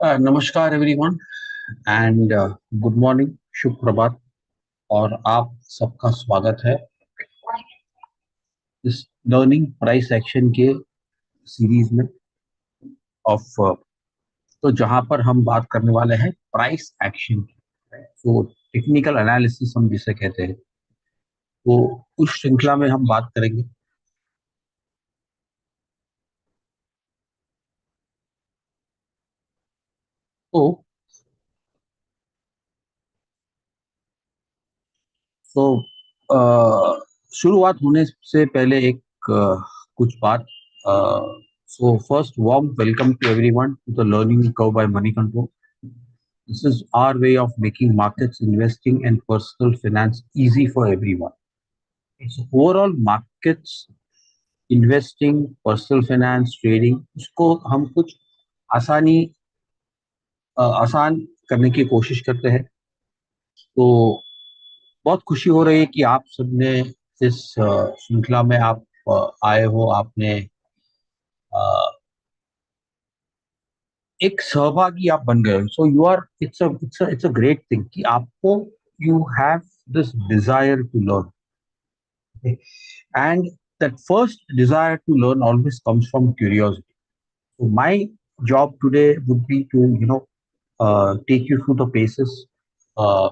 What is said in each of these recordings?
नमस्कार everyone and good morning, शुभ प्रभात। और आप सबका स्वागत है इस लर्निंग प्राइस एक्शन के सीरीज में ऑफ तो जहां पर हम बात करने वाले हैं प्राइस एक्शन की। तो टेक्निकल एनालिसिस हम जिसे कहते हैं, वो उस श्रृंखला में हम बात करेंगे। तो तो शुरुआत होने से पहले एक कुछ बात। So first, warm welcome to everyone to the learning curve by Moneycontrol. This is our way of making markets, investing, and personal finance easy for everyone. So overall markets, investing, personal finance, trading, उसको हम कुछ आसानी आसान करने की कोशिश करते हैं। तो बहुत खुशी हो रही है कि आप सबने इस श्रृंखला में आप आए हो। आपने एक सहभागी आप बन गए। So you are, it's a great thing कि आपको you have this desire to learn. And that first desire to learn always comes from curiosity. So my job today would be to take you through the paces uh,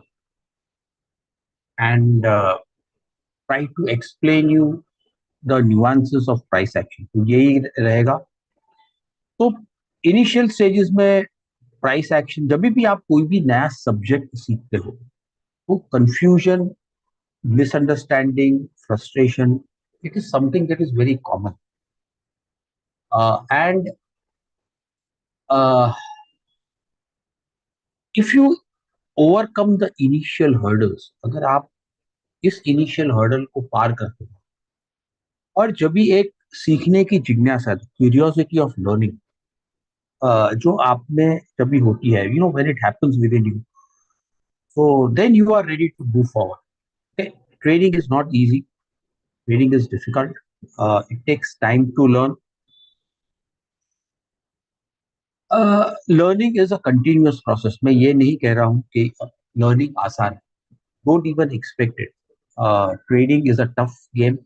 and try to explain you the nuances of price action. तो यही रहेगा। तो initial stages में price action, जब भी आप कोई भी नया सब्जेक्ट सीखते हो, तो confusion, misunderstanding, frustration, it is something that is very common. And if you overcome the initial hurdles, अगर आप इस इनिशियल हर्डल को पार करते हो और जब भी एक सीखने की जिज्ञासा, क्यूरियोसिटी ऑफ लर्निंग जो आप में जब भी होती है, when it happens within you, so then you are ready to move forward. Trading is not easy, trading is difficult, it takes time to learn. Learning is a continuous process. मैं ये नहीं कह रहा हूँ कि learning आसान है। Don't even expect it. Trading is a tough game.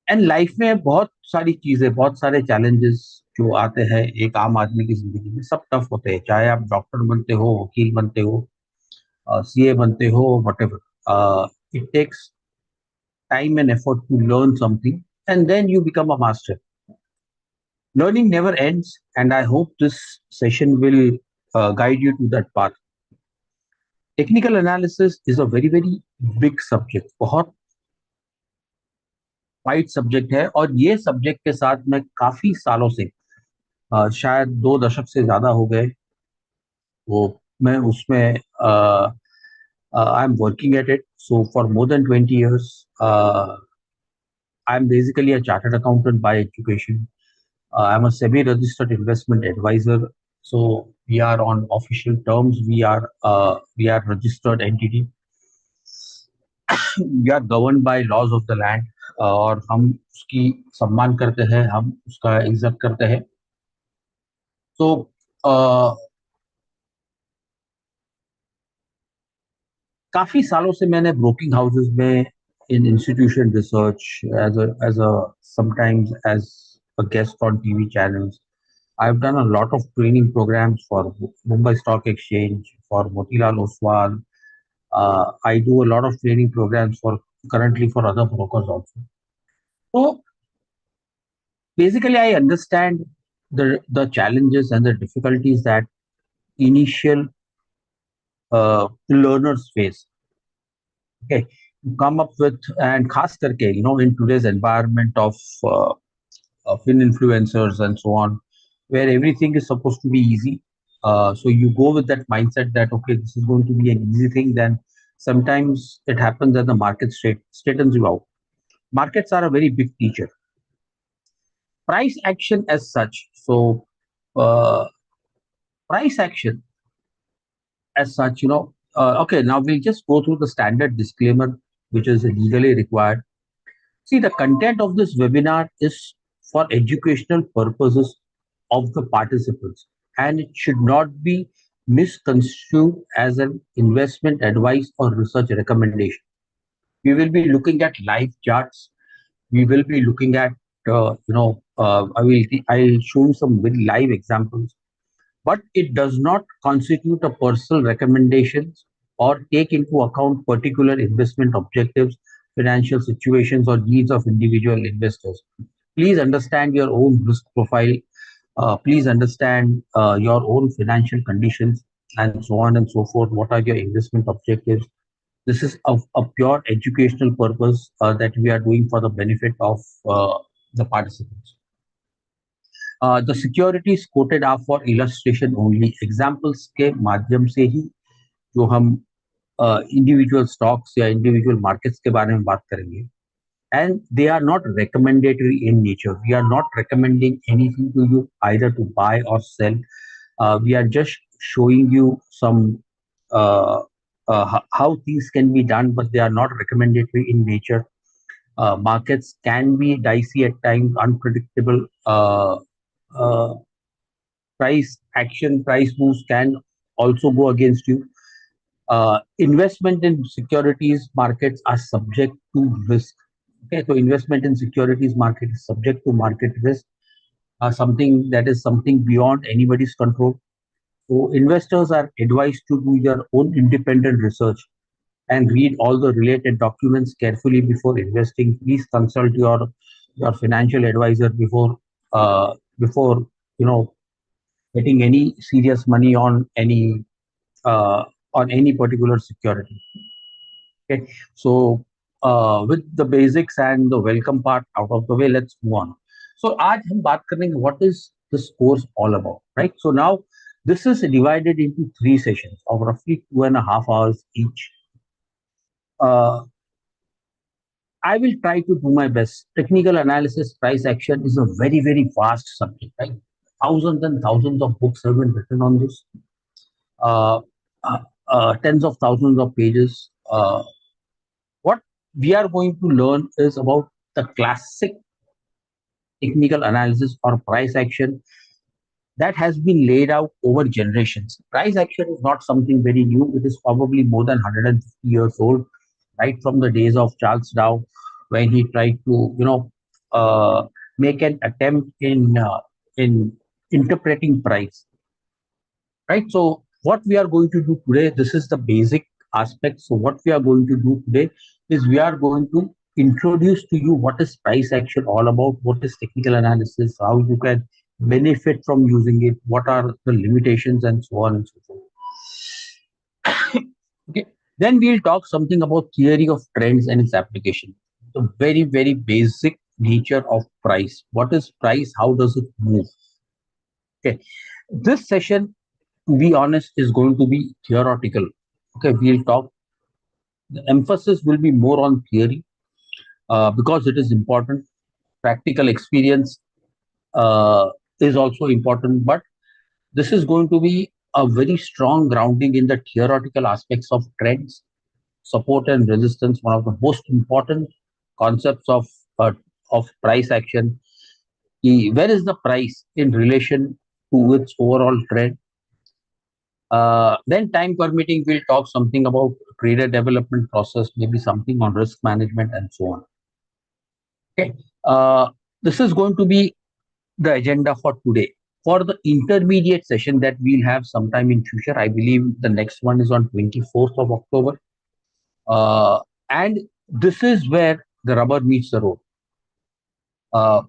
And life में बहुत सारी चीजें, बहुत सारे चैलेंजेस जो आते हैं एक आम आदमी की जिंदगी में, सब टफ होते हैं। चाहे आप डॉक्टर बनते हो, वकील बनते हो, सीए बनते हो, whatever, it takes time and effort to learn something and then you become a master. Learning never ends, and I hope this session will guide you to that path. Technical analysis is a very very big subject, बहुत wide subject है। और ये subject के साथ मैं काफी सालों से, शायद 2 दशक से ज्यादा हो गए, वो मैं उसमें I am working at it. So for more than 20 years, I am basically a chartered accountant bye education. I'm a SEBI-registered investment advisor. So we are on official terms. We are registered entity. We are governed by laws of the land. और हम उसकी सम्मान करते हैं, हम उसका इज्जत करते हैं। तो काफी सालों से मैंने ब्रोकिंग हाउसेस में, in institution research, as a sometimes as a guest on TV channels. I've done a lot of training programs for Mumbai Stock Exchange, for Motilal Oswal. I do a lot of training programs for currently for other brokers also. So basically, I understand the challenges and the difficulties that initial learners face. Okay, to come up with, and khas karke, in today's environment of influencers and so on, where everything is supposed to be easy. So you go with that mindset that, okay, this is going to be an easy thing. Then sometimes it happens that the market straightens you out. Markets are a very big teacher. Price action as such. So uh, price action as such, okay, now we'll just go through the standard disclaimer, which is legally required. See, the content of this webinar is for educational purposes of the participants. and it should not be misconstrued as an investment advice or research recommendation. We will be looking at live charts. We will be looking at, I'll show you some very live examples, but it does not constitute a personal recommendations or take into account particular investment objectives, financial situations, or needs of individual investors. Please understand your own risk profile. Please understand your own financial conditions and so on and so forth. What are your investment objectives? This is a pure educational purpose that we are doing for the benefit of the participants. The securities quoted are for illustration only. Examples के माध्यम से ही जो हम individual stocks या individual markets के बारे में बात करेंगे, and they are not recommendatory in nature. We are not recommending anything to you either to buy or sell. We are just showing you some how things can be done, but they are not recommendatory in nature. Markets can be dicey at times, unpredictable. Uh, Price action, price moves can also go against you. Investment in securities markets are subject to risk. Okay, so investment in securities market is subject to market risk, something that is something beyond anybody's control. So investors are advised to do their own independent research and read all the related documents carefully before investing. Please consult your financial advisor before you know getting any serious money uh, on any particular security. Okay, so with the basics and the welcome part out of the way, let's move on. So आज हम बात करेंगे what is this course all about, right? So now this is divided into three sessions of roughly 2.5 hours each. Uh, I will try to do my best. Technical analysis, price action is a very, very vast subject, right? Thousands and thousands of books have been written on this. Uh, Tens of thousands of pages. What we are going to learn is about the classic technical analysis or price action that has been laid out over generations. Price action is not something very new. It is probably more than 150 years old, right from the days of Charles Dow, when he tried to, make an attempt in interpreting price, right? So what we are going to do today, this is the basic aspect. So what we are going to do today is we are going to introduce to you what is price action all about, what is technical analysis, how you can benefit from using it, what are the limitations, and so on and so forth. Okay. Then we'll talk something about theory of trends and its application. The very, very basic nature of price. What is price? How does it move? Okay. This session, to be honest, is going to be theoretical. Okay, we'll talk. The emphasis will be more on theory because it is important. Practical experience is also important, but this is going to be a very strong grounding in the theoretical aspects of trends, support and resistance. One of the most important concepts uh, of price action. Where is the price in relation to its overall trend? Then time permitting, we'll talk something about trader development process, maybe something on risk management and so on. Okay. This is going to be the agenda for today. For the intermediate session that we'll have sometime in future, I believe the next one is on 24th of October. And this is where the rubber meets the road. Uh,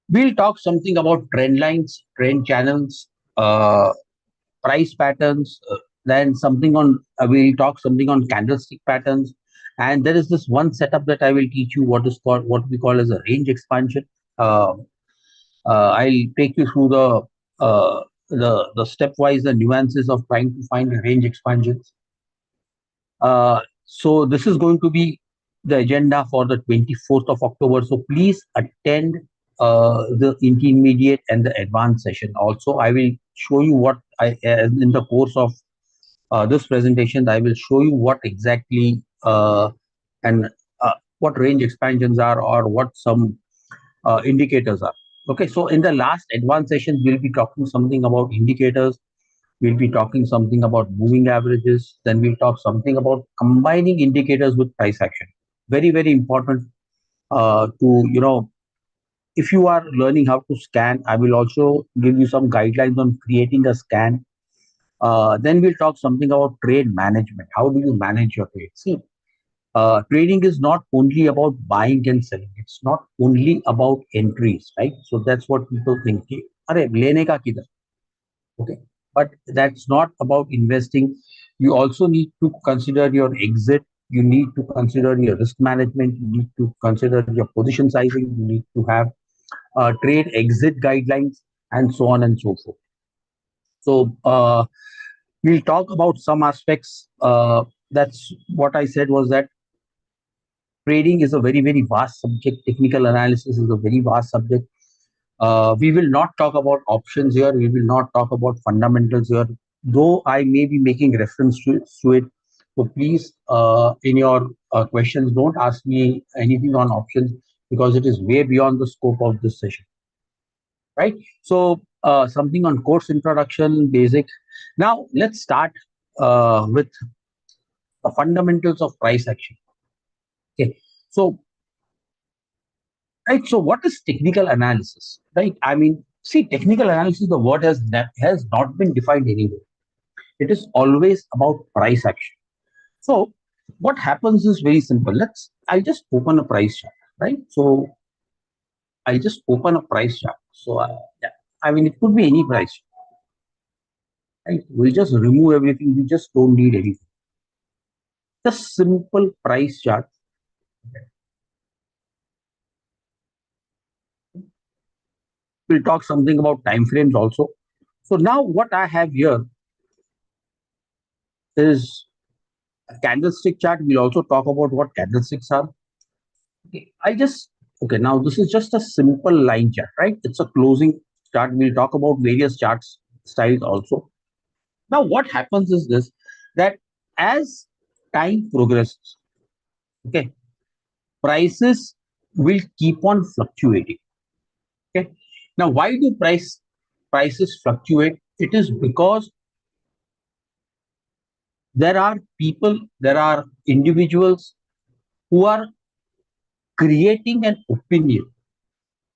we'll talk something about trend lines, trend channels, price patterns, then something on we'll talk something on candlestick patterns, and there is this one setup that I will teach you what is called what we call as a range expansion. uh, I'll take you through the stepwise the nuances of trying to find range expansions. So this is going to be the agenda for the 24th of October. So please attend the intermediate and the advanced session. Also, I will show you what in the course of this presentation, I will show you what exactly and what range expansions are or what some indicators are. Okay, so in the last advanced session, we'll be talking something about indicators. We'll be talking something about moving averages. Then we'll talk something about combining indicators with price action. Very, very important to, if you are learning how to scan, I will also give you some guidelines on creating a scan. Then we'll talk something about trade management. How do you manage your trade? See, trading is not only about buying and selling. It's not only about entries, right? So that's what people think. कि, अरे लेने का किधर? Okay, but that's not about investing. You also need to consider your exit. You need to consider your risk management. You need to consider your position sizing. You need to have trade exit guidelines and so on and so forth. So we'll talk about some aspects. That's what I said was that trading is a very, very vast subject. Technical analysis is a very vast subject. We will not talk about options here. We will not talk about fundamentals here, though I may be making reference to it. So please, in your questions, don't ask me anything on options because it is way beyond the scope of this session, right? So something on course introduction, basic. Now let's start with the fundamentals of price action. Okay, so right. So what is technical analysis? Right. I mean, see, technical analysis. The word has not been defined anywhere. It is always about price action. So what happens is very simple. I'll just open a price chart. Right. So I'll just open a price chart. So yeah, I mean, it could be any price chart. Right. We'll just remove everything. We just don't need anything. Just simple price chart. We'll talk something about time frames also. So now what I have here is a candlestick chart. We'll also talk about what candlesticks are. Okay, okay, now this is just a simple line chart, right? It's a closing chart. We'll talk about various charts styles also. Now, what happens is this, that as time progresses, okay, prices will keep on fluctuating. Okay. Now, why do prices fluctuate? It is because there are individuals who are creating an opinion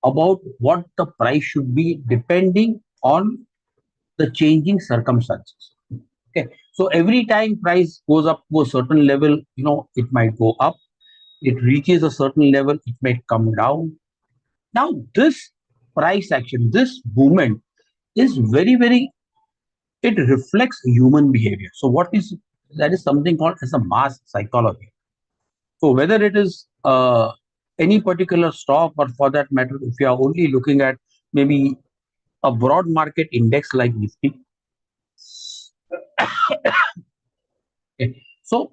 about what the price should be depending on the changing circumstances. Okay, so every time price goes up to a certain level, it might go up. It reaches a certain level, it might come down. Now, this price action, this movement is very, very. It reflects human behavior. So, what is that? Is something called as a mass psychology. So, whether it is any particular stock, or for that matter, if you are only looking at maybe a broad market index like Nifty. Okay. So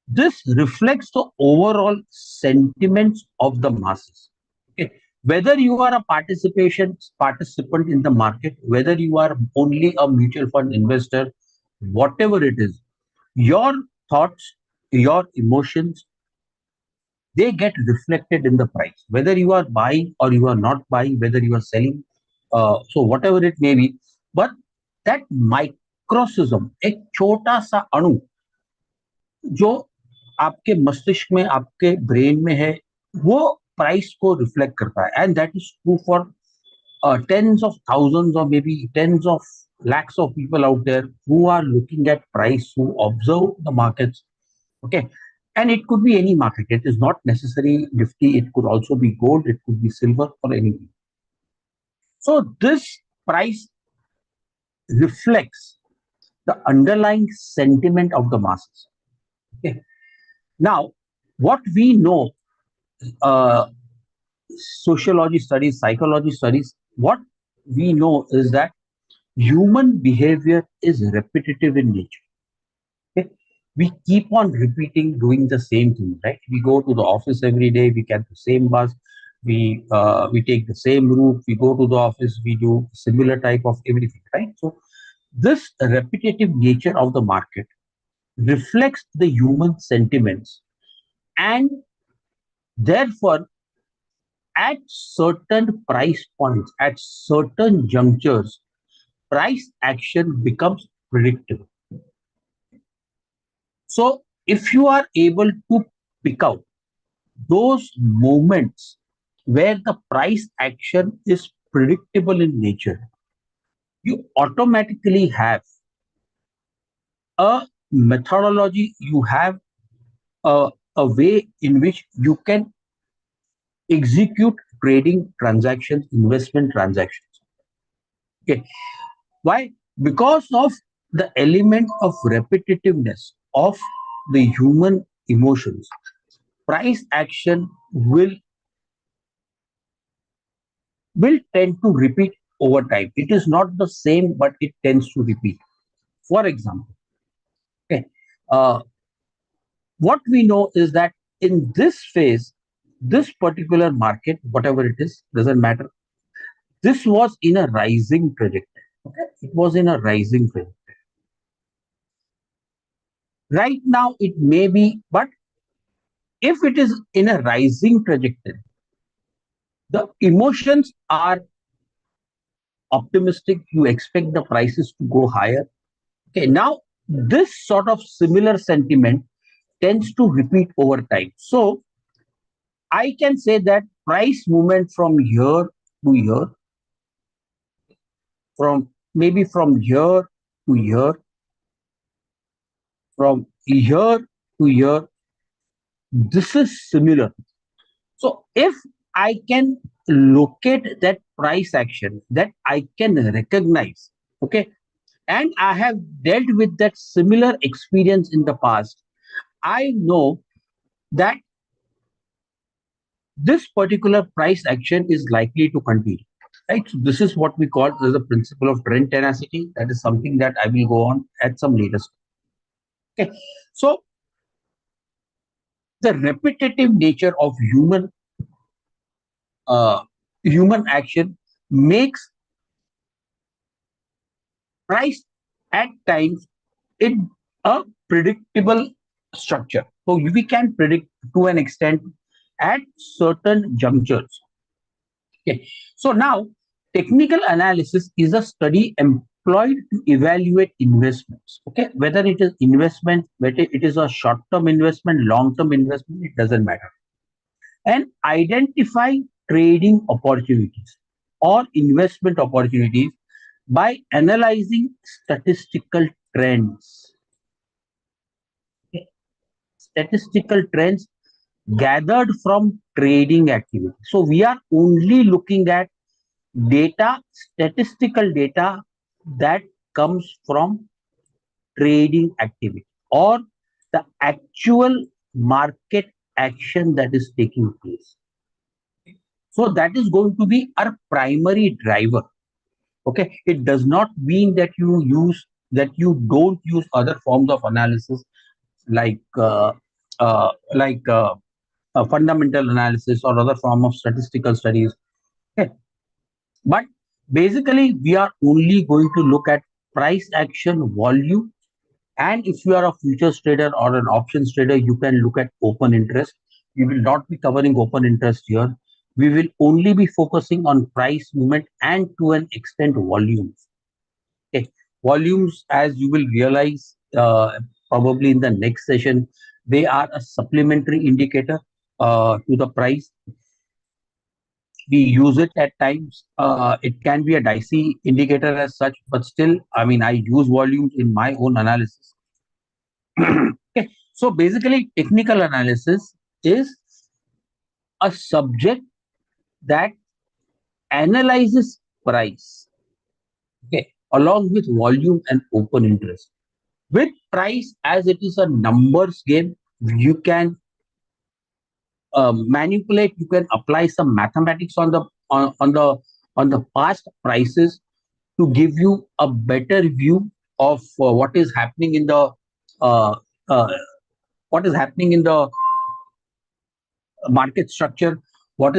this reflects the overall sentiments of the masses. Okay. Whether you are a participant in the market, whether you are only a mutual fund investor, whatever it is, your thoughts, your emotions, they get reflected in the price. Whether you are buying or you are not buying, whether you are selling, so whatever it may be, but that microsystem, एक छोटा सा अणु जो आपके मस्तिष्क में, आपके brain में है, वो प्राइस को रिफ्लेक्ट करता है, and that is true for tens of thousands or maybe tens of lakhs of people out there who are looking at price, who observe the markets. Okay, and it could be any market. It is not necessarily Nifty. It could also be gold, it could be silver, or anything. So this price reflects the underlying sentiment of the masses. Okay, now what we know, uh, sociology studies, psychology studies, what we know is that human behavior is repetitive in nature. Okay? We keep on repeating, doing the same thing, right? We go to the office every day, we get the same bus, we take the same route, we go to the office, we do similar type of everything, right? So this repetitive nature of the market reflects the human sentiments, and therefore At certain price points, at certain junctures, price action becomes predictable. So if you are able to pick out those moments where the price action is predictable in nature, you automatically have a methodology, you have a way in which you can execute trading transactions, investment transactions. Okay. Why? Because of the element of repetitiveness of the human emotions. Price action will tend to repeat over time. It is not the same, but it tends to repeat. For example, okay, uh, what we know is that in this phase, this particular market, whatever it is, doesn't matter. This was in a rising trajectory. Okay, it was in a rising trajectory. Right now, it may be, but if it is in a rising trajectory, the emotions are optimistic. You expect the prices to go higher. Okay, now this sort of similar sentiment tends to repeat over time. So I can say that price movement from year to year, from maybe from year to year, from year to year, this is similar. So if I can locate that price action that I can recognize, okay, and I have dealt with that similar experience in the past, I know that this particular price action is likely to continue. Right. So this is what we call the principle of trend tenacity. That is something that I will go on at some later stage. Okay. So the repetitive nature of uh, human action makes price at times in a predictable structure. So we can predict to an extent at certain junctures. Okay. So now technical analysis is a study employed to evaluate investments. Okay. Whether it is investment, whether it is a short-term investment, long-term investment, it doesn't matter. And identify trading opportunities or investment opportunities by analyzing statistical trends. Okay. Statistical trends gathered from trading activity. So we are only looking at data, statistical data that comes from trading activity or the actual market action that is taking place. So that is going to be our primary driver. Okay, it does not mean that you don't use other forms of analysis like like fundamental analysis or other form of statistical studies. Okay, but basically, we are only going to look at price action volume. And if you are a futures trader or an options trader, you can look at open interest. We will not be covering open interest here. We will only be focusing on price movement and to an extent volumes. Okay. Volumes, as you will realize probably in the next session, they are a supplementary indicator to the price. We use it at times. It can be a dicey indicator as such, but still, I mean, I use volumes in my own analysis. Okay. So basically, technical analysis is a subject that analyzes price, okay, along with volume and open interest. With price, as it is a numbers game, you can manipulate. You can apply some mathematics on the past prices to give you a better view of uh, uh, what is happening in the market structure, what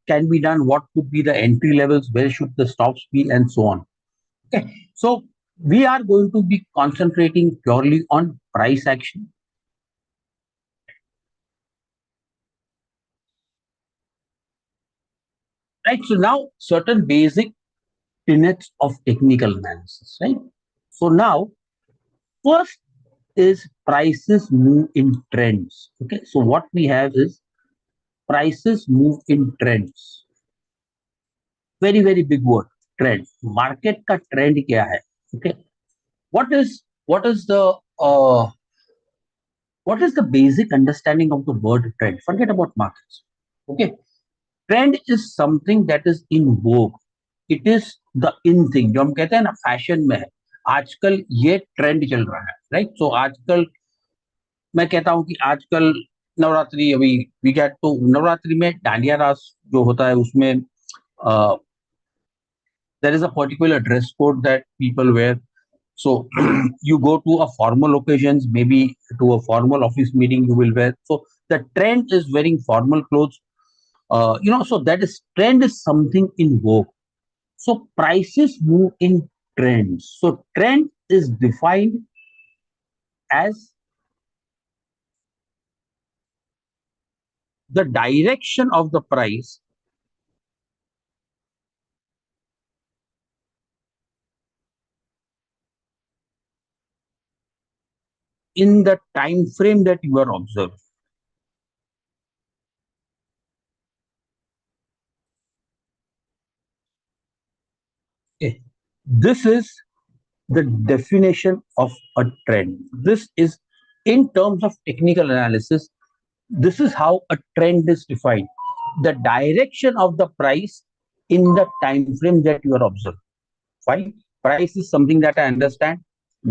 can be done, what could be the entry levels, where should the stops be, and so on. Okay, so we are going to be concentrating purely on price action. right? So now certain basic tenets of technical analysis, right? So now first is prices move in trends. Okay, so what we have is prices move in trends. Very very big word, trend. Market का trend क्या है? Okay, what is the uh, what is the basic understanding of the word trend? Forget about markets. Okay, trend is something that is in vogue. It is the in thing. जो हम कहते हैं ना fashion में है, आजकल ये trend चल रहा है, राइट? सो आजकल मैं कहता हूँ कि आजकल नवरात्रि अभी वी गेट, तो नवरात्रि में डांडिया रास जो होता है उसमें there is a particular dress code that people wear. So you go to a formal occasions, maybe to a formal office meeting, you will wear. So the trend is wearing formal clothes. So that is trend is something in vogue. So prices move in trends. So trend is defined as the direction of the price in the time frame that you are observing. Okay. This is the definition of a trend. This is in terms of technical analysis. This is how a trend is defined: the direction of the price in the time frame that you are observing. Fine. Price is something that I understand.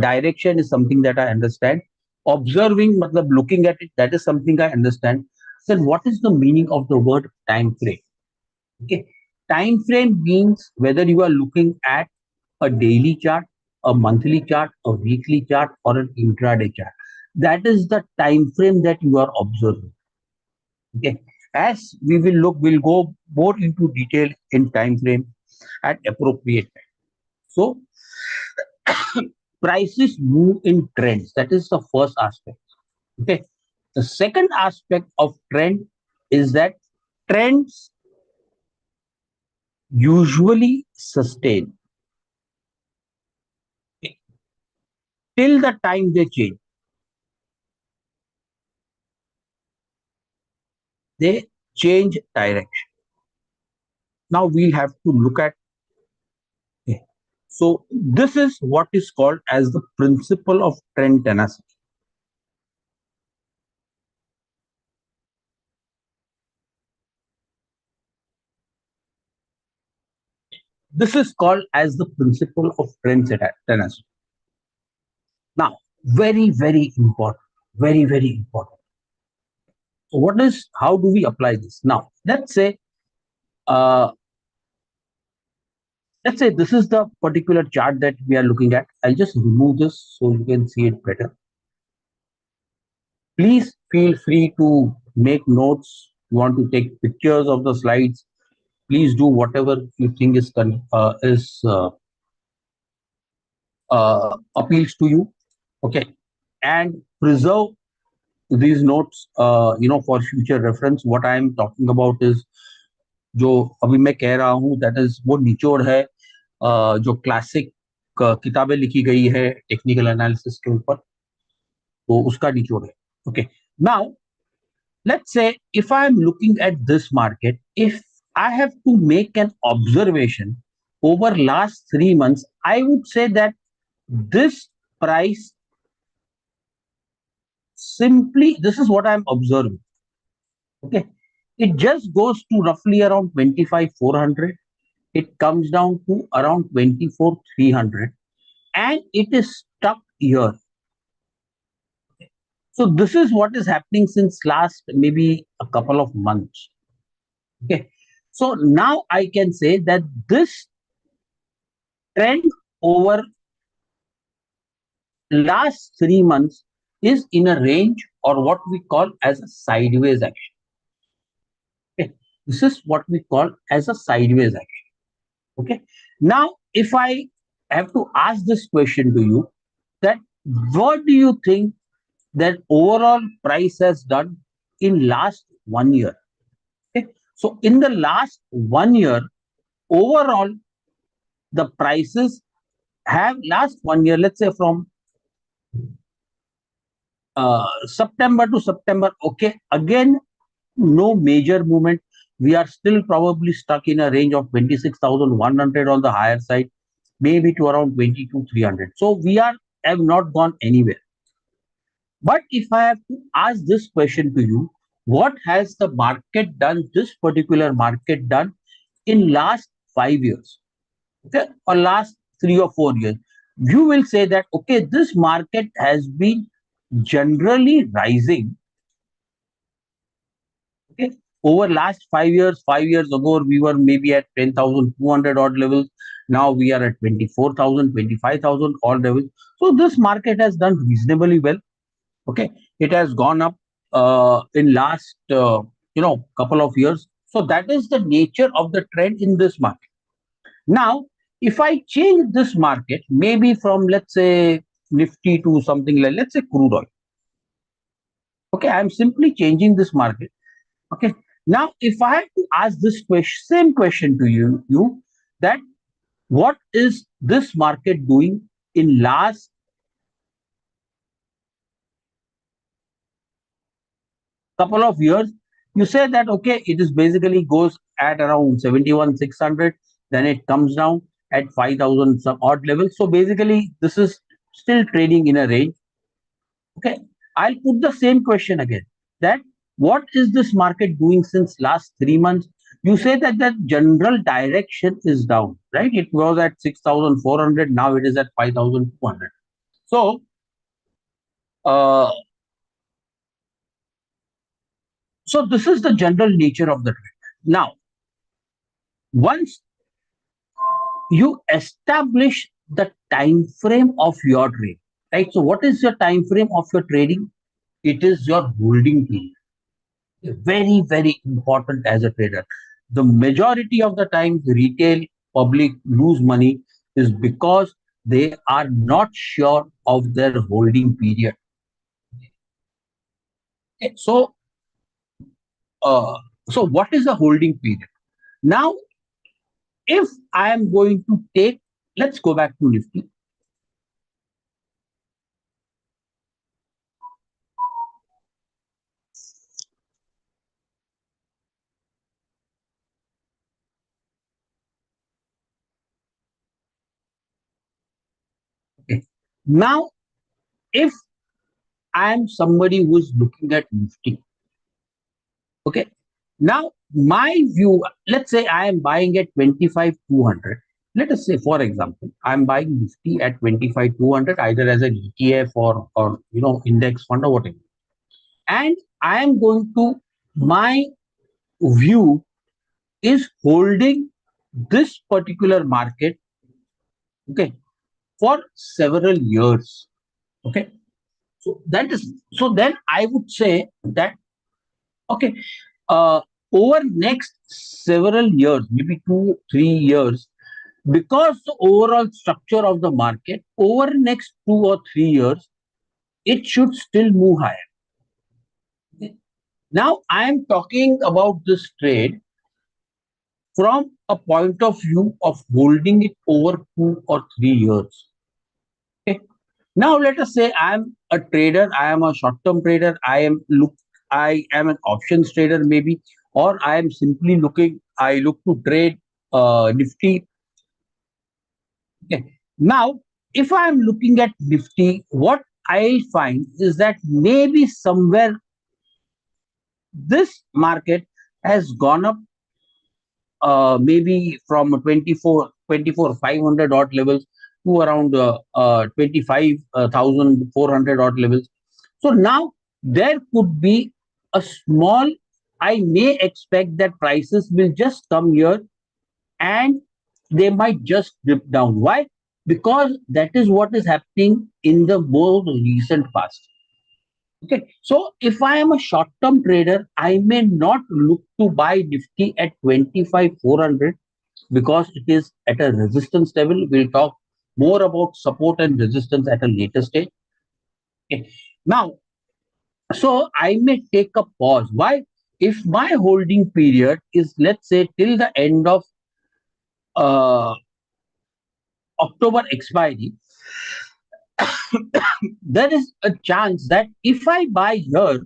Direction is something that I understand. Observing, matlab looking at it, that is something I understand. Then what is the meaning of the word time frame? Okay. Time frame means whether you are looking at a daily chart, a monthly chart, a weekly chart, or an intraday chart. That is the time frame that you are observing. Okay. As we will look, we'll go more into detail in time frame at appropriate time. So prices move in trends. That is the first aspect. Okay. The second aspect of trend is that trends usually sustain till the time they change. They change direction. Now we'll have to look at. Okay. So this is what is called as the principle of trend tenacity. This is called as the principle of trend tenacity. Now, very, very important. Very, very important. So what is, how do we apply this? Now, uh, let's say this is the particular chart that we are looking at. I'll just remove this so you can see it better. Please feel free to make notes. You want to take pictures of the slides. Please do whatever you think is appeals to you. Okay, and preserve these notes. For future reference. What I am talking about is जो अभी मैं कह रहा हूँ that is वो निचोड़ है जो क्लासिक किताबें लिखी गई है टेक्निकल एनालिसिस के ऊपर, तो उसका निचोड़ है. Okay. Now let's say if I am looking at this market, if I have to make an observation over last 3 months, I would say that this price, simply this is what I'm observing. Okay, it just goes to roughly around 25,400. It comes down to around 24,300, and it is stuck here. So this is what is happening since last maybe a couple of months. Okay. So now I can say that this trend over last 3 months is in a range or what we call as a sideways action. Okay. This is what we call as a sideways action. Okay. Now, if I have to ask this question to you, that what do you think that overall price has done in last 1 year? Okay. So in the last 1 year, overall, the prices have last 1 year, let's say from September to September, okay, again, no major movement. We are still probably stuck in a range of 26,100 on the higher side, maybe to around 22,300. So we are have not gone anywhere. But if I have to ask this question to you, what has the market done, this particular market done in last 5 years, okay, or last 3 or 4 years? You will say that, okay, this market has been generally rising, okay, over last 5 years. 5 years ago, we were maybe at 10,200 odd levels. Now we are at 24,000, 25,000 odd levels. So this market has done reasonably well. Okay, it has gone up in last couple of years. So that is the nature of the trend in this market. Now, if I change this market, maybe from, let's say, Nifty to something like, let's say, crude oil. Okay, I'm simply changing this market. Okay, now if I have to ask this question, same question to you, that what is this market doing in last couple of years? You say that, okay, it is basically goes at around 71,600, then it comes down at 5,000 some odd level. So basically this is still trading in a range. Okay, I'll put the same question again, that what is this market doing since last 3 months? You say that the general direction is down, right? It was at 6,400, now it is at 5,200. So uh, so this is the general nature of the trend. Now, once you establish the time frame of your trade, right? So what is your time frame of your trading? It is your holding period. Very, very important as a trader. The majority of the time the retail public lose money is because they are not sure of their holding period. Okay, uh, so what is the holding period? Now, if I am going to take, let's go back to Nifty. Okay. Now, if I am somebody who is looking at Nifty, okay. Now, my view, let's say I am buying at 25,200. Let us say, for example, I'm buying Nifty at 25,200, either as an ETF or index fund or whatever. And I am going to, my view is holding this particular market, okay, for several years. Okay. So that is, so then I would say that, okay, uh, over next several years, maybe 2 3 years, because the overall structure of the market over next 2 or 3 years, it should still move higher. Okay. Now I am talking about this trade from a point of view of holding it over 2 or 3 years. Okay. Now let us say I am a trader, I am a short-term trader, I am an options trader maybe, or I am simply I look to trade Nifty. Okay. Now, if I am looking at Nifty, what I find is that maybe somewhere this market has gone up, maybe from 500 odd levels to around 25,400 odd levels. So now there could be a small, I may expect that prices will just come here and they might just dip down. Why? Because that is what is happening in the more recent past. Okay, so if I am a short-term trader, I may not look to buy Nifty at 25,400 because it is at a resistance level. We'll talk more about support and resistance at a later stage. Okay. Now, so I may take a pause. Why? If my holding period is, let's say, till the end of uh, October expiry, there is a chance that if I buy here,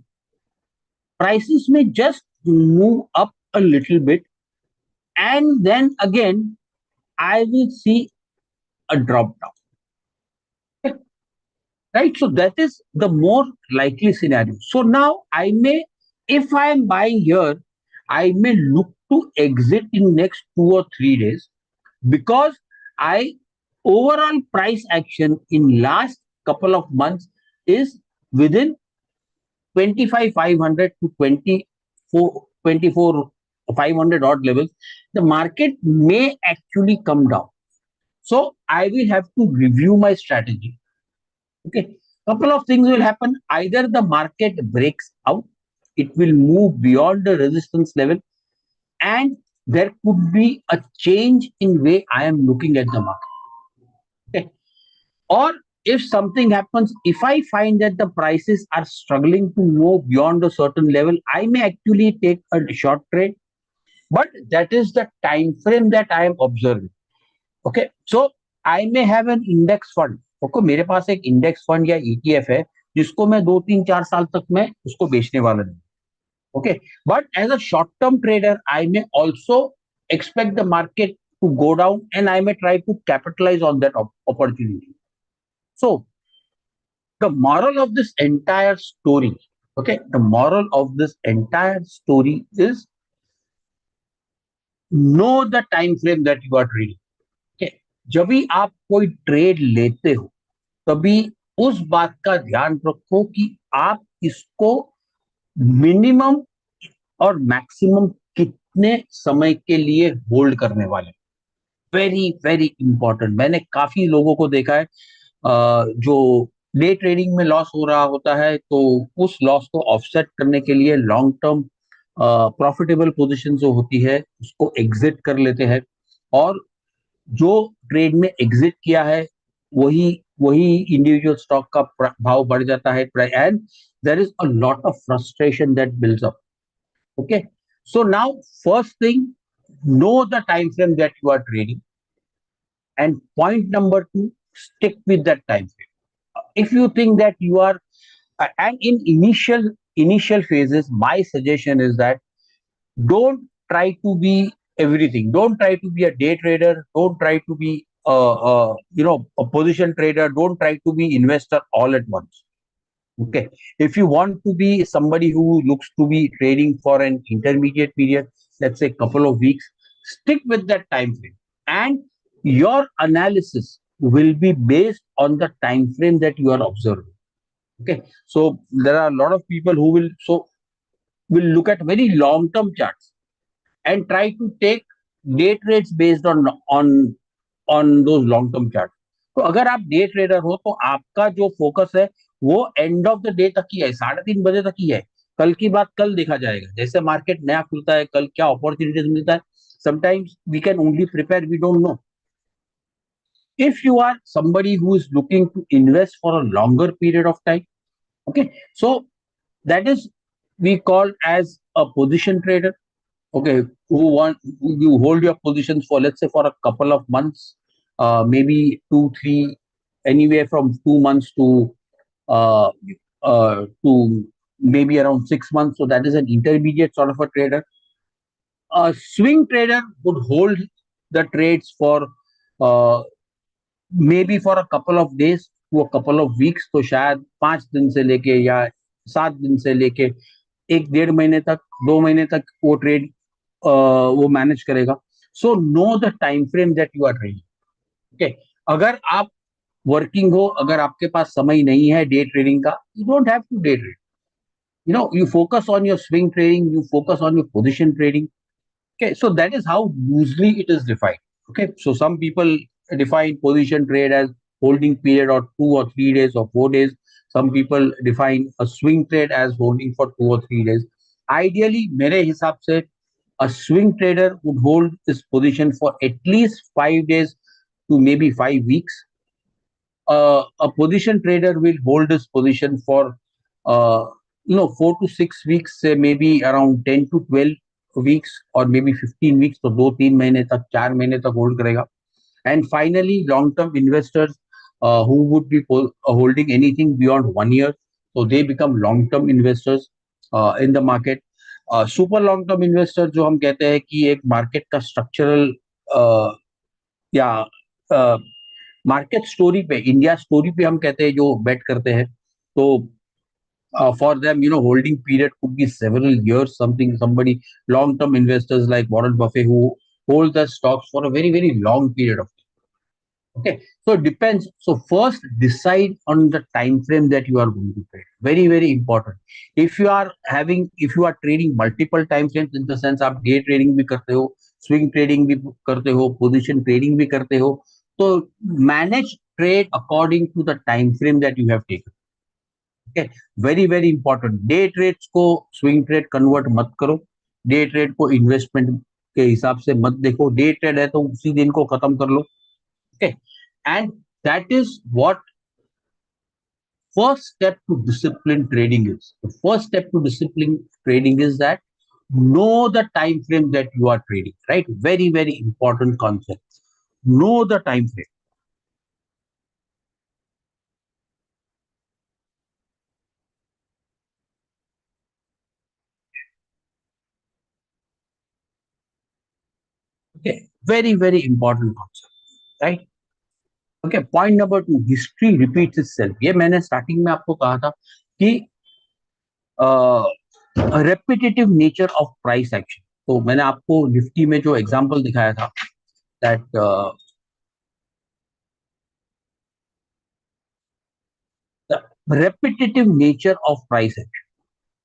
prices may just move up a little bit, and then again I will see a drop down. Right? So that is the more likely scenario. So now I may, if I am buying here, I may look to exit in next 2 or 3 days, because I overall price action in last couple of months is within 25,500 to 24,500 odd levels. The market may actually come down. So I will have to review my strategy. Okay, couple of things will happen. Either the market breaks out, it will move beyond the resistance level, and there could be a change in way I am looking at the market. Okay. Or if something happens, if I find that the prices are struggling to move beyond a certain level, I may actually take a short trade. But that is the time frame that I am observing. Okay so I may have an index fund. Okay, मेरे पास एक index fund या ETF है जिसको मैं 2 3 4 साल तक मैं उसको बेचने वाला नहीं. Okay, but as a short term trader I may also expect the market to go down, and I may try to capitalize on that opportunity. So the moral of this entire story, okay, the moral of this entire story is know the time frame that you are trading. Okay, जब भी आप कोई trade लेते हो तभी उस बात का ध्यान रखो कि आप इसको मिनिमम और मैक्सिमम कितने समय के लिए होल्ड करने वाले. Very very important. मैंने काफी लोगों को देखा है जो डे ट्रेडिंग में लॉस हो रहा होता है, तो उस लॉस को ऑफसेट करने के लिए लॉन्ग टर्म प्रॉफिटेबल पोजीशन जो होती है उसको एग्जिट कर लेते हैं, और जो ट्रेड में एग्जिट किया है वही वही इंडिविजुअल स्टॉक का भाव बढ़ जाता है, and there is a lot of frustration that builds up. Okay, so now first thing, know the time frame that you are trading, and point number 2, stick with that time frame. If you think that you are and in initial phases, my suggestion is that don't try to be everything. Don't try to be a day trader. Don't try to be a position trader. Don't try to be investor all at once. Okay, if you want to be somebody who looks to be trading for an intermediate period, let's say couple of weeks, stick with that time frame, and your analysis will be based on the time frame that you are observing. Okay, so there are a lot of people who will look at very long term charts and try to take day trades based on those long term charts. तो अगर आप day trader हो तो आपका जो focus है वो and of the day तक ही है, 3:30 बजे तक ही है. कल की बात कल देखा जाएगा, जैसे मार्केट नया खुलता है कल क्या अपॉर्चुनिटीज मिलता है, sometimes we can only prepare, we don't know. If you are somebody who is looking to invest for a longer period of time, okay, so that is we call as a position trader. Okay, you hold your positions for, let's say, for a couple of months, maybe 2 3, anywhere from 2 months to maybe around 6 months. So that is an intermediate sort of a trader. A swing trader would hold the trades for uh, maybe for a couple of days to a couple of weeks. तो शायद 5 दिन से लेके या 7 दिन से लेके 1 1.5 महीने तक, 2 महीने तक वो ट्रेड वो मैनेज करेगा. So know the time frame that you are trading. Okay, अगर आप वर्किंग हो, अगर आपके पास समय नहीं है डे ट्रेडिंग का, you don't have to day trade. You focus on your swing trading, you focus on your position trading. Okay, so that is how loosely it is defined. Okay, so some people define position trade as holding period or 2 or 3 days or 4 days. Some people define a swing trade as holding for 2 or 3 days. Ideally, मेरे हिसाब से a swing trader would hold his position for at least 5 days to maybe 5 weeks. A position trader will hold his position for 10 4 to 6 weeks से maybe around 10 to 12 weeks or maybe 15 weeks, तो 2-3 महीने तक, 4 महीने तक hold करेगा. And finally, long-term investors who would be holding anything beyond 1 year, so they become long-term investors in the market. Super long-term investors जो हम कहते हैं कि एक मार्केट का स्ट्रक्चरल या मार्केट स्टोरी पे, इंडिया स्टोरी पे हम कहते हैं जो बेट करते हैं, तो for them, holding period could be several years. Somebody, long-term investors like Warren Buffett, who hold the stocks for a very, very long period of. Okay, so it depends. So first decide on the time frame that you are going to trade. Very, very important. If you are trading multiple time frames, in the sense आप day trading भी करते हो, swing trading भी करते हो, position trading भी करते हो, तो manage trade according to the time frame that you have taken. Okay, very, very important. Day trades को swing trade convert मत करो. Day trade को investment के हिसाब से मत देखो. Day trade है तो उसी दिन को खत्म कर लो. Okay, and that is what first step to discipline trading is. The first step to discipline trading is that know the time frame that you are trading, right? Very, very important concept. Know the time frame. Okay, very, very important concept, right? Okay, point number two, history repeats itself. ये मैंने starting में आपको कहा था कि repetitive nature of price action. तो मैंने आपको निफ्टी में जो एग्जांपल दिखाया था, that the repetitive nature of price action.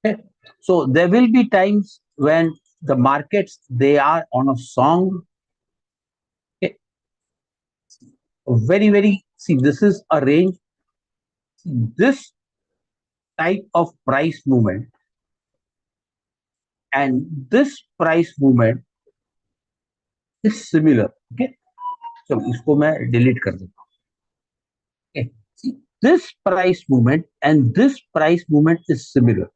Okay? So there will be times when the markets, they are on a song. Okay? Very, very, see, this is a range. This type of price movement and this price movement is similar. Okay, so इसको मैं delete कर देता हूँ. Okay, see, this price movement and this price movement is similar.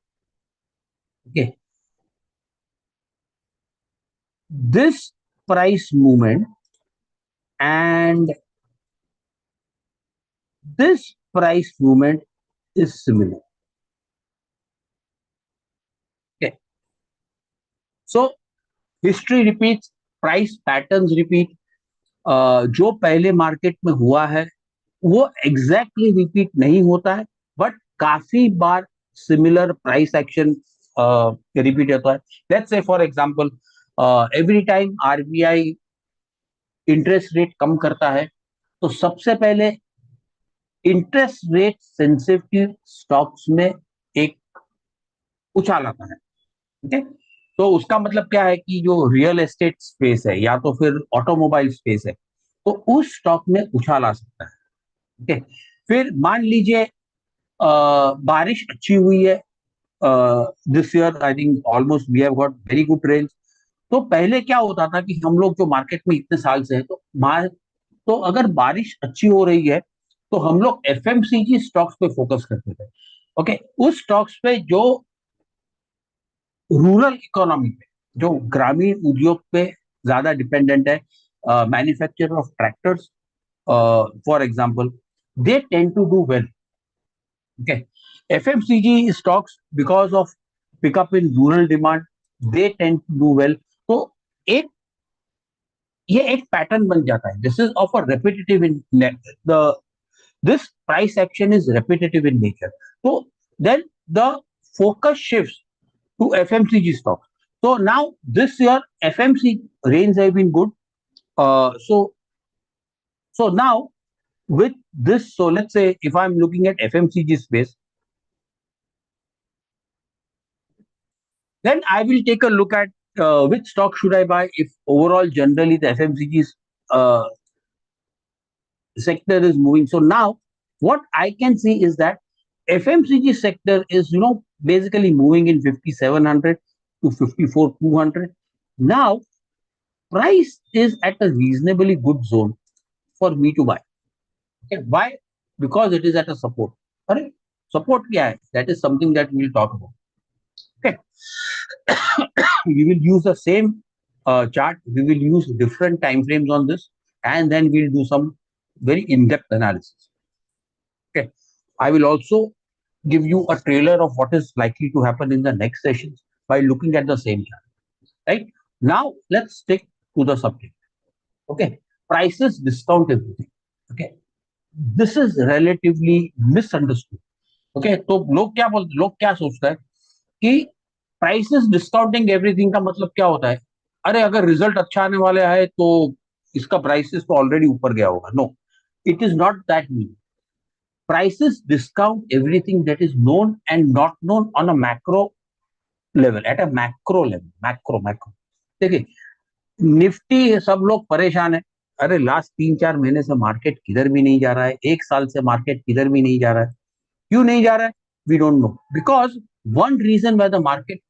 Okay, this price movement and this price movement is similar. Okay, so history repeats, price patterns repeat. जो पहले market में हुआ है वो एग्जैक्टली रिपीट नहीं होता है, but काफी बार सिमिलर प्राइस एक्शन रिपीट होता है. Let's say for example, every time RBI interest rate कम करता है, तो सबसे पहले इंटरेस्ट रेट सेंसिटिव स्टॉक्स में एक उछाल आता है. ठीक है, तो उसका मतलब क्या है कि जो रियल एस्टेट स्पेस है या तो फिर ऑटोमोबाइल स्पेस है, तो उस स्टॉक में उछाल आ सकता है. ठीक है, फिर मान लीजिए बारिश अच्छी हुई है this year. I think almost we have got very good range. तो पहले क्या होता था कि हम लोग जो मार्केट में इतने साल से है, तो अगर बारिश अच्छी हो रही है तो हम लोग एफएमसीजी स्टॉक्स पे फोकस करते थे. ओके, उस स्टॉक्स पे जो रूरल इकोनॉमी पे, जो ग्रामीण उद्योग पे ज्यादा डिपेंडेंट है, manufacture of tractors for example, they tend to do well. Okay, FMCG stocks because of pickup in rural demand, they tend to do well. तो एक ये एक पैटर्न बन जाता है. This is of a repetitive in the this price action is repetitive in nature. So then the focus shifts to FMCG stocks. So now this year FMC rains have been good. So now with this, so let's say if I'm looking at FMCG space, then I will take a look at which stock should I buy if overall generally the FMCG uh, sector is moving. So now what I can see is that FMCG sector is basically moving in 5700 to 54,200. Now price is at a reasonably good zone for me to buy. Okay, why? Because it is at a support. Correct? Support क्या है, that is something that we will talk about. Okay. We will use the same chart. We will use different time frames on this, and then we'll do some very in-depth analysis. Okay. I will also give you a trailer of what is likely to happen in the next sessions by looking at the same chart. Right. Now let's stick to the subject. Okay. Prices discount everything. Okay. This is relatively misunderstood. Okay. तो लोग क्या सोचता है कि prices discounting everything का मतलब क्या होता है? अरे अगर रिजल्ट अच्छा आने वाला है तो इसका प्राइसेस तो ऑलरेडी ऊपर गया होगा. No, it is not that mean. Prices discount everything that is known and not known on a macro level, at a macro level. Macro देखिए, निफ्टी सब लोग परेशान है. अरे लास्ट 3-4 महीने से मार्केट किधर भी नहीं जा रहा है, 1 साल से मार्केट किधर भी नहीं जा रहा है. क्यों नहीं जा रहा है? We don't know, because one reason why the market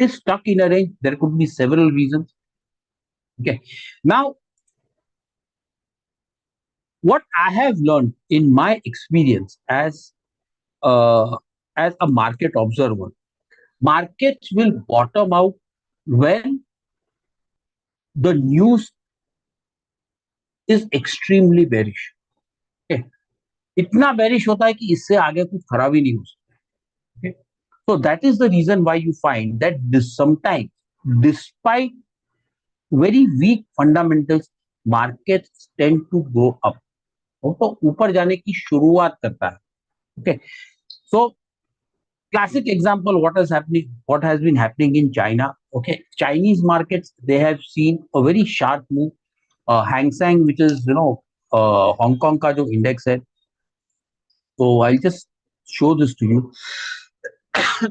is stuck in a range. There could be several reasons. Okay. Now, what I have learned in my experience uh, as a market observer, markets will bottom out when the news is extremely bearish. Okay. इतना bearish होता है कि इससे आगे कुछ खराब ही नहीं हो सकता. Okay. So that is the reason why you find that sometimes, despite very weak fundamentals, markets tend to go up. वो तो ऊपर जाने की शुरुआत करता है. Okay. So classic example, what has been happening in China. Okay. Chinese markets, they have seen a very sharp move. Hang Seng, which is, Hong Kong का जो index है. So I'll just show this to you.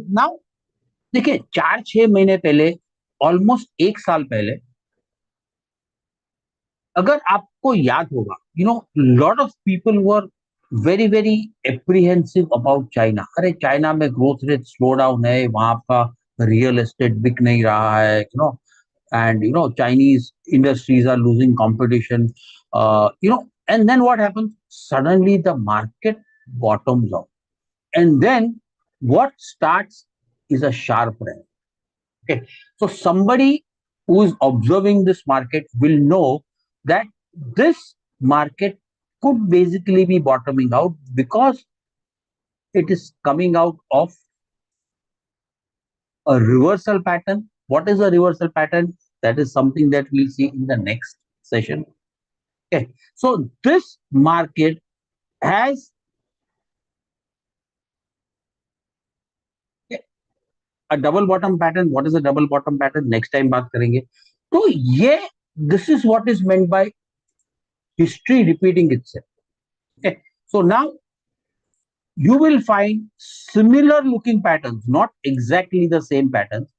Now, देखिए 4-6 महीने पहले, almost 1 साल पहले, अगर आपको याद होगा, lot of people were very very apprehensive about China. अरे चाइना में ग्रोथ रेट स्लो डाउन है, वहां का रियल एस्टेट बिक नहीं रहा है, and Chinese industries are losing competition. And then what happens? Suddenly the market bottoms out, and then what starts is a sharp run. Okay, so somebody who is observing this market will know that this market could basically be bottoming out because it is coming out of a reversal pattern. What is a reversal pattern? That is something that we'll see in the next session. Okay, so this market has a double bottom pattern. What is a double bottom pattern? Next time बात करेंगे. तो ये, this is what is meant by history repeating itself. Okay, so now you will find similar looking patterns, not exactly the same patterns,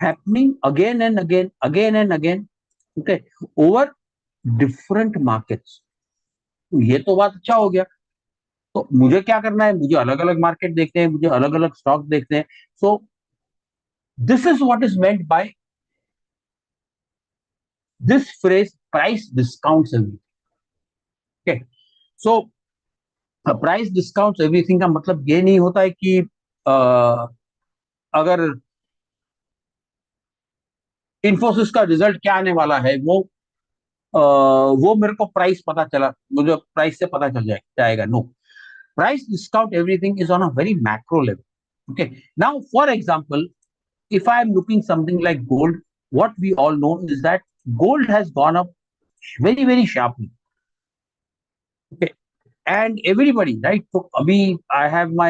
happening again and again, okay, over different markets. तो ये तो बात अच्छा हो गया. तो मुझे क्या करना है? मुझे अलग अलग मार्केट देखते हैं, मुझे अलग अलग स्टॉक देखते हैं. So this is what is meant by this phrase, price discounts everything. Okay, so price discounts everything का मतलब ये नहीं होता है कि अगर इन्फोसिस का रिजल्ट क्या आने वाला है, वो मेरे को प्राइस पता चला, मुझे प्राइस से पता चल जाएगा. No, price discount everything is on a very macro level. Okay, now for example, if I am looking something like gold, what we all know is that gold has gone up very very sharply. Okay, and everybody, right? So abhi I have my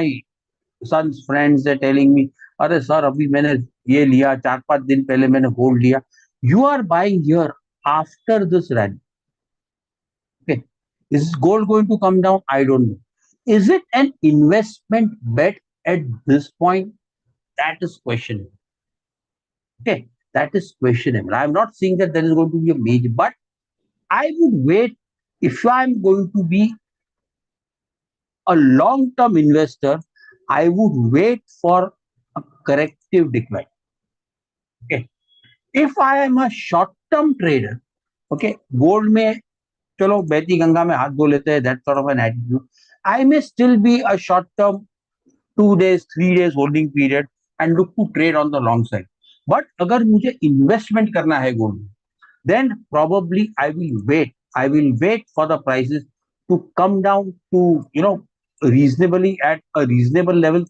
son's friends, they're telling me, अरे sir अभी मैंने ये लिया, 4-5 दिन पहले मैंने gold लिया. You are buying here after this rally. Okay, is gold going to come down? I don't know. Is it an investment bet at this point? That is questionable. Okay, that is questionable. I'm not saying that there is going to be a major, but I would wait. If I'm going to be a long-term investor, I would wait for a corrective decline. Okay, if I am a short-term trader, okay, gold में चलो बहती गंगा में हाथ धो लेते हैं, that sort of an attitude. I may still be a short term 2 days, 3 days holding period and look to trade on the long side. But अगर मुझे investment करना है gold, then probably I will wait. I will wait for the prices to come down to reasonably at a reasonable level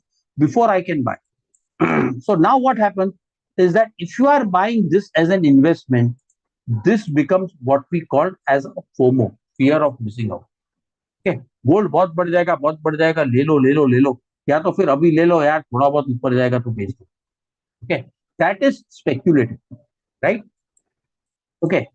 before I can buy. So now what happens is that if you are buying this as an investment, this becomes what we call as a FOMO, fear of missing out. Okay, gold बहुत बढ़ जाएगा, ले लो, या तो फिर अभी ले लो यार, थोड़ा बहुत ऊपर जाएगा तो बेच दो. Okay, that is speculative, right? Okay,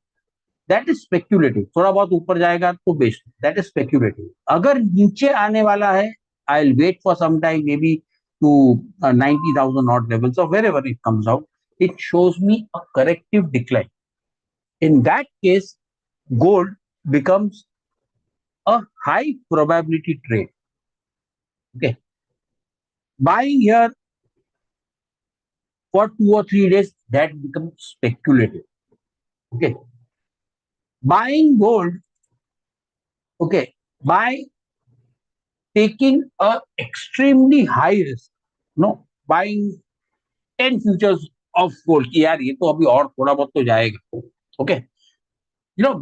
that is speculative. थोड़ा बहुत ऊपर जाएगा तो बेच दो, that is speculative. अगर नीचे आने वाला है, I'll wait for some time, maybe to 90,000 odd levels or wherever it comes out. It shows me a corrective decline. In that case, gold becomes a high probability trade. Okay, buying here for 2 or 3 days, that becomes speculative. Okay, buying gold, okay, by taking a extremely high risk, no, buying 10 futures of gold, कि यार ये तो अभी और थोड़ा बहुत तो जाएगा. Okay,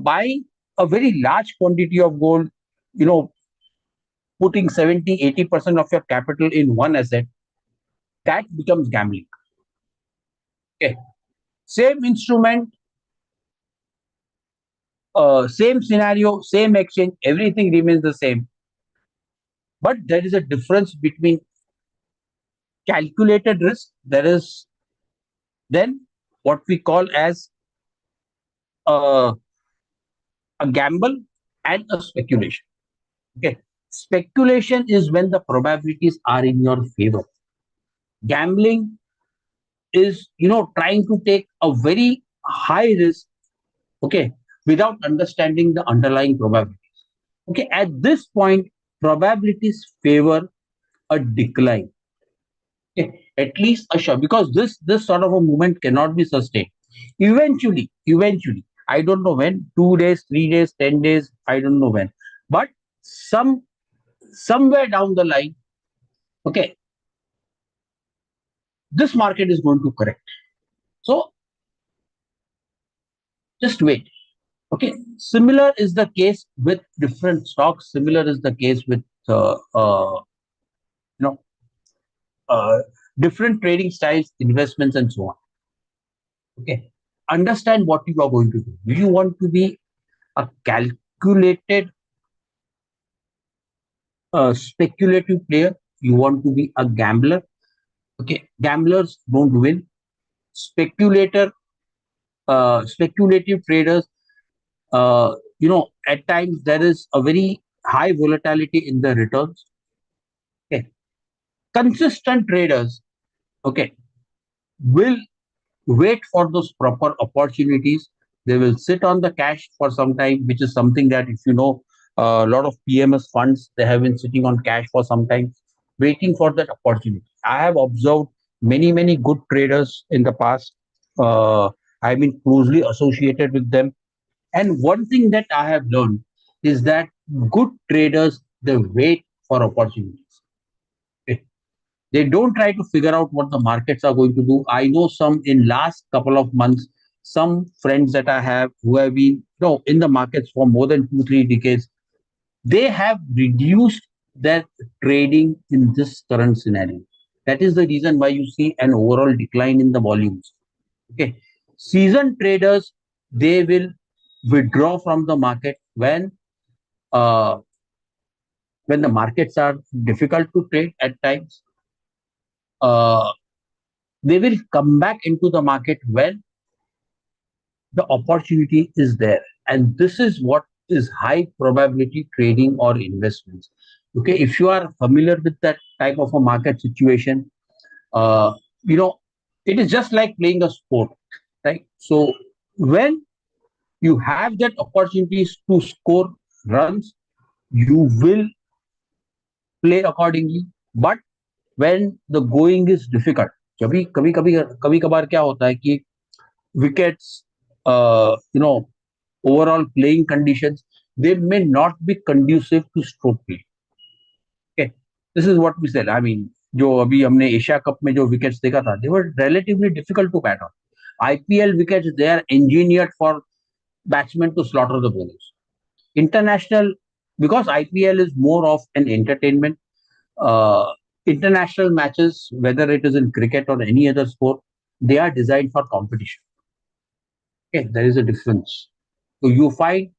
buying a very large quantity of gold, you know, putting 70-80% of your capital in one asset, that becomes gambling. Okay, same instrument, same scenario, same exchange, everything remains the same. But there is a difference between calculated risk, there is then what we call as a, a gamble and a speculation. Okay, speculation is when the probabilities are in your favor. Gambling is trying to take a very high risk, okay, without understanding the underlying probabilities. Okay, at this point, probabilities favor a decline. Okay, at least a shot, because this sort of a movement cannot be sustained. Eventually, I don't know when, 2 days, 3 days, 10 days, I don't know when, but somewhere down the line, okay, this market is going to correct. So just wait. Okay, similar is the case with different stocks. Similar is the case with you know uh, different trading styles, investments, and so on. Okay, understand what you are going to do. Do you want to be a calculated, speculative player? You want to be a gambler? Okay, gamblers don't win. Speculator, speculative traders. At times there is a very high volatility in the returns. Okay, consistent traders, okay, will wait for those proper opportunities. They will sit on the cash for some time, which is something that, if a lot of PMS funds, they have been sitting on cash for some time, waiting for that opportunity. I have observed many good traders in the past. I've been closely associated with them, and one thing that I have learned is that good traders, they wait for opportunities. Okay? They don't try to figure out what the markets are going to do. I know some in last couple of months, some friends that I have who have been in the markets for more than 2-3 decades, they have reduced their trading in this current scenario. That is the reason why you see an overall decline in the volumes. Okay, seasoned traders, they will withdraw from the market uh, when the markets are difficult to trade at times. Uh, they will come back into the market when the opportunity is there, and this is what is high probability trading or investments. Okay, if you are familiar with that type of a market situation, uh, you know it is just like playing a sport, right? So when you have that opportunities to score runs, you will play accordingly. But when the going is difficult, कभी कभी कभी कभी कभार क्या होता है कि wickets, overall playing conditions, they may not be conducive to stroke play. This is what we said, I mean जो अभी हमने एशिया कप में जो विकेट्स देखा था, they were relatively difficult to bat on. IPL wickets, they are engineered for batsmen to slaughter the bowlers. International, because IPL is more of an entertainment. Uh, International matches, whether it is in cricket or any other sport, they are designed for competition. Okay, there is a difference. So you find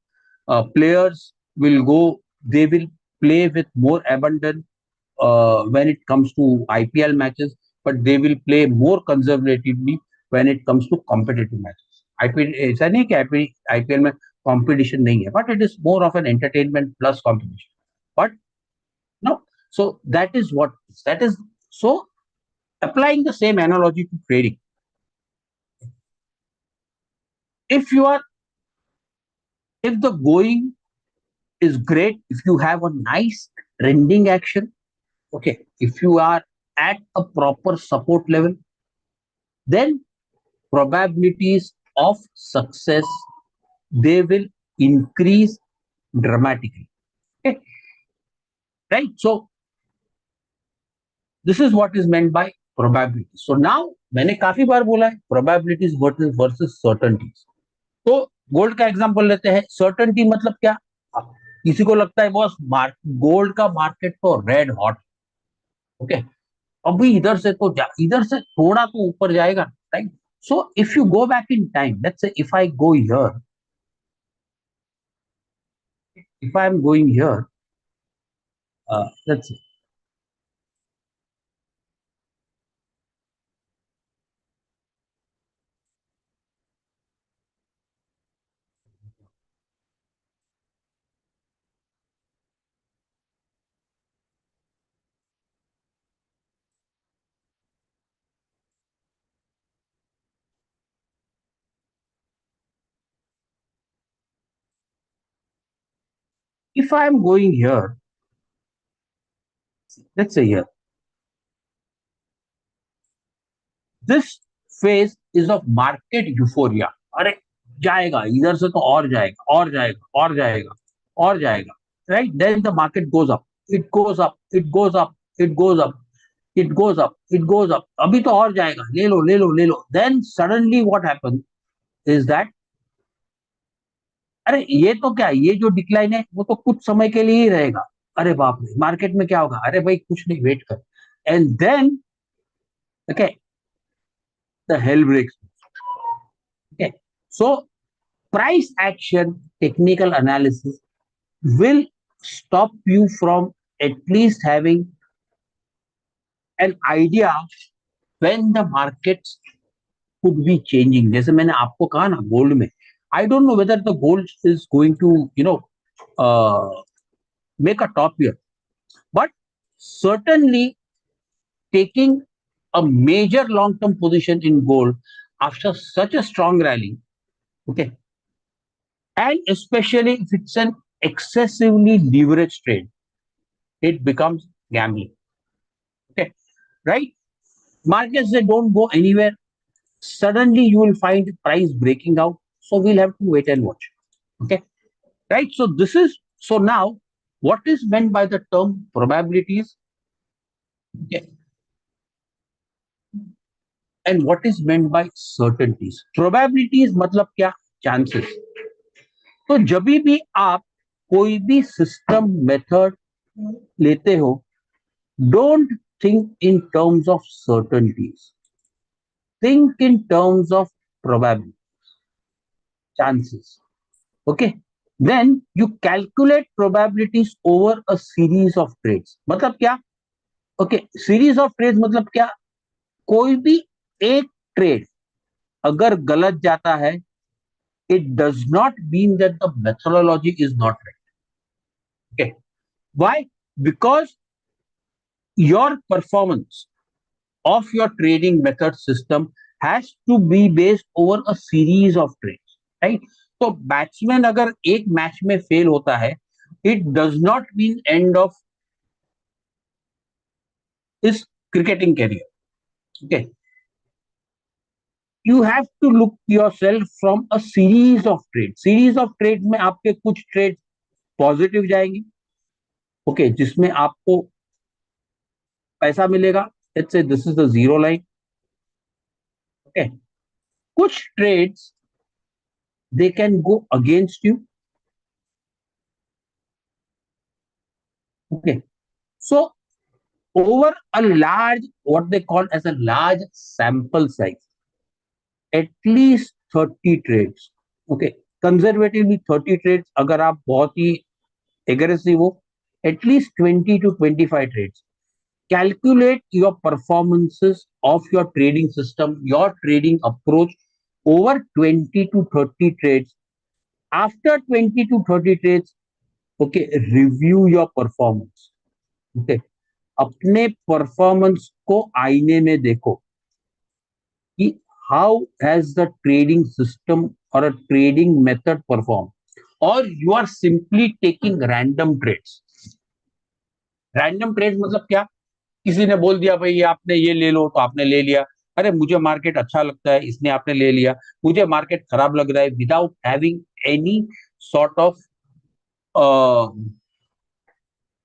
players will go, they will play with more abundance when it comes to IPL matches, but they will play more conservatively when it comes to competitive matches. IPL ऐसा नहीं कि IPL में competition नहीं है, but it is more of an entertainment plus competition. But no, so that is what that is. So applying the same analogy to trading, if you are, if the going is great, if you have a nice trending action, okay, if you are at a proper support level, then probabilities of success, they will increase dramatically. Okay, right? So this is what is meant by probability. So now मैंने काफी बार बोला है probabilities versus certainties. तो gold का example लेते हैं. Certainty मतलब क्या? किसी को लगता है बॉस गोल्ड का मार्केट तो रेड हॉट, ओके, अभी इधर से तो इधर से थोड़ा तो ऊपर जाएगा, right? So if you go back in time, let's say if I go here, if I am going here, let's say, if I am going here, let's say here, this phase is of market euphoria. अरे जाएगा इधर से तो और जाएगा और जाएगा और जाएगा और जाएगा, right? Then the market goes up, it goes up, it goes up, it goes up, it goes up, it goes up. अभी तो और जाएगा, ले लो ले लो ले लो. Then suddenly what happens is that, अरे ये तो क्या, ये जो डिक्लाइन है वो तो कुछ समय के लिए ही रहेगा. अरे बाप रे, मार्केट में क्या होगा? अरे भाई कुछ नहीं, वेट कर. And then, okay, the hell breaks. Okay, so price action technical analysis will stop you from at least having an idea when the markets could be changing. जैसे मैंने आपको कहा ना, गोल्ड में, I don't know whether the gold is going to, uh, make a top here, but certainly taking a major long-term position in gold after such a strong rally, okay, and especially if it's an excessively leveraged trade, it becomes gambling. Okay, right? Markets, they don't go anywhere. Suddenly you will find price breaking out. So we'll have to wait and watch. Okay, right? So this is, so now what is meant by the term probabilities? Okay. And what is meant by certainties? Probabilities मतलब क्या? Chances. तो जब भी आप कोई भी system method लेते हो, don't think in terms of certainties. Think in terms of probability, chances. Okay. Then you calculate probabilities over a series of trades. मतलब क्या? Okay, series of trades मतलब क्या? कोई भी एक ट्रेड अगर गलत जाता है, it does not mean that the methodology is not right. Okay. Why? Because your performance of your trading method system has to be based over a series of trades, right? तो batsman अगर एक match में fail होता है, it does not mean end of his cricketing career. Okay, you have to look yourself from a series of trades. Series of trades में आपके कुछ trade positive जाएंगे, ओके, जिसमें आपको पैसा मिलेगा, let's say this is the zero line. Okay, कुछ trades they can go against you. Okay, so over a large, what they call as a large sample size, at least 30 trades. Okay, conservatively 30 trades. अगर आप बहुत ही aggressive हो, at least 20 to 25 trades. Calculate your performances of your trading system, your trading approach over 20 to 30 trades. After 20 to 30 trades, okay, review your performance. Okay, अपने performance को आईने में देखो कि how has the trading system और a trading method perform, और you are simply taking random trades. Random trades मतलब क्या? किसी ने बोल दिया भाई ये आपने ये ले लो, तो आपने ले लिया. अरे मुझे मार्केट अच्छा लगता है, इसने आपने ले लिया. मुझे मार्केट खराब लग रहा है, without having any sort of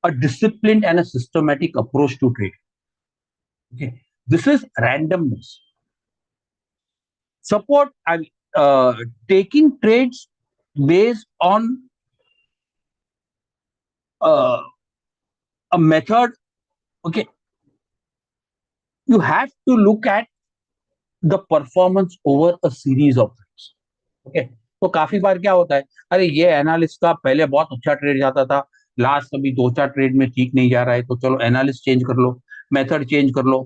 a disciplined and a systematic approach to trade. Okay, this is randomness. Support and taking trades based on uh, a method. Okay, you have to look at the performance over a series of trades. Okay, तो काफी बार क्या होता है, अरे ये analyst का पहले बहुत अच्छा ट्रेड जाता था, लास्ट अभी दो चार ट्रेड में ठीक नहीं जा रहा है, तो चलो एनालिस्ट चेंज कर लो, मेथड चेंज कर लो,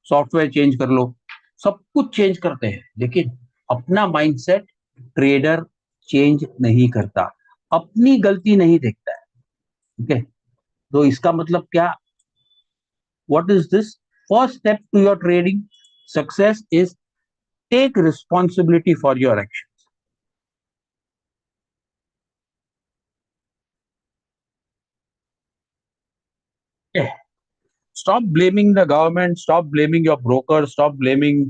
सॉफ्टवेयर चेंज कर लो. सब कुछ चेंज करते हैं, लेकिन अपना माइंडसेट ट्रेडर चेंज नहीं करता, अपनी गलती नहीं देखता है. ओके, तो इसका मतलब क्या? What is this? First step to your trading success is take responsibility for your action. Stop blaming the government, stop blaming your broker, stop blaming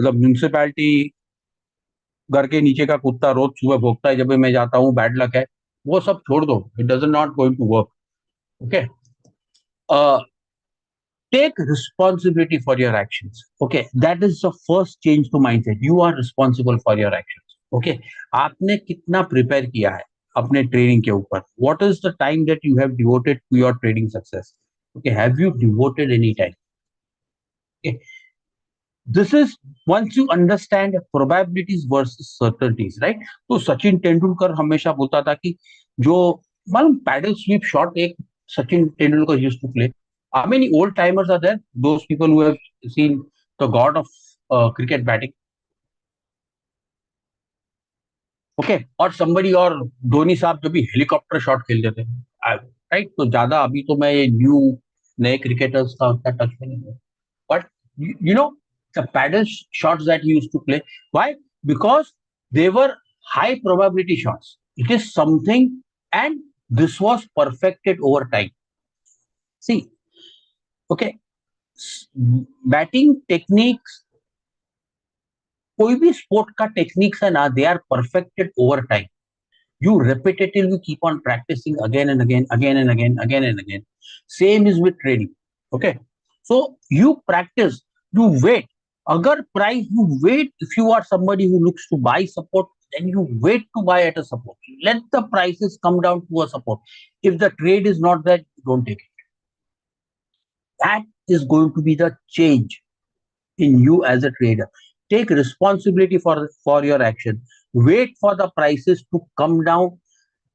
the municipality. घर के नीचे का कुत्ता रोज सुबह भोगता है जब भी मैं जाता हूँ, बैड लक है. वो सब छोड़ दो, it does not going to work. Okay, take responsibility for your actions. Okay, that is the first change to mindset. You are responsible for your actions. Okay, आपने कितना प्रिपेयर किया है अपने ट्रेनिंग के ऊपर? What is the time that you have devoted to your trading success? Okay, have you devoted any time? Okay, this is once you understand probabilities versus certainties, right? तो सचिन तेंदुलकर हमेशा बोलता था कि जो मालूम पैडल स्वीप शॉट एक Sachin Tendulkar used to play. How many old timers are there? Those people who have seen the god of cricket batting. Okay, और somebody और धोनी साहब जो भी हेलीकॉप्टर शॉट खेलते थे, राइट? तो ज्यादा अभी तो मैं ये न्यू नए क्रिकेटर्स का उतना टच में नहीं हूँ. But you know the paddle shots that he used to play. Why? Because they were high probability shots. It is something, and this was perfected over time. See, okay, batting techniques, कोई भी sport का techniques है ना, they are perfected over time. You repetitively keep on practicing again and again, again and again, again and again. Same is with trading. Okay, so you practice, you wait. Agar price, you wait. If you are somebody who looks to buy support, then you wait to buy at a support. Let the prices come down to a support. If the trade is not there, don't take it. That is going to be the change in you as a trader. Take responsibility for your action. Wait for the prices to come down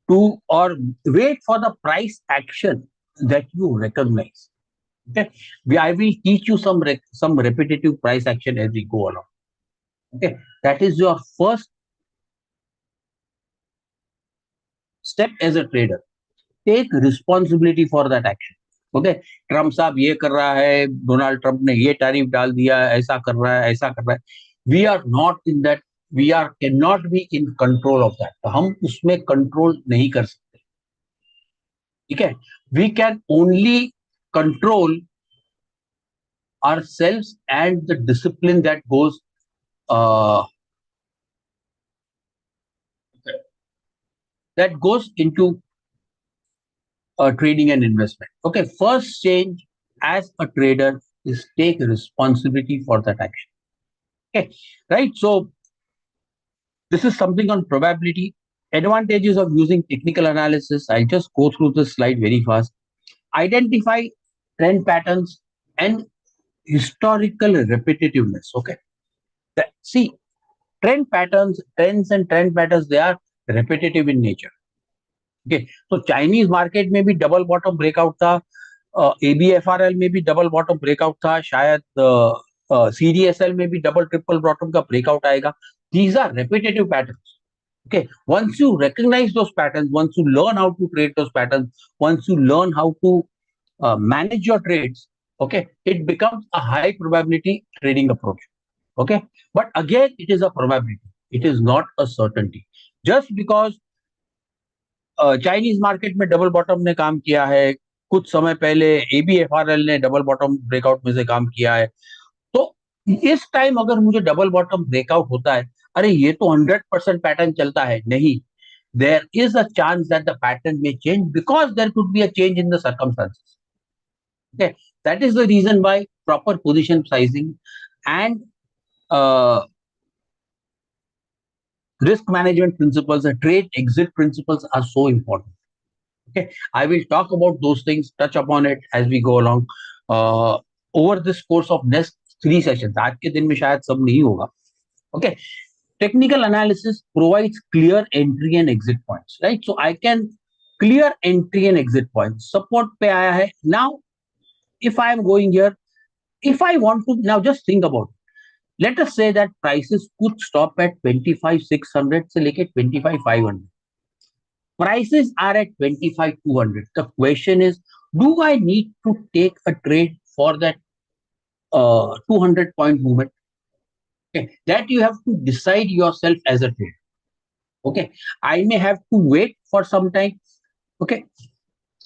to, or wait for the price action that you recognize. Okay, I will teach you some repetitive price action as we go along. Okay, that is your first step as a trader. Take responsibility for that action. Okay, Trump साहब ये कर रहा है, Donald Trump ने ये tariff डाल दिया, ऐसा कर रहा है, ऐसा कर रहा है. We are not in that, we are can not be in control of that. तो हम उसमें कंट्रोल नहीं कर सकते. ठीक है, we can only control ourselves and the discipline uh, that goes into trading and investment. Okay, first change as a trader is take responsibility for that action. Okay, right? So this is something on probability. Advantages of using technical analysis. I'll just go through this slide very fast. Identify trend patterns and historical repetitiveness. Okay. See, trends and trend patterns, they are repetitive in nature. Okay. So Chinese market में भी double bottom breakout था, ABFRL में भी double bottom breakout था, शायद CDSL में भी double triple bottom का breakout आएगा. These are repetitive patterns. Okay, once you recognize those patterns, once you learn how to trade those patterns, once you learn how to manage your trades, okay, it becomes a high probability trading approach. Okay, but again, it is a probability. It is not a certainty. Just because Chinese market में double bottom ने काम किया है, कुछ समय पहले ABFRL ने double bottom breakout में से काम किया है, तो इस टाइम अगर मुझे डबल बॉटम ब्रेकआउट होता है, अरे ये तो 100% पैटर्न चलता है, नहीं, there is a chance that the pattern may change because there could be a change in the circumstances. Okay, that is the reason why proper position sizing and uh, risk management principles and trade exit principles are so important. Okay, I will talk about those things, touch upon it as we go along over this course of next 3 sessions. आज के दिन में शायद सब नहीं होगा. Okay, technical analysis provides clear entry and exit points, right? So I can clear entry and exit points. Support पे आया है. Now, if I am going here, if I want to now just think about it. Let us say that prices could stop at 25,600 से लेके 25,500. Prices are at 25,200. The question is, do I need to take a trade for that 200 point movement? Okay, that you have to decide yourself as a trader. Okay, I may have to wait for some time. Okay,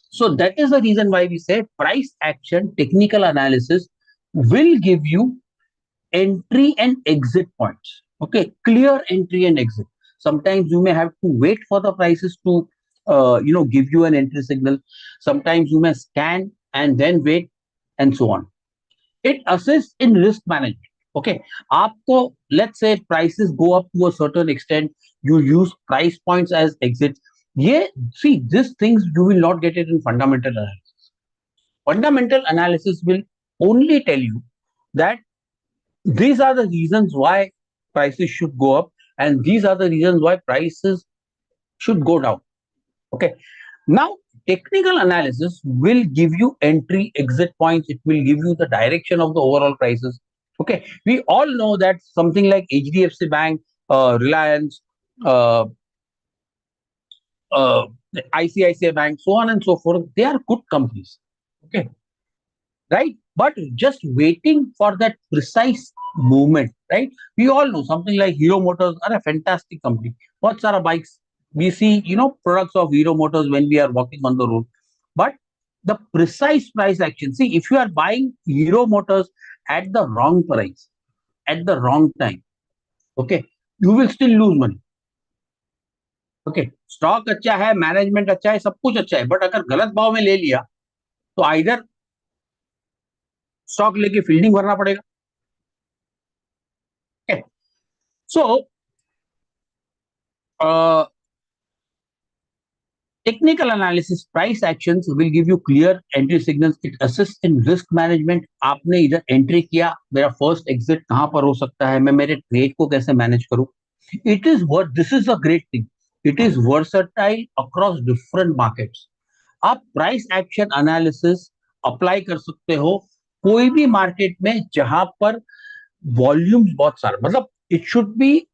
so that is the reason why we say price action technical analysis will give you entry and exit points. Okay, clear entry and exit. Sometimes you may have to wait for the prices to give you an entry signal. Sometimes you may scan and then wait and so on. It assists in risk management. Okay, आपको let's say prices go up to a certain extent, you use price points as exits. Yeah, see, these things you will not get it in fundamental analysis. Fundamental analysis will only tell you that these are the reasons why prices should go up and these are the reasons why prices should go down. Okay, now technical analysis will give you entry exit points. It will give you the direction of the overall prices. Okay, we all know that something like HDFC Bank, Reliance, uh, uh, ICICI Bank, so on and so forth, they are good companies. Okay, right? But just waiting for that precise movement, right? We all know something like Hero Motors are a fantastic company. What are bikes? We see, products of Hero Motors when we are walking on the road. But the precise price action, see, if you are buying Hero Motors at the wrong price, at the wrong time, okay, you will still lose money. Okay, stock अच्छा है, management अच्छा है, सब कुछ अच्छा है, but अगर गलत भाव में ले लिया तो आइदर स्टॉक लेके फील्डिंग भरना पड़ेगा. Okay. So, uh, technical analysis price actions will give you clear entry signals. It assists in risk management. आपने इधर एंट्री किया, मेरा फर्स्ट एग्जिट कहां पर हो सकता है, मैं मेरे ट्रेड को कैसे मैनेज करूं. It is worth this is a great thing. It is versatile across different markets. आप प्राइस एक्शन एनालिसिस अप्लाई कर सकते हो कोई भी मार्केट में जहां पर वॉल्यूम्स बहुत सारे, मतलब it should be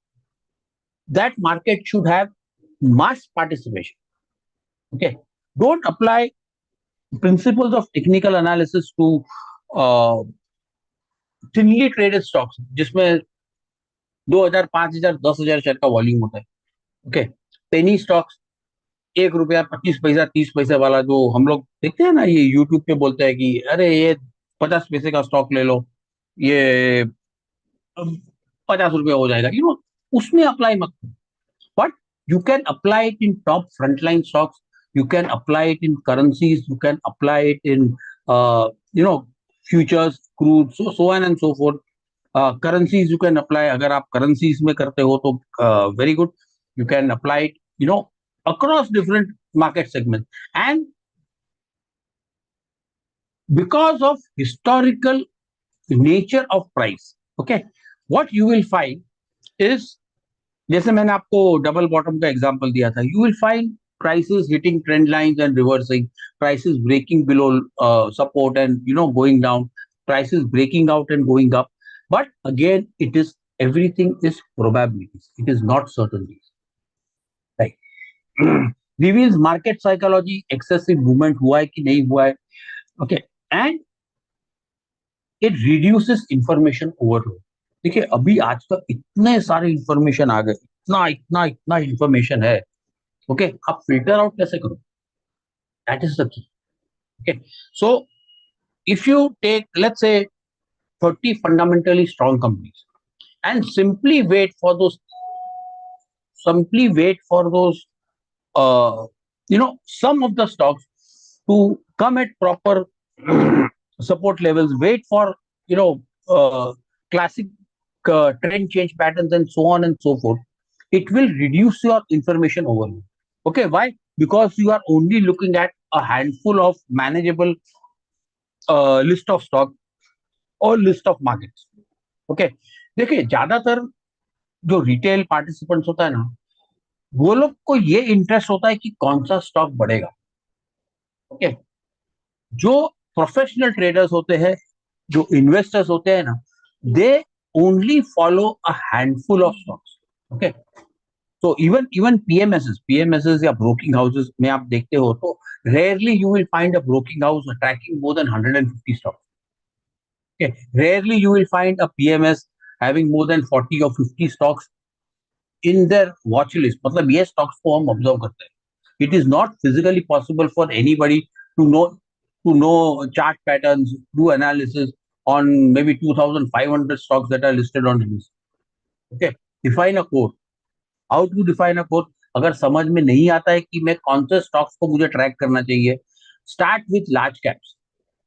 that market should have mass participation. Okay, don't apply principles of technical analysis to uh, thinly traded stocks जिसमें 2,000, 5,000, 10,000 शेयर का वॉल्यूम होता है. ओके, पेनी स्टॉक्स, 1 रुपया 25 पैसा 30 पैसे वाला जो हम लोग देखते हैं ना, ये यूट्यूब पे बोलते हैं कि अरे ये 50 पैसे का स्टॉक ले लो, ये 50 रुपया हो जाएगा, उसमें अप्लाई मत. But you can apply it in top frontline stocks. You can apply it in currencies. You can apply it in you know, futures, crude, so on and so forth. Currencies you can apply. अगर आप currencies में करते हो तो very good. You can apply it, across different market segments. And because of historical nature of price, okay, what you will find is, जैसे मैंने आपको double bottom का एग्जांपल दिया था, you will find prices hitting trend lines and reversing, prices breaking below support and going down, prices breaking out and going up. But again, everything is probabilities, it is not certainties, right? Reveals market psychology, excessive movement हुआ है कि नहीं हुआ है, okay, and it reduces information overload. देखिए अभी आज तक इतने सारे इंफॉर्मेशन आ गए, इतना इतना इतना इंफॉर्मेशन है, ओके, आप फिल्टर आउट कैसे करो, that is the key, okay. So if you take, let's say 30 fundamentally strong companies and simply wait for those some of the stocks to come at proper support levels, wait for classic trend change patterns and so on and so forth, it will reduce your information overload. Okay, why? Because you are only looking at a handful of manageable list of stock or list of markets. Okay, देखिए ज्यादातर जो retail participants होता है ना, वो लोग को ये इंटरेस्ट होता है कि कौन सा स्टॉक बढ़ेगा. ओके, जो प्रोफेशनल ट्रेडर्स होते हैं, जो इन्वेस्टर्स होते हैं ना, they only follow a handful of stocks. Okay, तो इवन पीएमएसएस या ब्रोकिंग हाउसेस में आप देखते हो तो rarely you will find a broking house tracking more than 150 stocks. Okay, rarely you will find a PMS having more than 40 or 50 stocks in their watch list. मतलब ये stocks को हम ऑब्जर्व करते हैं. It is not physically possible for anybody to know chart patterns, do analysis on maybe 2,500 stocks that are listed on the list. Okay, define a core. How to define a core? अगर समझ में नहीं आता है कि मैं कौन से स्टॉक्स को मुझे ट्रैक करना चाहिए, start with large caps.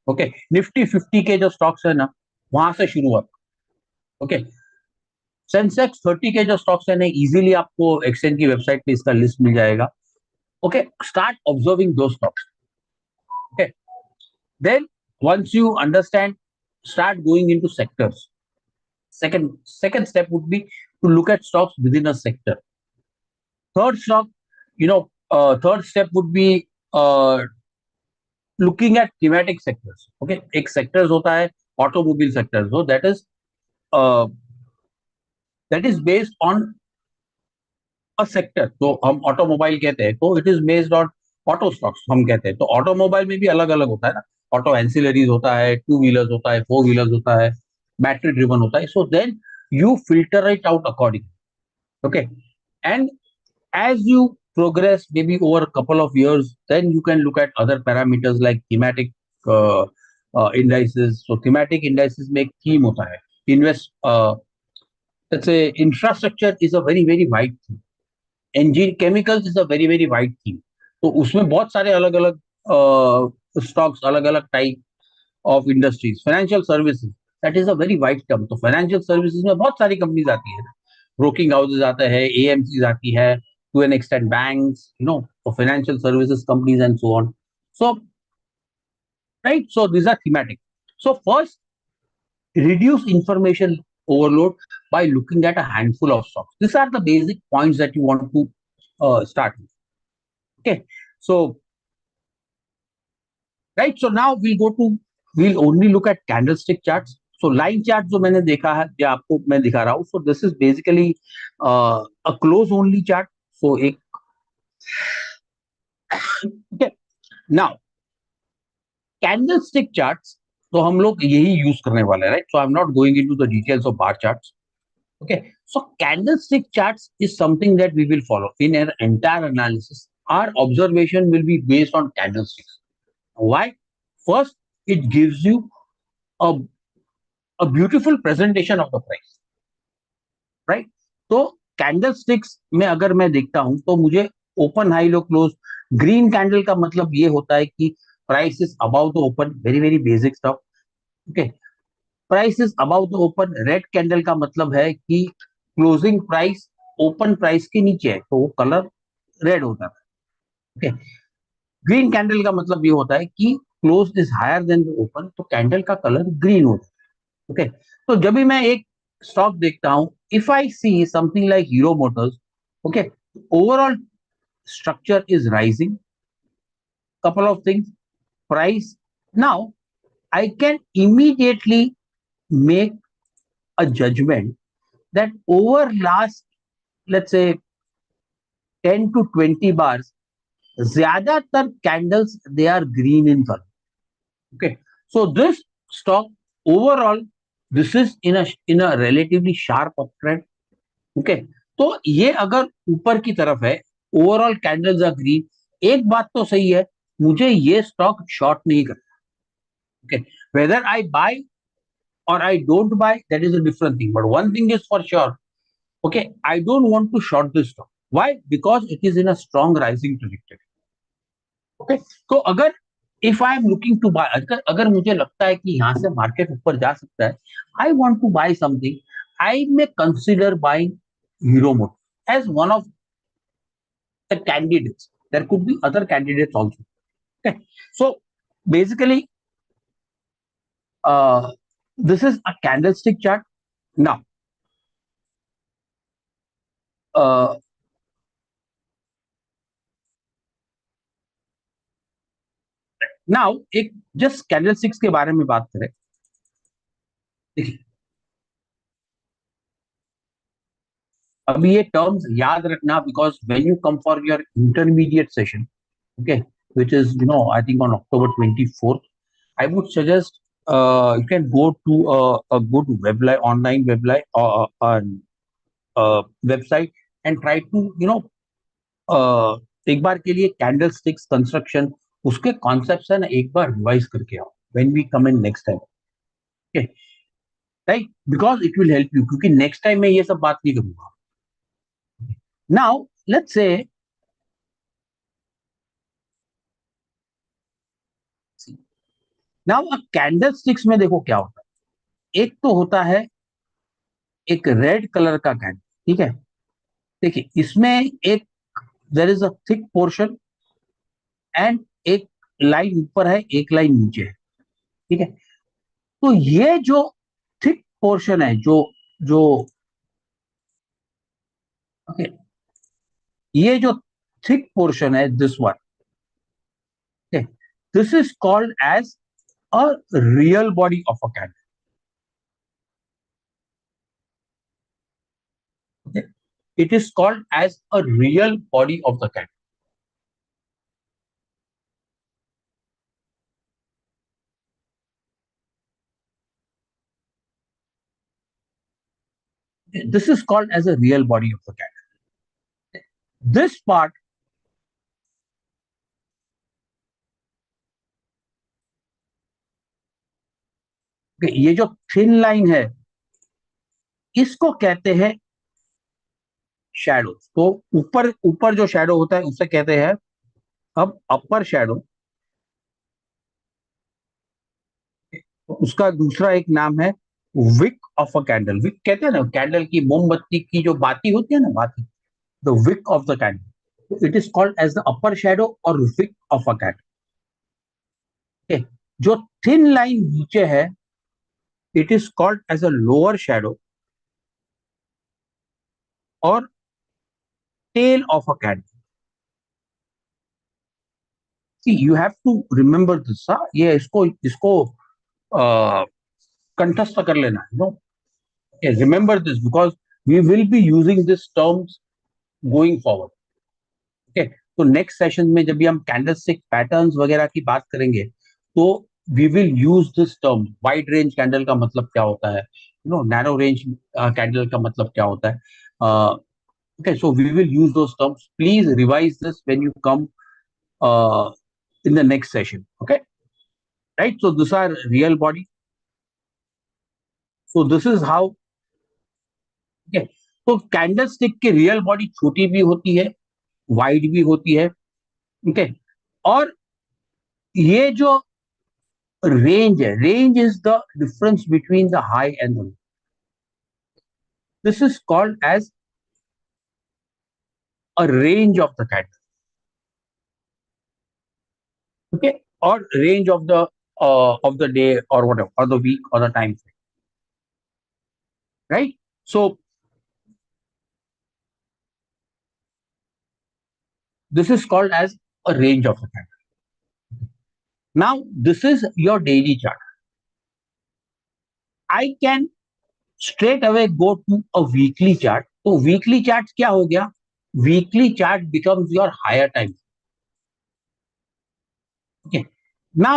Okay, Nifty 50 के जो स्टॉक्स है ना, वहां से शुरुआत. ओके, सेंसेक्स 30 के जो स्टॉक्स है ना, इजीली आपको एक्सचेंज की वेबसाइट पे इसका लिस्ट मिल जाएगा. ओके, स्टार्ट ऑब्जर्विंग दो stocks. Okay, then once you understand, start going into sectors. Second step would be to look at stocks within a sector. Third stock, third step would be looking at thematic sectors. Okay, एक sectors होता है automobile sector, so uh, that is based on a sector. तो हम automobile कहते हैं तो it is based on auto stocks हम कहते हैं. तो ऑटोमोबाइल में भी अलग अलग होता है ना, ऑटो एंसिलरीज होता है, टू व्हीलर्स होता है, फोर व्हीलर्स होता है, बैटरी ड्रिवन होता है. So then you filter it out accordingly. Okay, and as you progress maybe over a couple of years, then you can look at other parameters like thematic indices. So thematic indices में एक theme होता है. Invest, let's say infrastructure is a very very wide theme. Engine chemicals is a very very wide theme. तो उसमें बहुत सारे अलग अलग स्टॉक्स, अलग अलग type of industries. Financial services, that is a very wide term. तो फाइनेंशियल सर्विसेज में बहुत सारी कंपनीज आती है, ब्रोकिंग हाउसेज आते हैं, एएमसीज आती है, to an extent banks, financial services companies and so on. So right, so these are thematic. So first, reduce information overload by looking at a handful of stocks. These are the basic points that you want to start with. Okay, so right, so now we'll only look at candlestick charts. So line chart जो मैंने देखा है या आपको मैं दिखा रहा हूँ, so this is basically a close only chart. So एक okay, now candlestick charts तो हम लोग यही यूज करने वाले हैं, right? So I'm not going into the details of bar charts. Okay, so candlestick charts is something that we will follow in an entire analysis. Our observation will be based on candlesticks. Why? First, it gives you a beautiful presentation of the price, right? तो candlesticks में अगर मैं देखता हूं तो मुझे open high low close, green candle का मतलब ये होता है कि price is above the open, very very basic stuff. Okay, price is about the open, red candle का मतलब है कि क्लोजिंग प्राइस ओपन प्राइस के नीचे है तो वो कलर रेड होता है. ओके, ग्रीन कैंडल का मतलब ये होता है कि close is higher than the open तो कैंडल का कलर ग्रीन होता है. ओके, तो जब भी मैं एक स्टॉक देखता हूं, if I see something like hero Motors, okay, overall structure is rising, couple of things, price. Now I can immediately make a judgment that over last, let's say, 10 to 20 bars, ज्यादातर candles they are green in color. Okay, so this stock overall, this is in a relatively sharp uptrend. Okay, तो ये अगर ऊपर की तरफ है, overall candles are green, एक बात तो सही है, मुझे ये स्टॉक शॉर्ट नहीं करना. Okay, whether I buy or I don't buy, that is a different thing. But one thing is for sure, okay, I don't want to short this stock. Why? Because it is in a strong rising trajectory. Okay, तो अगर if I am looking to buy, अगर मुझे लगता है कि यहाँ से market ऊपर जा सकता है, I want to buy something, I may consider buying Hero Motor as one of the candidates. There could be other candidates also. Okay, so basically, uh, this is a candlestick chart. Now, uh, now एक just candlesticks के बारे में बात करें. देखिए, अभी ये terms याद रखना because when you come for your intermediate session, okay, which is I think on October 24th, I would suggest you can go to a good website, online website, website, and try to एक बार के लिए candlesticks construction, उसके concepts है ना, एक बार revise करके आओ when we come in next time. Okay, right, because it will help you, क्योंकि नेक्स्ट टाइम मैं ये सब बात नहीं करूंगा. Now let's say, now candlesticks में देखो क्या होता है. एक तो होता है एक रेड कलर का कैंडल, ठीक है. देखिए, इसमें एक there is a thick portion and एक लाइन ऊपर है, एक लाइन नीचे है, ठीक है. तो ये जो थिक पोर्शन है, जो जो ओके, ये जो थिक पोर्शन है, this one, this is called as a real body of a candle. It is called as a real body of the candle. This is called as a real body of the candle. This part, ये जो thin line है, इसको कहते हैं shadow. तो ऊपर ऊपर जो शैडो होता है उसे कहते हैं अब अपर शैडो. तो उसका दूसरा एक नाम है wick of a candle. Wick कहते हैं ना, कैंडल की, मोमबत्ती की जो बाती होती है ना, बाती, the wick of the candle. It is called as the upper shadow और विक ऑफ अ कैंडल. जो थिन लाइन नीचे है, it is called as a lower shadow और tail of a candle. See, you have to remember this. ये इसको इसको कंठस्थ कर लेना, remember this, because we will be using this terms going forward. Okay, तो नेक्स्ट सेशन में जब भी हम कैंडलस्टिक पैटर्न्स वगैरह की बात करेंगे, तो we will use this term. Wide range candle का मतलब क्या होता है, नैरो रेंज कैंडल का मतलब क्या होता है. Okay, so we will use those terms. Please revise this when you come in the next session. Okay, right? So these are real body. So this is how. Okay, तो candle stick की real body छोटी भी होती है, wide भी होती है. Okay, और ये जो रेंज है, range is the difference between the high and the, this is called as a range of the candle, okay, or range of the day or whatever, or the week or the time frame, right? So this is called as a range of the candle. Now this is your daily chart. I can straight away go to a weekly chart. So weekly chart क्या हो गया? Weekly chart becomes your higher time. Okay. Now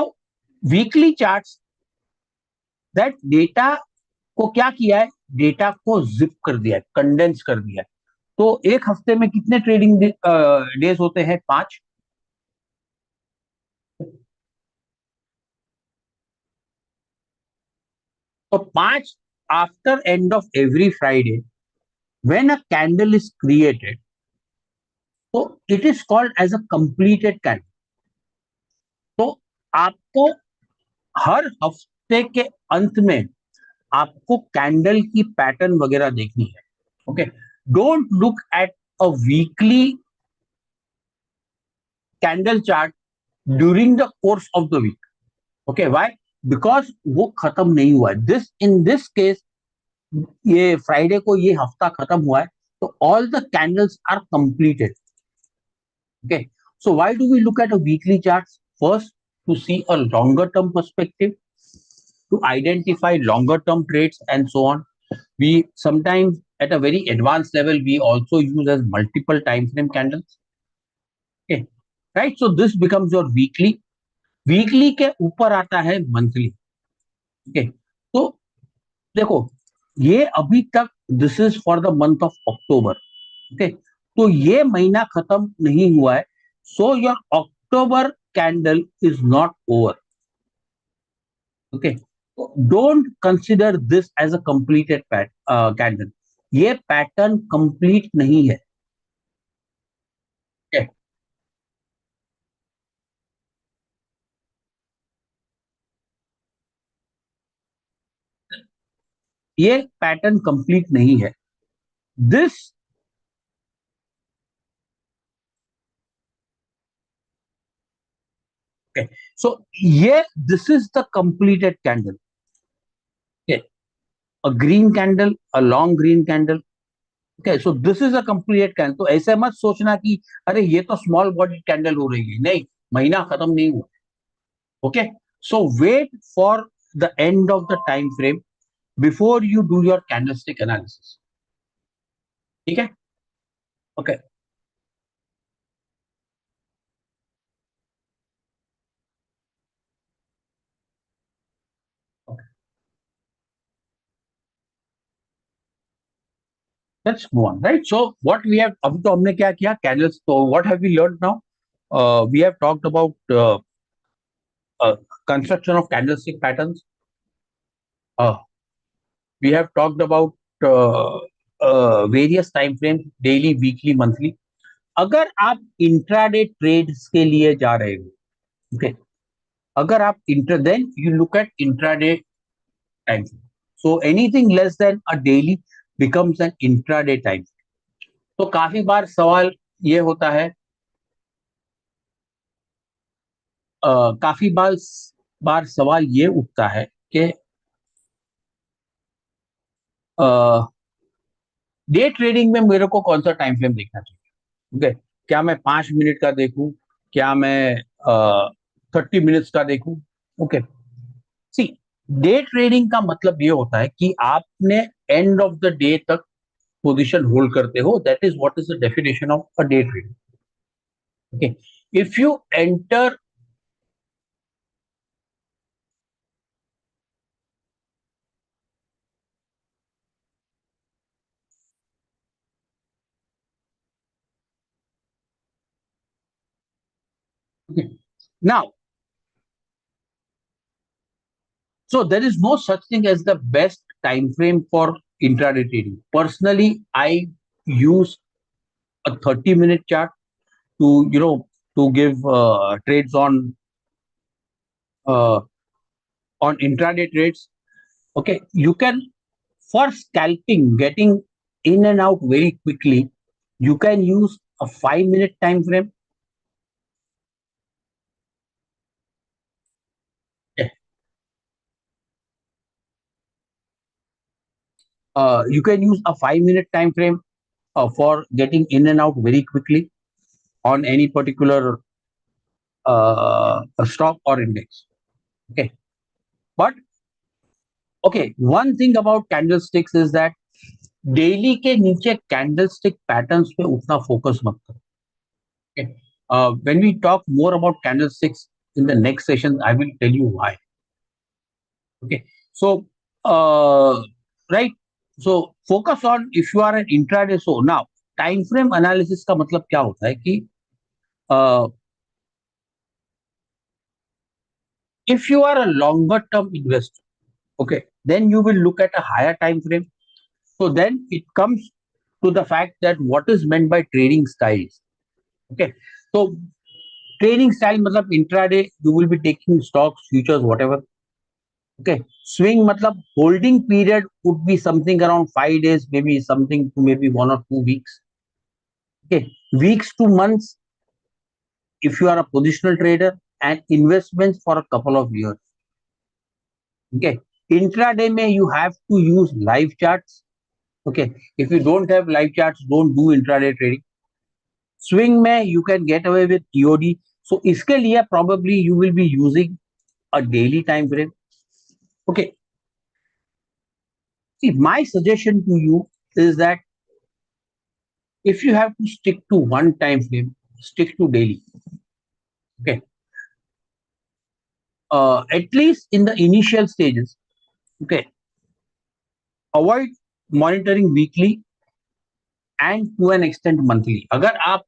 weekly charts, that data को क्या किया है? Data को zip कर दिया है, कंडेंस कर दिया है. तो एक हफ्ते में कितने ट्रेडिंग डेज होते हैं? 5. तो 5 after end of every Friday when a candle is created, तो it is called as a completed candle. तो आपको हर हफ्ते के अंत में आपको कैंडल की पैटर्न वगैरह देखनी है. Okay, don't look at a weekly candle chart during the course of the week. Okay, why? Because वो खत्म नहीं हुआ है. दिस इन दिस केस, ये फ्राइडे को ये हफ्ता खत्म हुआ है, तो all the candles are completed. Okay. So why do we look at a weekly charts? First, to see a longer term perspective, to identify longer term trades and so on. We sometimes at a very advanced level, we also use as multiple time frame candles. Okay. Right. So this becomes your weekly. Weekly के ऊपर आता है monthly. Okay. तो देखो, ये अभी तक this is for the month of October. Okay, तो ये महीना खत्म नहीं हुआ है. So your October candle is not over. Okay, don't consider this as a completed candle. ये पैटर्न कंप्लीट नहीं है. Okay, ये पैटर्न कंप्लीट नहीं है. दिस, okay, सो ये this is the completed candle. Okay, a green candle, a long green candle. Okay, so this is a complete candle. तो ऐसे मत सोचना कि अरे ये तो स्मॉल बॉडी कैंडल हो रही है. नहीं, महीना खत्म नहीं हुआ. Okay, so wait for the end of the time frame before you do your candlestick analysis. ठीक है? Okay, let's move on. Right, so what we have, अभी तो हमने क्या किया? कैंडल्स. तो what have we learn now? We have talked about construction of candlestick patterns. Uh, we have talked about uh, various time frames, daily, weekly, monthly. अगर आप intraday trades के लिए जा रहे हो, ओके, अगर आप enter then you look at intraday time. So anything less than a daily becomes an intraday time. तो काफी बार सवाल ये होता है, काफी बार सवाल ये उठता है कि डे ट्रेडिंग में मेरे को कौन सा टाइम फ्रेम देखना चाहिए. ओके, क्या मैं 5 मिनट का देखूं? क्या मैं 30 मिनट्स का देखूं? ओके, सी, डे ट्रेडिंग का मतलब ये होता है कि आपने एंड ऑफ द डे तक पोजीशन होल्ड करते हो. That is what is the definition of a day trading. Okay, if you enter, now, so there is no such thing as the best time frame for intraday trading. Personally, I use a 30-minute chart to, to give trades on uh, on intraday trades. Okay, you can, for scalping, getting in and out very quickly, you can use a 5 minute time frame. Yeah. You can use a 5 minute time frame for getting in and out very quickly on any particular stock or index. Okay, but okay, one thing about candlesticks is that daily के नीचे candlestick patterns पे उतना focus मत करो. Okay. When we talk more about candlesticks in the next session, I will tell you why. Okay. So, right. So focus on if you are an intraday. So now time frame analysis का मतलब क्या होता है कि uh, if you are a longer term investor, okay, then you will look at a higher time frame. So then it comes to the fact that what is meant by trading styles. Okay. So trading style matlab intraday you will be taking stocks, futures, whatever. Okay. Swing matlab holding period would be something around 5 days, maybe something to maybe 1 or 2 weeks. Okay. Weeks to months if you are a positional trader, and investments for a couple of years. Okay. Intraday may you have to use live charts. Okay. If you don't have live charts, don't do intraday trading. Swing may you can get away with EOD. So iske liye probably you will be using a daily time frame. Okay. See, my suggestion to you is that if you have to stick to one time frame, stick to daily. Okay. At least in the initial stages. Okay. Avoid monitoring weekly and to an extent monthly. अगर आप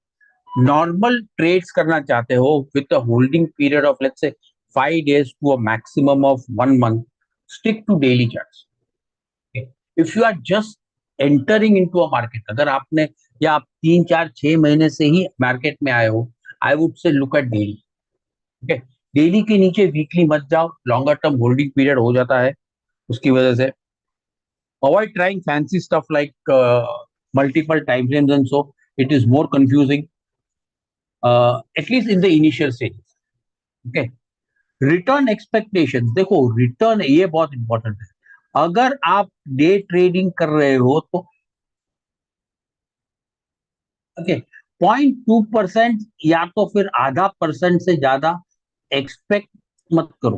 normal trades करना चाहते हो with a holding period of let's say 5 days to a maximum of 1 month, stick to daily charts. Okay. If you are just entering into a market, अगर आपने या आप 3 4 6 महीने से ही मार्केट में आए हो, I would say look at daily. Okay. Daily के नीचे वीकली मत जाओ, लॉन्गर टर्म होल्डिंग पीरियड हो जाता है उसकी वजह से. Avoid trying fancy stuff like multiple time frames and so it is more confusing at least in the initial stage. Okay. Return expectations देखो, रिटर्न ये बहुत इंपॉर्टेंट है. अगर आप डे ट्रेडिंग कर रहे हो तो ओके 0.2% या तो फिर ½ % से ज्यादा एक्सपेक्ट मत करो.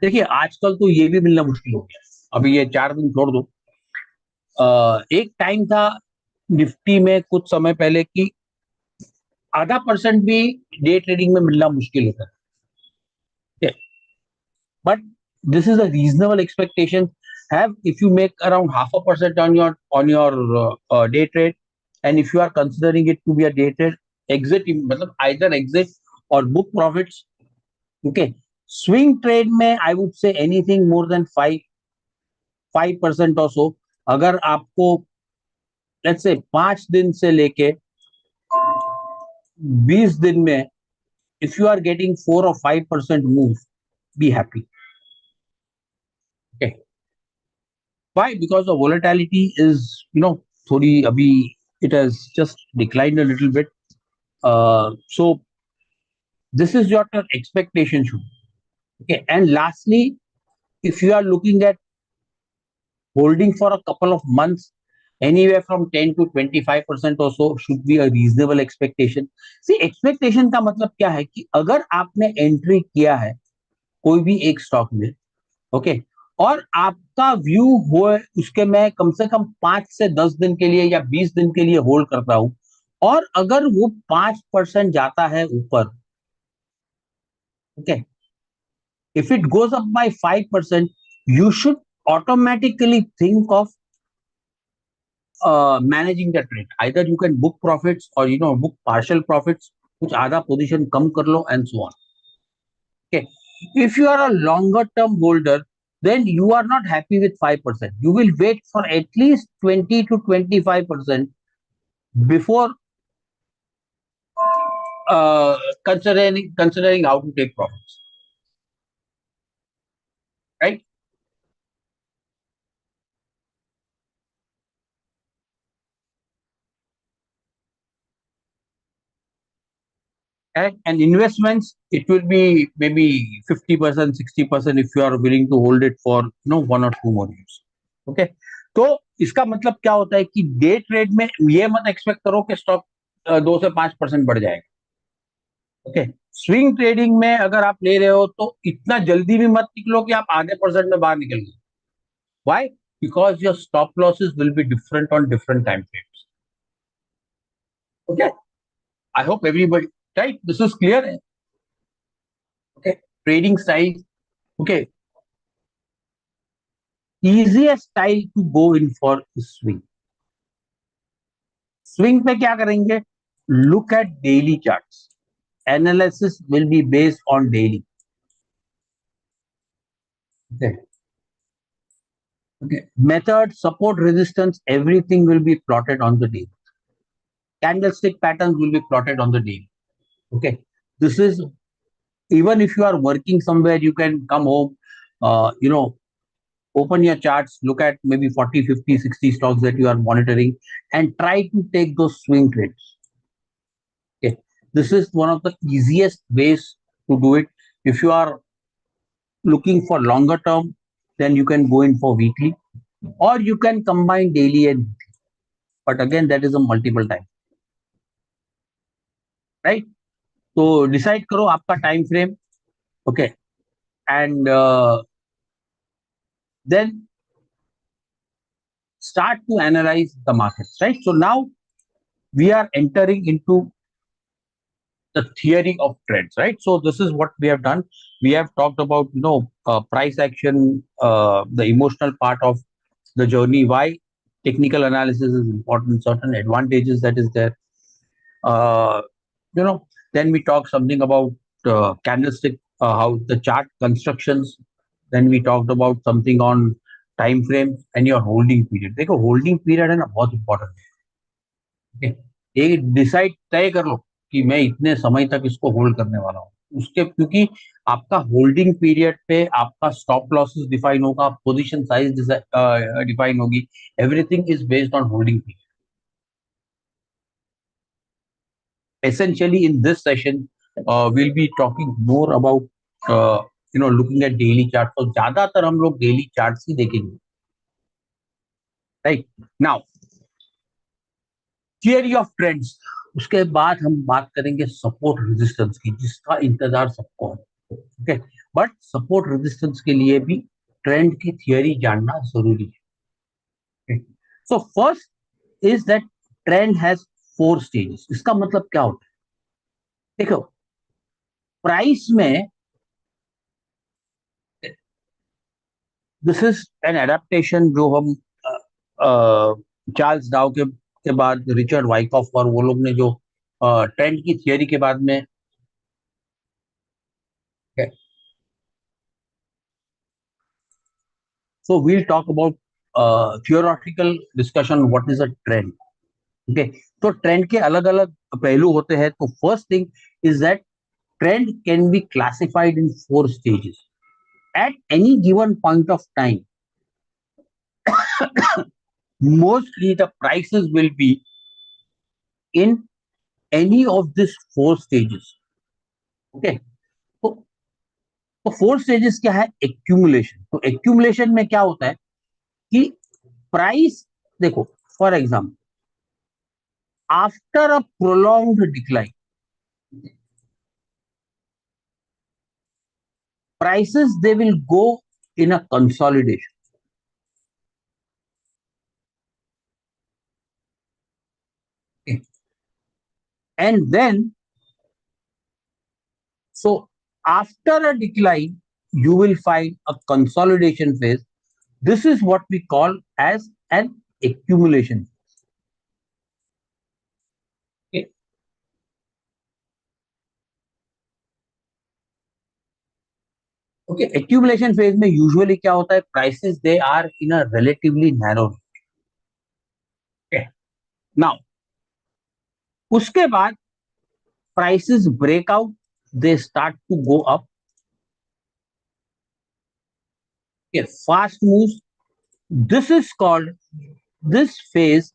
देखिए आजकल तो ये भी मिलना मुश्किल हो गया. अभी ये 4 दिन छोड़ दो. एक टाइम था निफ्टी में कुछ समय पहले की ½ % भी डे ट्रेडिंग में मिलना मुश्किल होता है. But this is a reasonable expectation. Have if you make around ½ % on your day trade, and if you are considering it to be a day trade, exit मतलब either exit or book profits. Okay. Swing trade में I would say anything more than 5% or so. अगर आपको let's say 5 दिन से लेके 20 दिन में if you are getting 4 or 5% move, be happy. Okay. Why? Because the volatility is, थोड़ी अभी it has just declined a little bit. So this is your expectation should. Okay. And lastly, if you are looking at holding for a couple of months, anywhere from 10 to 25% or so should be a reasonable expectation. See, expectation का मतलब क्या है कि अगर आपने entry किया है कोई भी एक स्टॉक में, ओके, और आपका व्यू हो उसके मैं कम से कम 5 से 10 दिन के लिए या 20 दिन के लिए होल्ड करता हूं, और अगर वो 5% जाता है ऊपर, okay, if it goes up by 5%, you should automatically think of managing the trade. Either you can book profits or book partial profits, कुछ आधा position कम कर लो and so on. Okay. If you are a longer term holder, then you are not happy with 5%. You will wait for at least 20 to 25% before uh, considering how to take profits. right? And investments, it will be maybe 50%, 60% if you are willing to hold it for 1 or 2 more years. Okay, तो इसका मतलब क्या होता है कि day trade में ये मत एक्सपेक्ट करो कि स्टॉक 2 से 5% बढ़ जाएगा. ओके, स्विंग ट्रेडिंग में अगर आप ले रहे हो तो इतना जल्दी भी मत निकलो कि आप आधे परसेंट में बाहर निकल गए. Why? Because your stop losses will be different on different time frames. Okay, I hope everybody, right, this is clear. Okay, trading style. Okay, easiest style to go in for swing. Swing पे क्या करेंगे? Look at daily charts. Analysis will be based on daily. Okay. Okay. Method, support, resistance, everything will be plotted on the daily. Candlestick patterns will be plotted on the daily. Okay. This is, even if you are working somewhere, you can come home, open your charts, look at maybe 40, 50, 60 stocks that you are monitoring, and try to take those swing trades. Okay, this is one of the easiest ways to do it. If you are looking for longer term, then you can go in for weekly, or you can combine daily and weekly. But again, that is a multiple time, right? So decide करो आपका time frame, okay, and then start to analyze the markets, right? So now we are entering into the theory of trends, right? So this is what we have done. We have talked about price action, the emotional part of the journey, why technical analysis is important, certain advantages that is there. Uh, you know, then we talk something about candlestick, how the chart constructions. Then we talked about something on time frame and your holding period. देखो holding period है ना बहुत important है. एक decide तय कर लो कि मैं इतने समय तक इसको होल्ड करने वाला हूँ. उसके क्योंकि आपका होल्डिंग पीरियड पे आपका स्टॉप लॉसेस डिफाइन होगा, पोजीशन साइज डिफाइन होगी. Everything is based on holding period. Essentially in this session we'll be talking more about looking at daily chart. तो ज्यादातर हम लोग डेली चार्ट्स ही देखेंगे, right. Now theory of trends. उसके बाद हम बात करेंगे सपोर्ट रेजिस्टेंस की, जिसका इंतजार सबको है. ओके, बट सपोर्ट रेजिस्टेंस के लिए भी ट्रेंड की थियरी जानना जरूरी है. So first is that trend has 4 stages. इसका मतलब क्या होता है? देखो, प्राइस में दिस इज एन एडेप्टेशन जो हम चार्ल्स डाउ के बाद रिचर्ड वाइकॉफ और वो लोग ने जो ट्रेंड की थियरी के बाद में. So we'll talk about theoretical discussion what is a trend. Okay, तो ट्रेंड के अलग अलग पहलू होते हैं. तो first thing is that trend can be classified in 4 stages. At any given point of time, mostly the prices will be in any of these 4 stages. Okay, तो 4 stages क्या है? एक्यूमुलेशन. तो एक्यूमुलेशन में क्या होता है कि प्राइस, देखो for example, after a prolonged decline, prices they will go in a consolidation. Okay. And then, so after a decline, you will find a consolidation phase. This is what we call as an accumulation. Okay. Okay. Accumulation phase में usually क्या होता है? Prices they are in a relatively narrow range. Okay. Now, उसके बाद prices break out, they start to go up. Okay, fast moves. This is called, this phase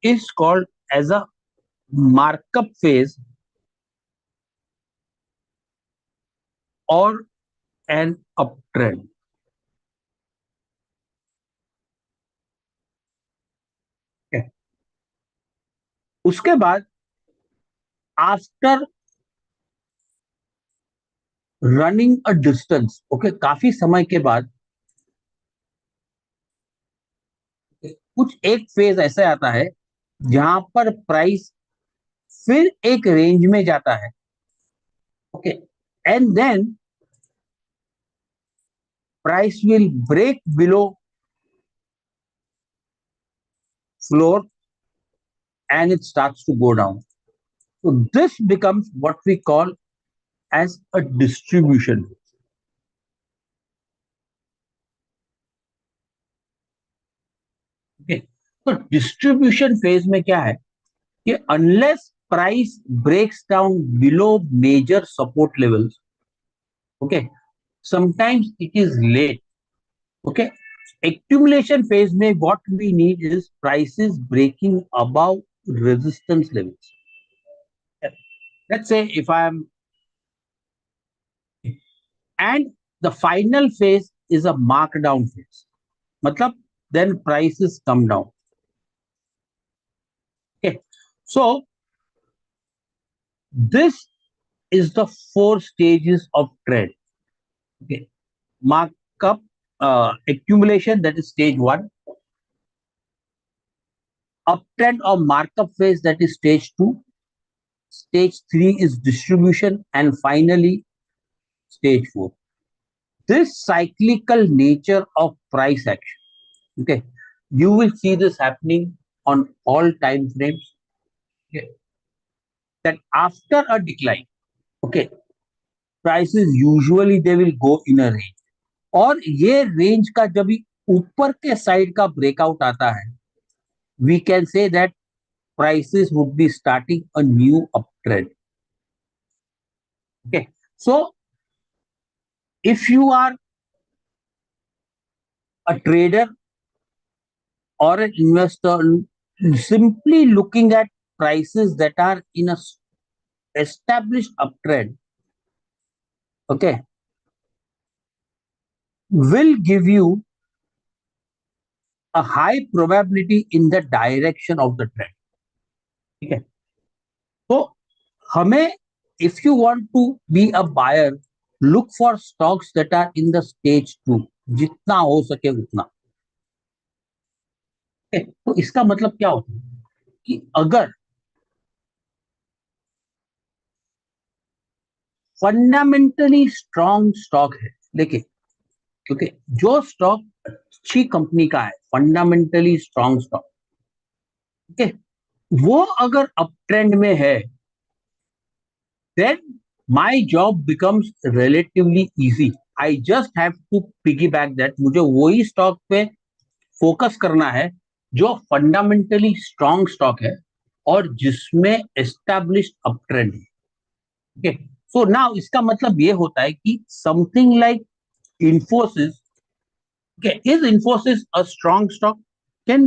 is called as a markup phase or an uptrend. Okay. उसके बाद after running a distance, okay, काफी समय के बाद कुछ एक phase ऐसा आता है जहां पर प्राइस फिर एक रेंज में जाता है, okay, and then price will break below floor and it starts to go down. So this becomes what we call as a distribution. Okay. तो डिस्ट्रीब्यूशन फेज में क्या है कि unless price breaks down below major support levels, okay, sometimes it is late, okay, accumulation phase में what we need is prices breaking above resistance levels. Let's say if I am, and the final phase is a markdown phase. मतलब then prices come down. Okay, so this is the four stages of trend. Okay, markup, accumulation, that is stage one. Uptrend or markup phase, that is stage two. Stage three is distribution, and finally stage four. This cyclical nature of price action. Okay, you will see this happening on all time frames. Okay, that after a decline, okay, prices usually they will go in a range, और ये range का जब भी ऊपर के side का breakout आता है, we can say that prices would be starting a new uptrend. Okay, so if you are a trader or an investor simply looking at prices that are in a established uptrend, okay, will give you a high probability in the direction of the trend. ठीक है, तो हमें, if you want to be a buyer, look for stocks that are in the stage two, जितना हो सके उतना. Okay? तो इसका मतलब क्या होता है कि अगर फंडामेंटली स्ट्रॉन्ग स्टॉक है, देखिए, क्योंकि जो स्टॉक अच्छी कंपनी का है, फंडामेंटली स्ट्रॉन्ग स्टॉक, ओके, वो अगर अप ट्रेंड में है, then my job becomes relatively easy. I just have to piggyback that, मुझे वही स्टॉक पे फोकस करना है जो फंडामेंटली स्ट्रॉन्ग स्टॉक है और जिसमें एस्टैब्लिश्ड अप ट्रेंड है. ओके, सो नाउ इसका मतलब ये होता है कि something like Infosys, okay, is Infosys a strong stock? Can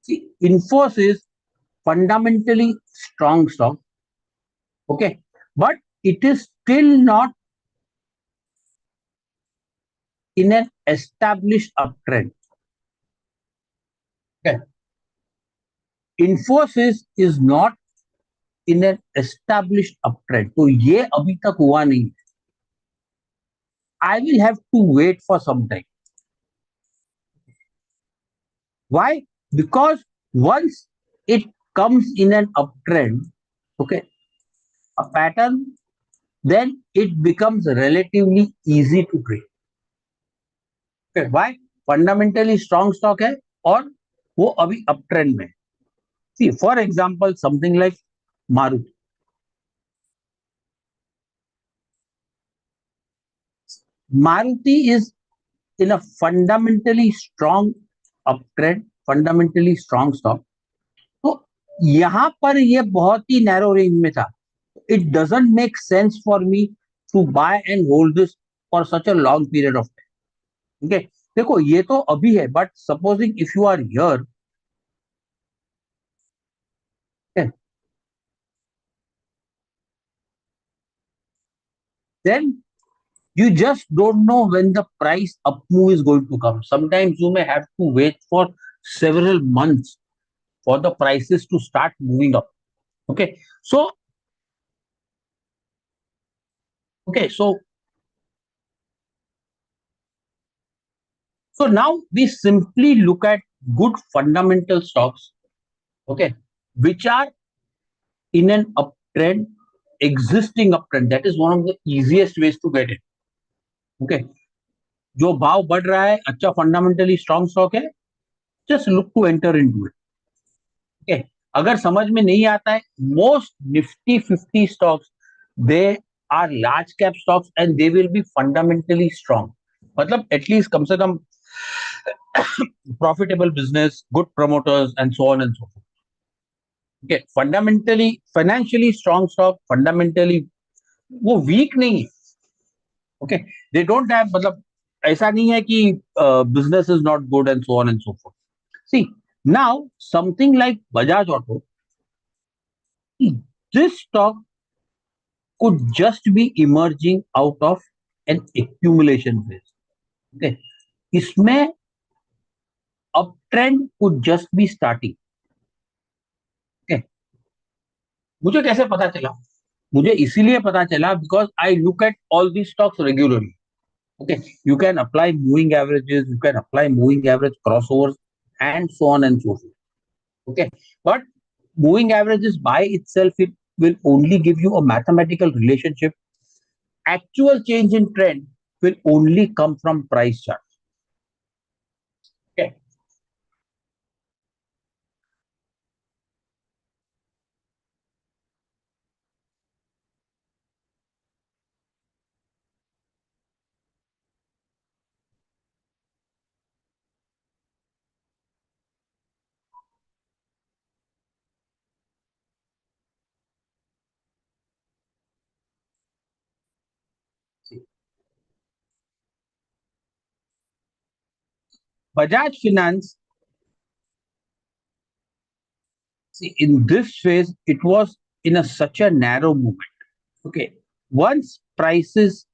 see Infosys fundamentally strong stock, okay, but it is still not in an established uptrend. Okay, Infosys is not in an established uptrend. तो ये अभी तक हुआ नहीं. I will have to wait for some time. Why? Because once it comes in an uptrend, okay, a pattern, then it becomes relatively easy to trade. Okay, why? Fundamentally strong stock है और वो अभी uptrend में. See, for example, something like Maruti. Maruti is in a fundamentally strong uptrend, fundamentally strong stock. तो यहाँ पर ये बहुत ही नैरो रेंज में था. It doesn't make sense for me to buy and hold this for such a long period of time. Okay, देखो ये तो अभी है, but supposing if you are here, okay, then you just don't know when the price up move is going to come. Sometimes you may have to wait for several months for the prices to start moving up. Okay, so okay, so now we simply look at good fundamental stocks, okay, which are in an uptrend, existing uptrend. That is one of the easiest ways to get it. Okay, जो भाव बढ़ रहा है, अच्छा fundamentally strong stock है, just look to enter into it. Okay, अगर समझ में नहीं आता है, most Nifty 50 stocks they are large cap stocks and they will be fundamentally strong. मतलब एटलीस्ट कम से कम profitable business, good promoters and so on and so forth. Okay, fundamentally financially strong stock, fundamentally वो weak नहीं है. Okay, they don't have, मतलब ऐसा नहीं है कि business is not good and so on and so forth. See, now something like Bajaj Auto, this stock could just be emerging out of an accumulation phase. Okay, इसमें uptrend could just be starting. Okay, मुझे कैसे पता चला? मुझे इसीलिए पता चला because I look at all these stocks regularly. Okay, you can apply moving averages, you can apply moving average crossovers, and so on and so forth. Okay, but moving averages by itself, it will only give you a mathematical relationship. Actual change in trend will only come from price chart. Okay. See, Bajaj Finance, see, in this phase, it was in such a narrow movement. Okay. Once prices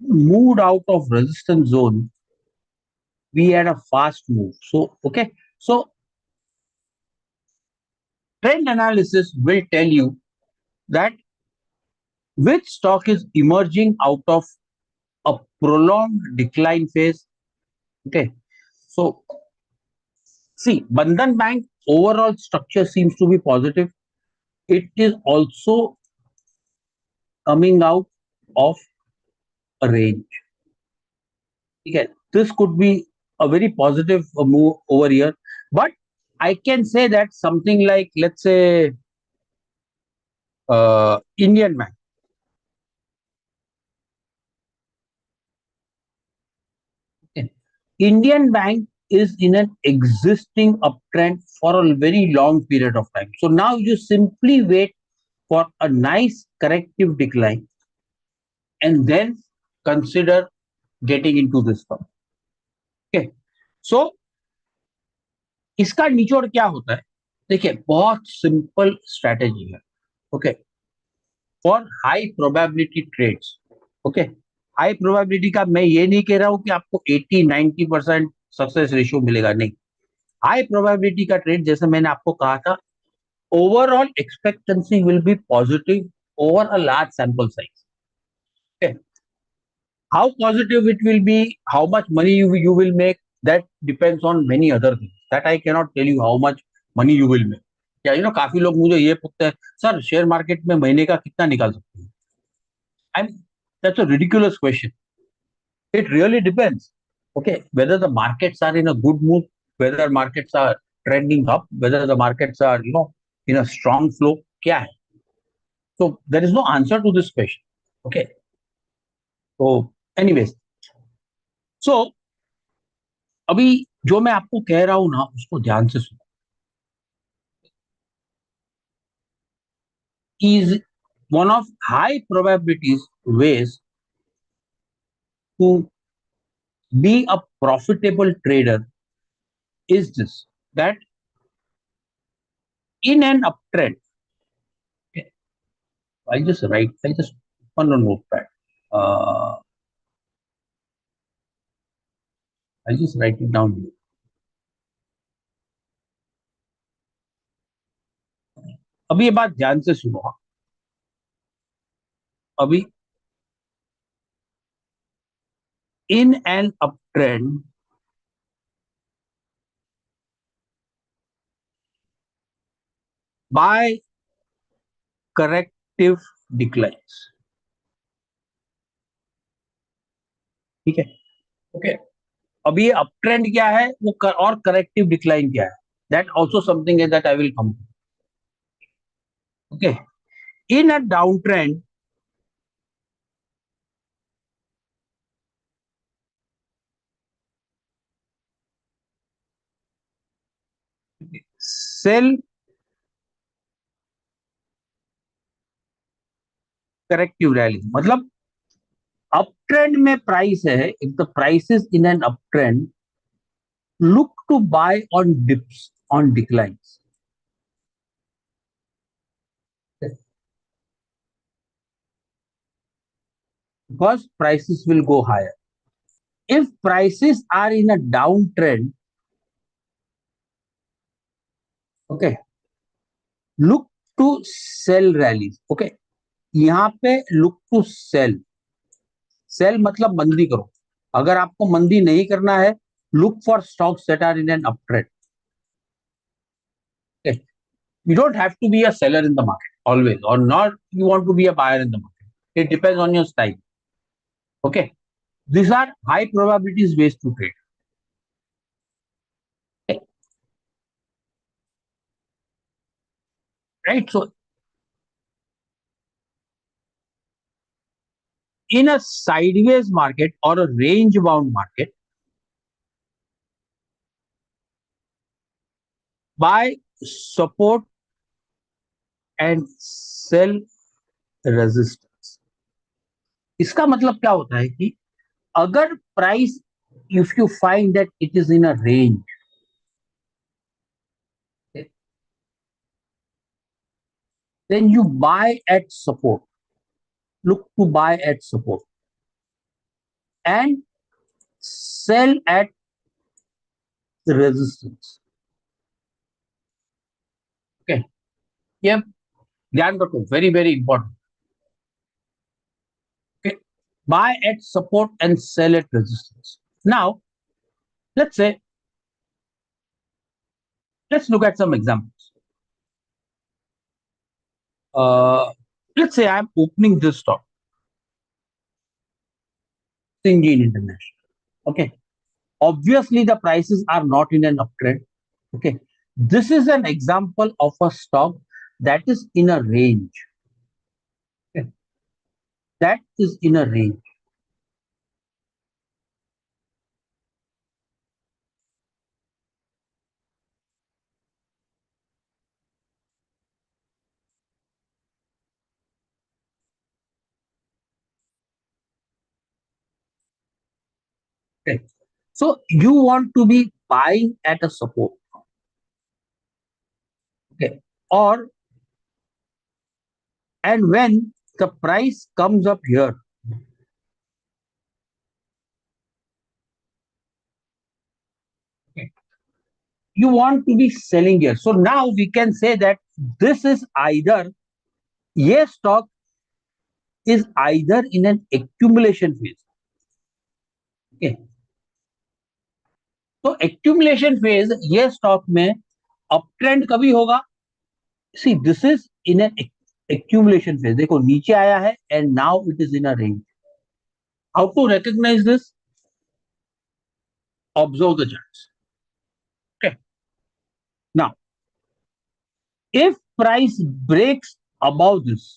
moved out of resistance zone, we had a fast move. So, okay. So, trend analysis will tell you that which stock is emerging out of a prolonged decline phase. Okay. So, see, Bandhan Bank overall structure seems to be positive. It is also coming out of a range. Okay, this could be a very positive move over here, but I can say that something like, let's say, Indian Bank. Okay. Indian Bank is in an existing uptrend for a very long period of time. So now you simply wait for a nice corrective decline and then consider getting into this stock. Okay. So इसका निचोड़ क्या होता है? देखिए, बहुत simple strategy है. Okay, for high probability trades. Okay, high probability का मैं ये नहीं कह रहा हूं कि आपको 80-90% सक्सेस रेशियो मिलेगा, नहीं. हाई प्रोबेबिलिटी का ट्रेड, जैसे मैंने आपको कहा था, overall expectancy will be positive over a large sample size. Okay, how positive it will be, how much money you will make, that depends on many other things. That I cannot tell you how much money you will make. क्या काफी लोग मुझे ये पूछते हैं, sir share market में महीने का कितना निकाल सकते हैं? I mean, that's a ridiculous question. It really depends. Okay, whether the markets are in a good mood, whether markets are trending up, whether the markets are in a strong flow, क्या है? So there is no answer to this question. Okay, so anyways, so अभी जो मैं आपको कह रहा हूं ना, उसको ध्यान से सुनो. Is one of high probabilities ways to be a profitable trader is this, that in an uptrend, okay, I just open a notepad. Uh, I just write it down here. अभी ये बात ध्यान से सुनो. अभी in an uptrend, by corrective declines. ठीक है. Okay. अभी ये अपट्रेंड क्या है वो और करेक्टिव डिक्लाइन क्या है, that also something that I will come. Okay. In a down trend, sell corrective rally, मतलब अप ट्रेंड में प्राइस है, if the price is in an up trend, look to buy on dips, on declines. Because prices will go higher. If prices are in a downtrend, okay, look to sell rallies. Okay, यहाँ पे look to sell. Sell मतलब मंदी करो. अगर आपको मंदी नहीं करना है, look for stocks that are in an uptrend. Okay. You don't have to be a seller in the market always, or not you want to be a buyer in the market. It depends on your style. Okay. These are high probabilities ways to trade. Okay. Right. So in a sideways market or a range bound market, buy support and sell resistance. इसका मतलब क्या होता है कि अगर price, if you find that it is in a range, then you buy at support, look to buy at support and sell at resistance. Okay. ये ध्यान रखो, very very important. Okay. Buy at support and sell at resistance. Now let's say, let's look at some examples. Let's say I'm opening this stock, Syngene International. Okay. Obviously, the prices are not in an uptrend. Okay. This is an example of a stock that is in a range. Okay. That is in a range. Okay. So you want to be buying at a support. Okay. Or, and when the price comes up here, okay, you want to be selling here. So now we can say that this is either, yes, stock is either in an accumulation phase. Okay. तो accumulation phase ये stock में up trend कभी होगा. See this is in an accumulation phase. देखो नीचे आया है and now it is in a range. How to recognise this? Observe the charts. Okay. Now if price breaks above this,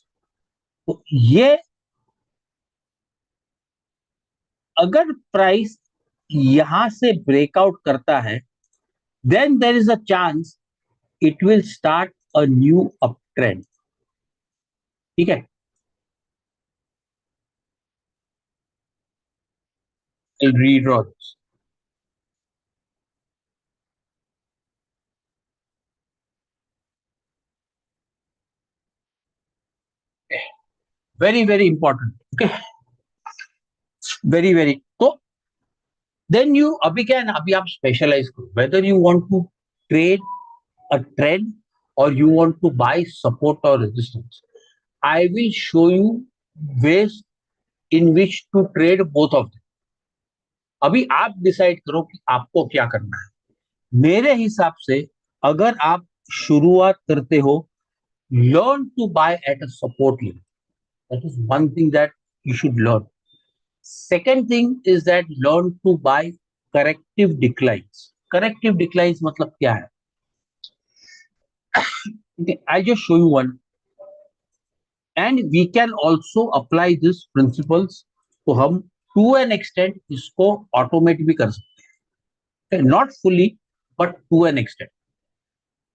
तो ये अगर प्राइस यहां से ब्रेकआउट करता है, then there is a chance it will start a new up trend. ठीक है. I'll redraw this. Very, very important. Okay, very, very. So then you अभी आप specialize करो. Whether you want to trade a trend or you want to buy support or resistance. I will show you ways in which to trade both of them. अभी आप decide करो कि आपको क्या करना है. मेरे हिसाब से अगर आप शुरुआत करते हो, learn to buy at a support level. That is one thing that you should learn. Second thing is that learn to buy corrective declines. Corrective declines मतलब क्या है? Okay, I just show you one, and we can also apply these principles. तो हम to an extent इसको automate भी कर सकते हैं. Not fully, but to an extent.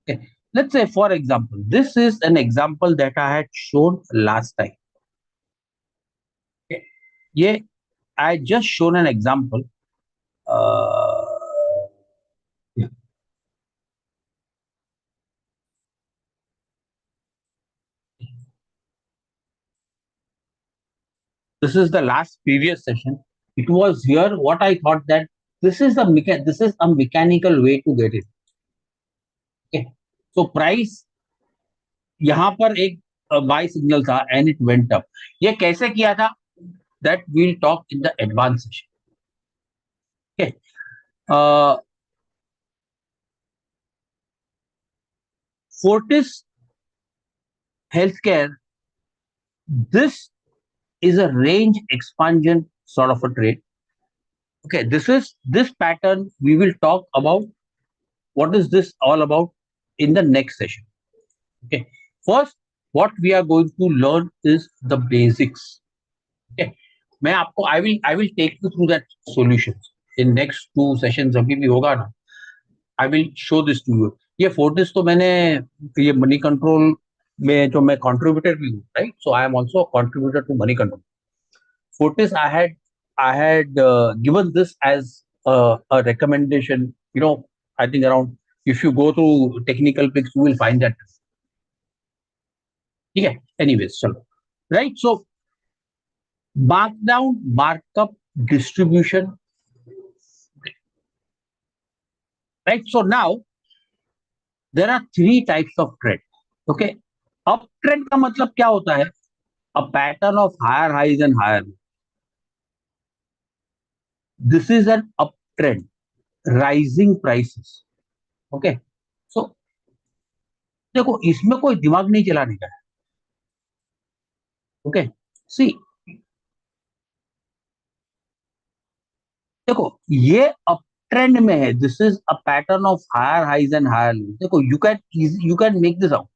Okay. Let's say, for example, this is an example that I had shown last time. Okay. Yeah, I just shown an example. Uh, yeah. This is the last previous session. It was here what I thought that this is a mechanical way to get it. Okay. So price यहाँ पर एक buy signal था and it went up. ये कैसे किया था? That we'll talk in the advance session. Okay. Fortis Healthcare, this is a range expansion sort of a trade. Okay, this pattern we will talk about. What is this all about in the next session? Okay, first what we are going to learn is the basics. Okay, I will take you through that solutions in next two sessions. अभी भी होगा ना, I will show this to you. ये Fortis तो मैंने ये money control में जो मैं कंट्रीब्यूटर भी हूँ, right? So I am also contributor to Moneycontrol. Fortis, I had given this as a recommendation. I think around, if you go to technical picks, you will find that. Yeah. Anyways, chalo. Right. So markdown, markup, distribution. Right. So now there are three types of trend. Okay. Uptrend का मतलब क्या होता है? A pattern of higher highs and higher lows. This is an uptrend, rising prices. Okay. So देखो, इसमें कोई दिमाग नहीं चलाने का है. ओके. सी, देखो ये अप ट्रेंड में है. This is a pattern of higher highs and higher lows. देखो, you can make this out.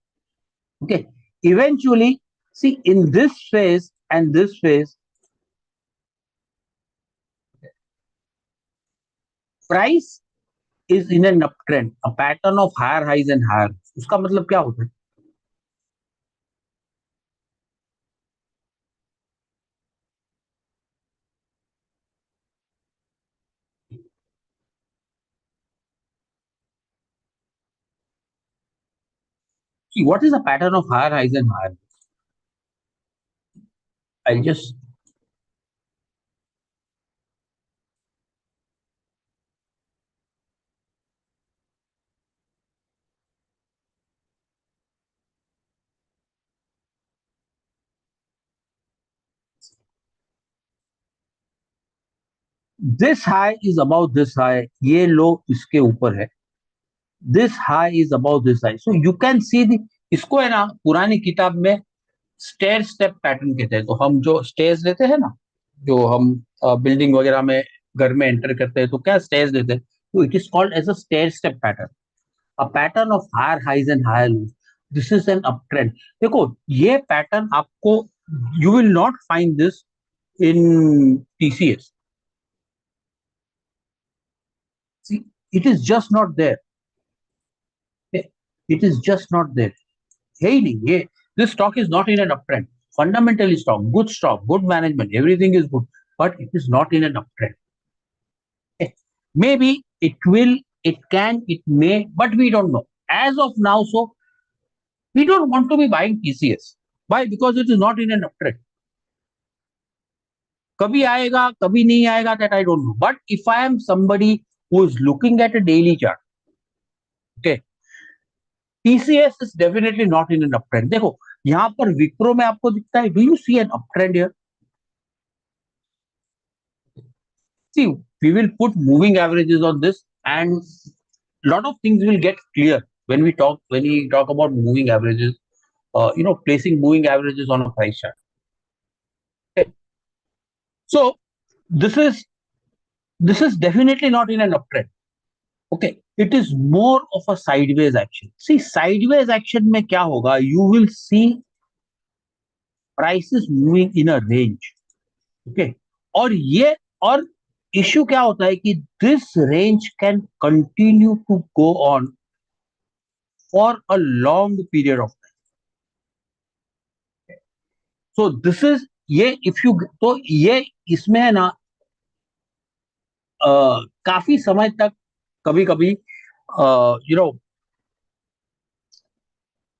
Okay. Eventually, see, in this phase price is in an up trend, a pattern of higher highs and higher. उसका मतलब क्या होता है? See, what is a pattern of higher highs and higher lows? I'll just this high is above this high, ये लो इसके ऊपर है. This high is above this high. So you can see इसको है ना, पुरानी किताब में स्टेयर स्टेप पैटर्न कहते हैं. तो हम जो स्टेयर्स लेते हैं ना, जो हम बिल्डिंग वगैरह में घर में एंटर करते हैं, तो क्या स्टेयर्स लेते हैं? तो it is called as a stair step pattern, a pattern of higher highs and higher lows. This is an up trend. देखो, ये पैटर्न आपको, you will not find this in TCS. It is just not there. It is just not there. है ही नहीं ये. This stock is not in an up trend. Fundamentally strong, good stock, good management, everything is good, but it is not in an uptrend. Maybe it will, it can, it may, but we don't know as of now. So we don't want to be buying TCS. Why? Because it is not in an uptrend. कभी आएगा कभी नहीं आएगा, that I don't know. But if I am somebody who is looking at a daily chart, okay, TCS is definitely not in an uptrend. देखो यहाँ पर विप्रो में आपको दिखता है, do you see an uptrend here? See, we will put moving averages on this, and lot of things will get clear when we talk about moving averages. Placing moving averages on a price chart. Okay. So this is this is definitely not in an uptrend. Okay, it is more of a sideways action. See, sideways action में क्या होगा? You will see prices moving in a range. Okay, और issue क्या होता है कि this range can continue to go on for a long period of time. So this is ये if you तो ये इसमें है ना, काफी समय तक कभी कभी you know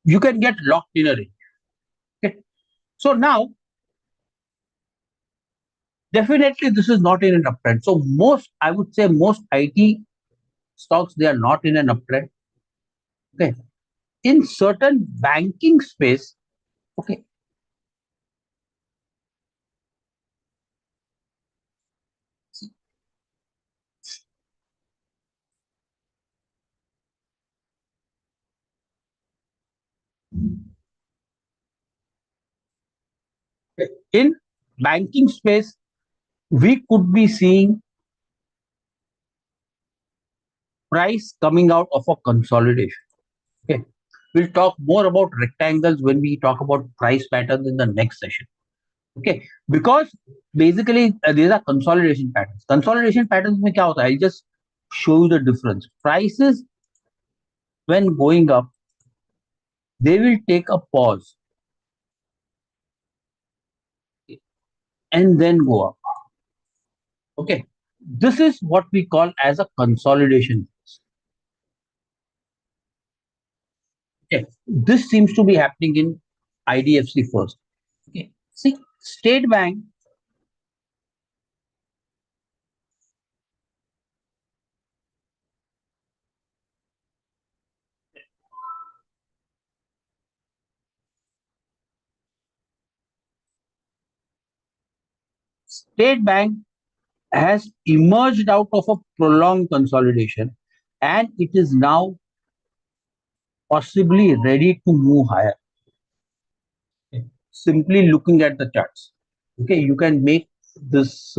you can get locked in a range. Okay. So now, definitely this is not in an uptrend. So I would say most IT stocks, they are not in an uptrend. Okay. In certain banking space, okay, in banking space, we could be seeing price coming out of a consolidation. Okay. We'll talk more about rectangles when we talk about price patterns in the next session. Okay, because basically these are consolidation patterns. Consolidation patterns में क्या होता है? I'll just show you the difference. Prices when going up, they will take a pause and then go up. Okay, this is what we call as a consolidation. Okay, this seems to be happening in IDFC first. Okay, see, State Bank has emerged out of a prolonged consolidation, and it is now possibly ready to move higher. Okay. Simply looking at the charts, okay, you can make this.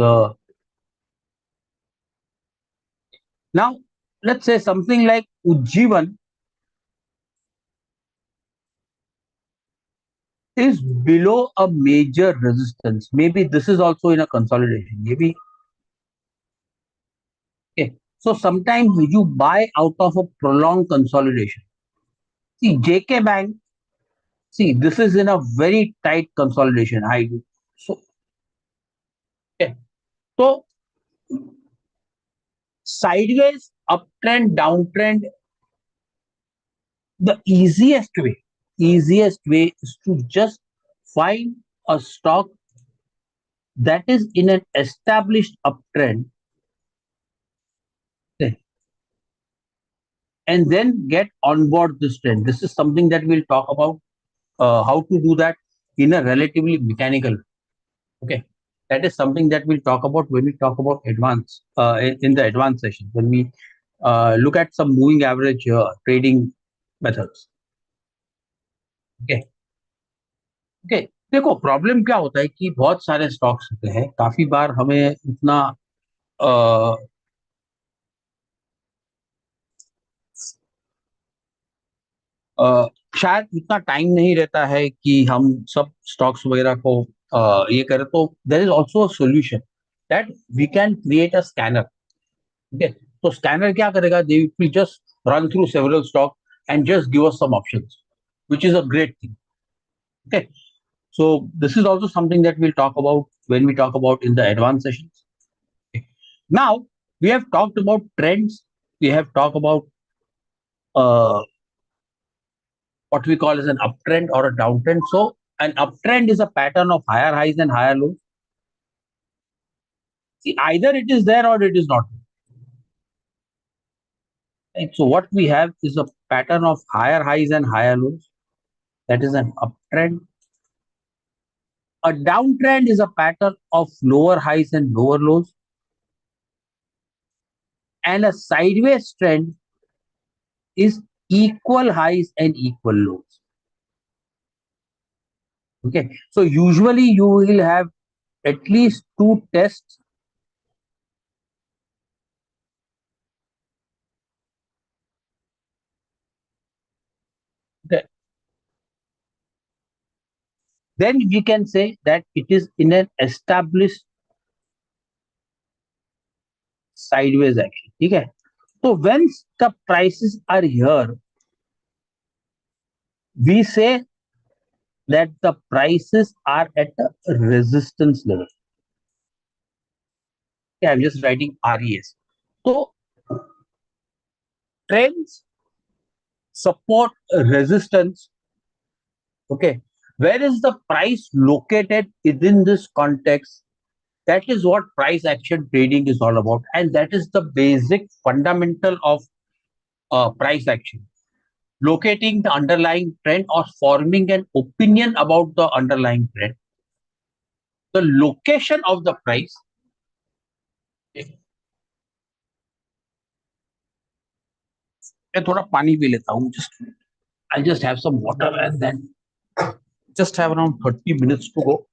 Now, let's say something like Ujjivan is below a major resistance. Maybe this is also in a consolidation. Maybe, okay. So sometimes you buy out of a prolonged consolidation. See, JK Bank. See, this is in a very tight consolidation. I do. So, okay. So sideways, uptrend, downtrend, the easiest way is to just find a stock that is in an established uptrend, okay, and then get on board this trend. This is something that we'll talk about, how to do that in a relatively mechanical way. Okay, that is something that we'll talk about when we talk about in the advanced session, when we look at some moving average trading methods. Okay. Okay, देखो problem क्या होता है कि बहुत सारे stocks होते हैं, काफी बार हमें उतना अ, अ, शायद इतना टाइम नहीं रहता है कि हम सब स्टॉक्स वगैरह को ये करें, तो there is also a solution that we can create a scanner. Okay, तो स्कैनर क्या करेगा? They will just run through several stock and just give us some options, which is a great thing. Okay, so this is also something that we'll talk about when we talk about in the advanced sessions. Okay. Now, We have talked about trends. We have talked about uh, what we call as an uptrend or a downtrend. So an uptrend is a pattern of higher highs and higher lows. See, either it is there or it is not. Right? So what we have is a pattern of higher highs and higher lows. That is an uptrend. A downtrend is a pattern of lower highs and lower lows. And a sideways trend is equal highs and equal lows. Okay. So usually you will have at least two tests. Okay. Then we can say that it is in an established sideways action. Okay. So when the prices are here, we say that the prices are at a resistance level. Okay, I'm just writing RES. So trends support resistance. Okay. Where is the price located within this context? That is what price action trading is all about. And that is the basic fundamental of price action. Locating the underlying trend or forming an opinion about the underlying trend. The location of the price. मैं थोड़ा पानी P लेता हूँ. Just I'll just have some water and then just have around 30 minutes to go.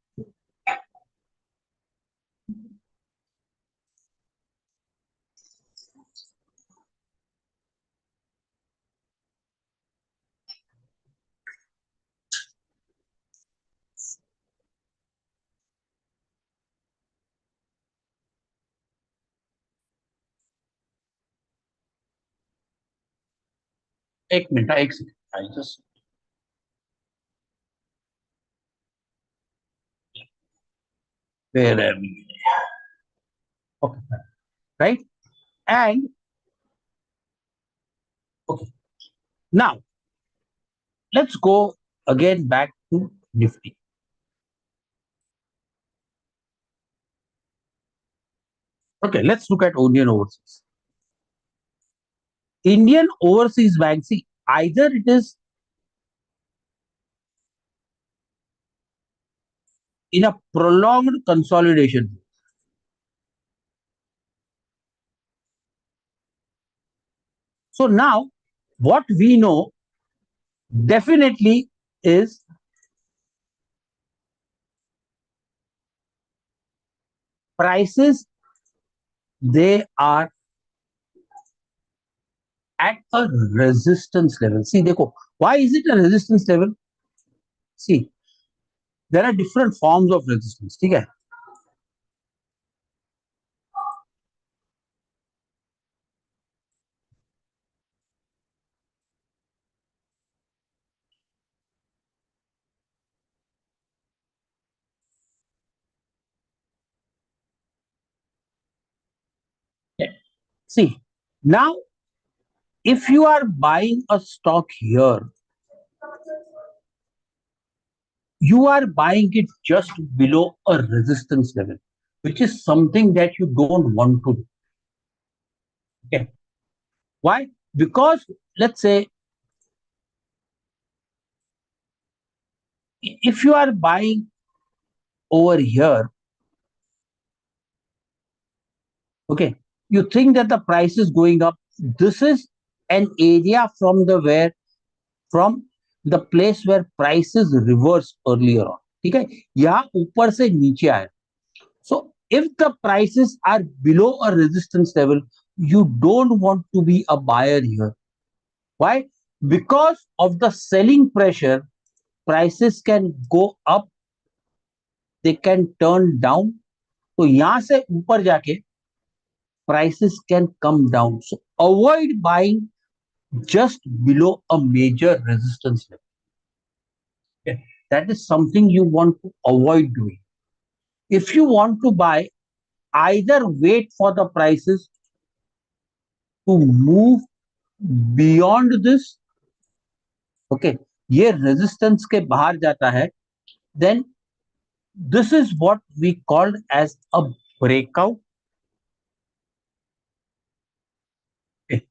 एक minute, एक second. I just where am I? Okay, right? And okay, now let's go again back to Nifty. Okay, let's look at Indian overseas. Indian overseas bank, see, either it is in a prolonged consolidation. So now, what we know definitely is prices, they are at a resistance level. See, देखो, why is it a resistance level? See, there are different forms of resistance. ठीक है? See, now if you are buying a stock here, you are buying it just below a resistance level, which is something that you don't want to do. Okay. Why? Because let's say if you are buying over here, okay, you think that the price is going up. This is an area from the where from the place where prices reversed earlier on. ठीक है, यहाँ ऊपर से नीचे आया. So if the prices are below a resistance level, you don't want to be a buyer here. Why? Because of the selling pressure, prices can go up, they can turn down. तो यहां से ऊपर जाके prices can come down. So avoid buying just below a major resistance level. Okay? That is something you want to avoid doing. If you want to buy, either wait for the prices to move beyond this, okay, ये resistance के बाहर जाता है, then this is what we called as a breakout. Okay,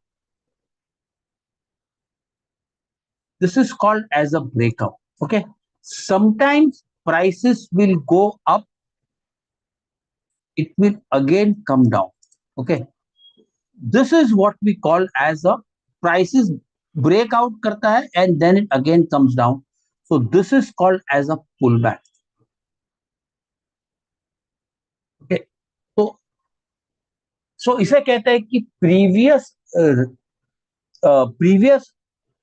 this is called as a breakout. Okay, sometimes prices will go up, it will again come down. Okay, this is what we call as a prices break out karta hai and then it again comes down. So this is called as a pullback. Okay, so इसे कहते हैं कि previous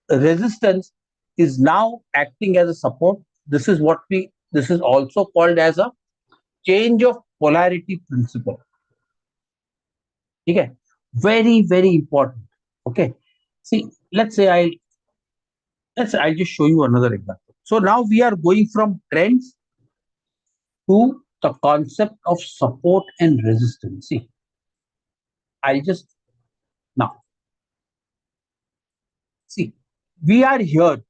resistance is now acting as a support. This is what we this is also called as a change of polarity principle. ठीक है, very important. Okay, see, I'll just show you another example. So now we are going from trends to the concept of support and resistance. See, I'll just now see, we are here.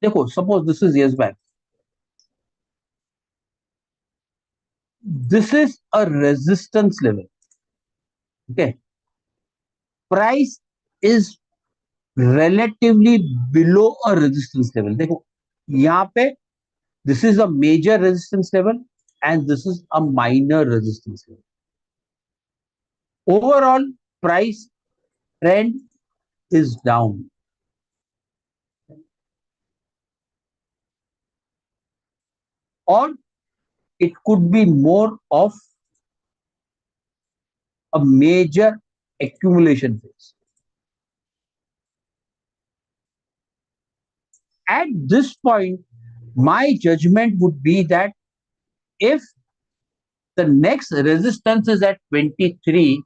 देखो, suppose this is yes bank. This is a resistance level. Okay, price is relatively below a resistance level. देखो, यहाँ पे this is a major resistance level and this is a minor resistance level. Overall price trend is down. Or it could be more of a major accumulation phase. At this point, my judgment would be that if the next resistance is at 23,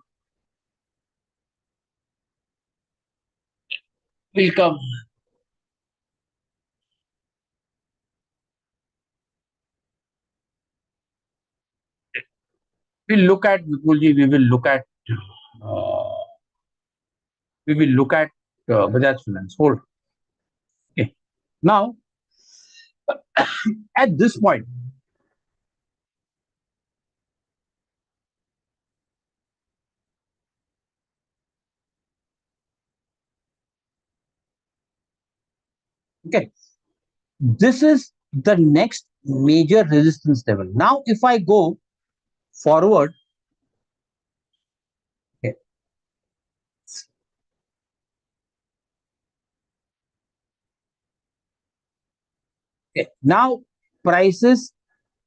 will come. We'll look at Vipulji, uh, we will look at Bajaj Finance. Hold. Okay. Now, at this point, okay, this is the next major resistance level. Now, if I go forward, okay, okay, now prices,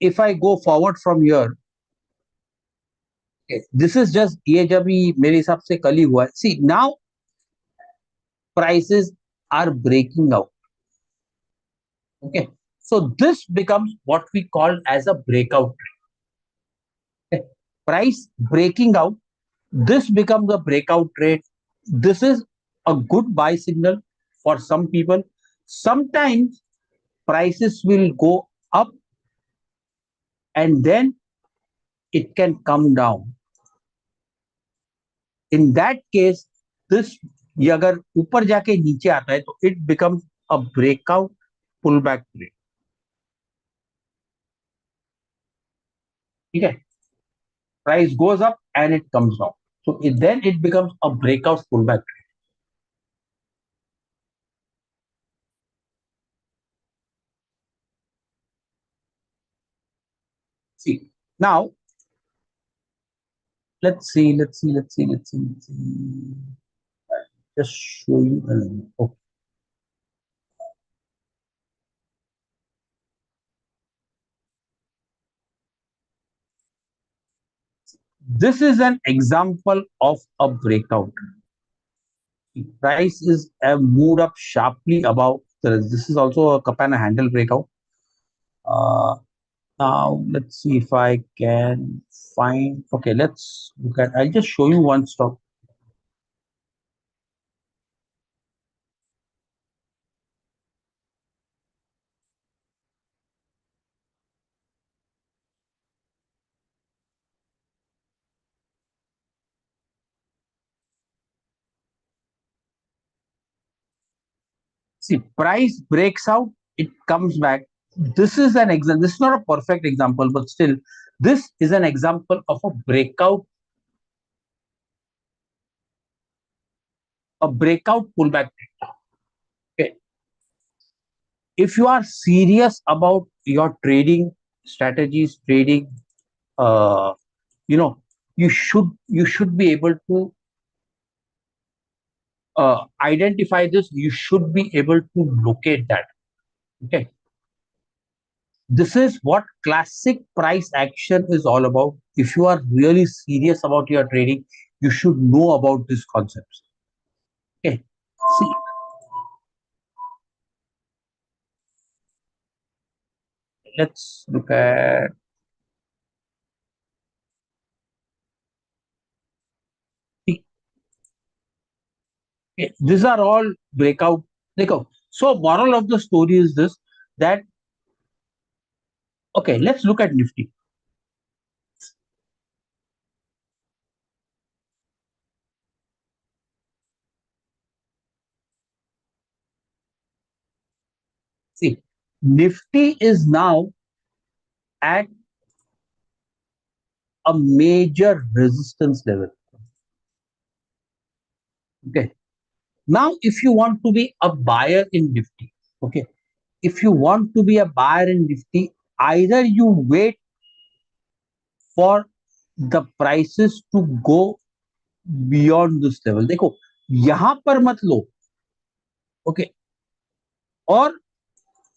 if I go forward from here, okay, this is just ये जब ही मेरे हिसाब से कल ही हुआ है. See, now prices are breaking out. Okay, so this becomes what we call as a breakout. Okay. Price breaking out, this becomes a breakout trade. This is a good buy signal for some people. Sometimes prices will go up and then it can come down. In that case, this ये अगर ऊपर जाके नीचे आता है तो it becomes a breakout pullback trade. ठीक है, price goes up and it comes down. So then it becomes a breakout pullback trade. See, now let's see. Just show you. Okay. This is an example of a breakout. Price is moved up sharply above. This is also a cup and a handle breakout. Uh, Now let's see if I can find. Okay, let's look at. I'll just show you one stock. See, price breaks out, it comes back. This is an example. This is not a perfect example, but still, this is an example of a breakout pullback. Okay. If you are serious about your trading strategies, trading, uh, you know, you should be able to identify this. You should be able to locate that. Okay. This is what classic price action is all about. If you are really serious about your trading, you should know about these concepts. Okay. See, let's look at see, okay, these are all breakout. So moral of the story is this, that okay, let's look at Nifty. See, Nifty is now at a major resistance level. Okay. Now, if you want to be a buyer in Nifty, okay, if you want to be a buyer in Nifty, either you wait for the prices to go beyond this level. देखो यहां पर मत लो. Okay. Or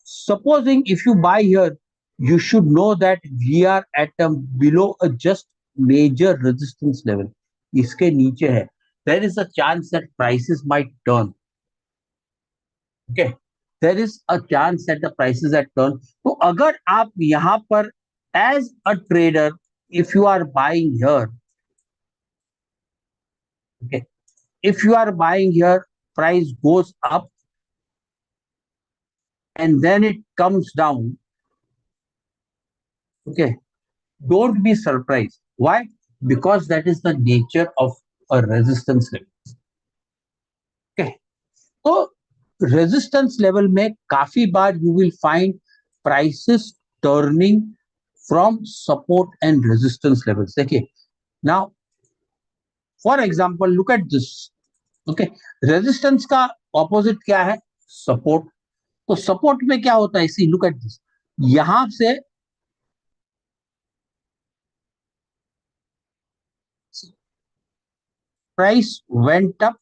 supposing if you buy here, you should know that we are at a below a just major resistance level. इसके नीचे है. There is a chance that prices might turn. Okay. There is a chance that the prices are turn. तो अगर आप यहाँ पर as a trader, if you are buying here, okay, if you are buying here, price goes up and then it comes down. Okay, don't be surprised. Why? Because that is the nature of a resistance level. Okay, तो resistance level में काफी बार you will find prices turning from support and resistance levels. देखिए, now for example, look at this. Okay, resistance का opposite क्या है? Support. तो support में क्या होता है? See, look at this. यहां से price went up,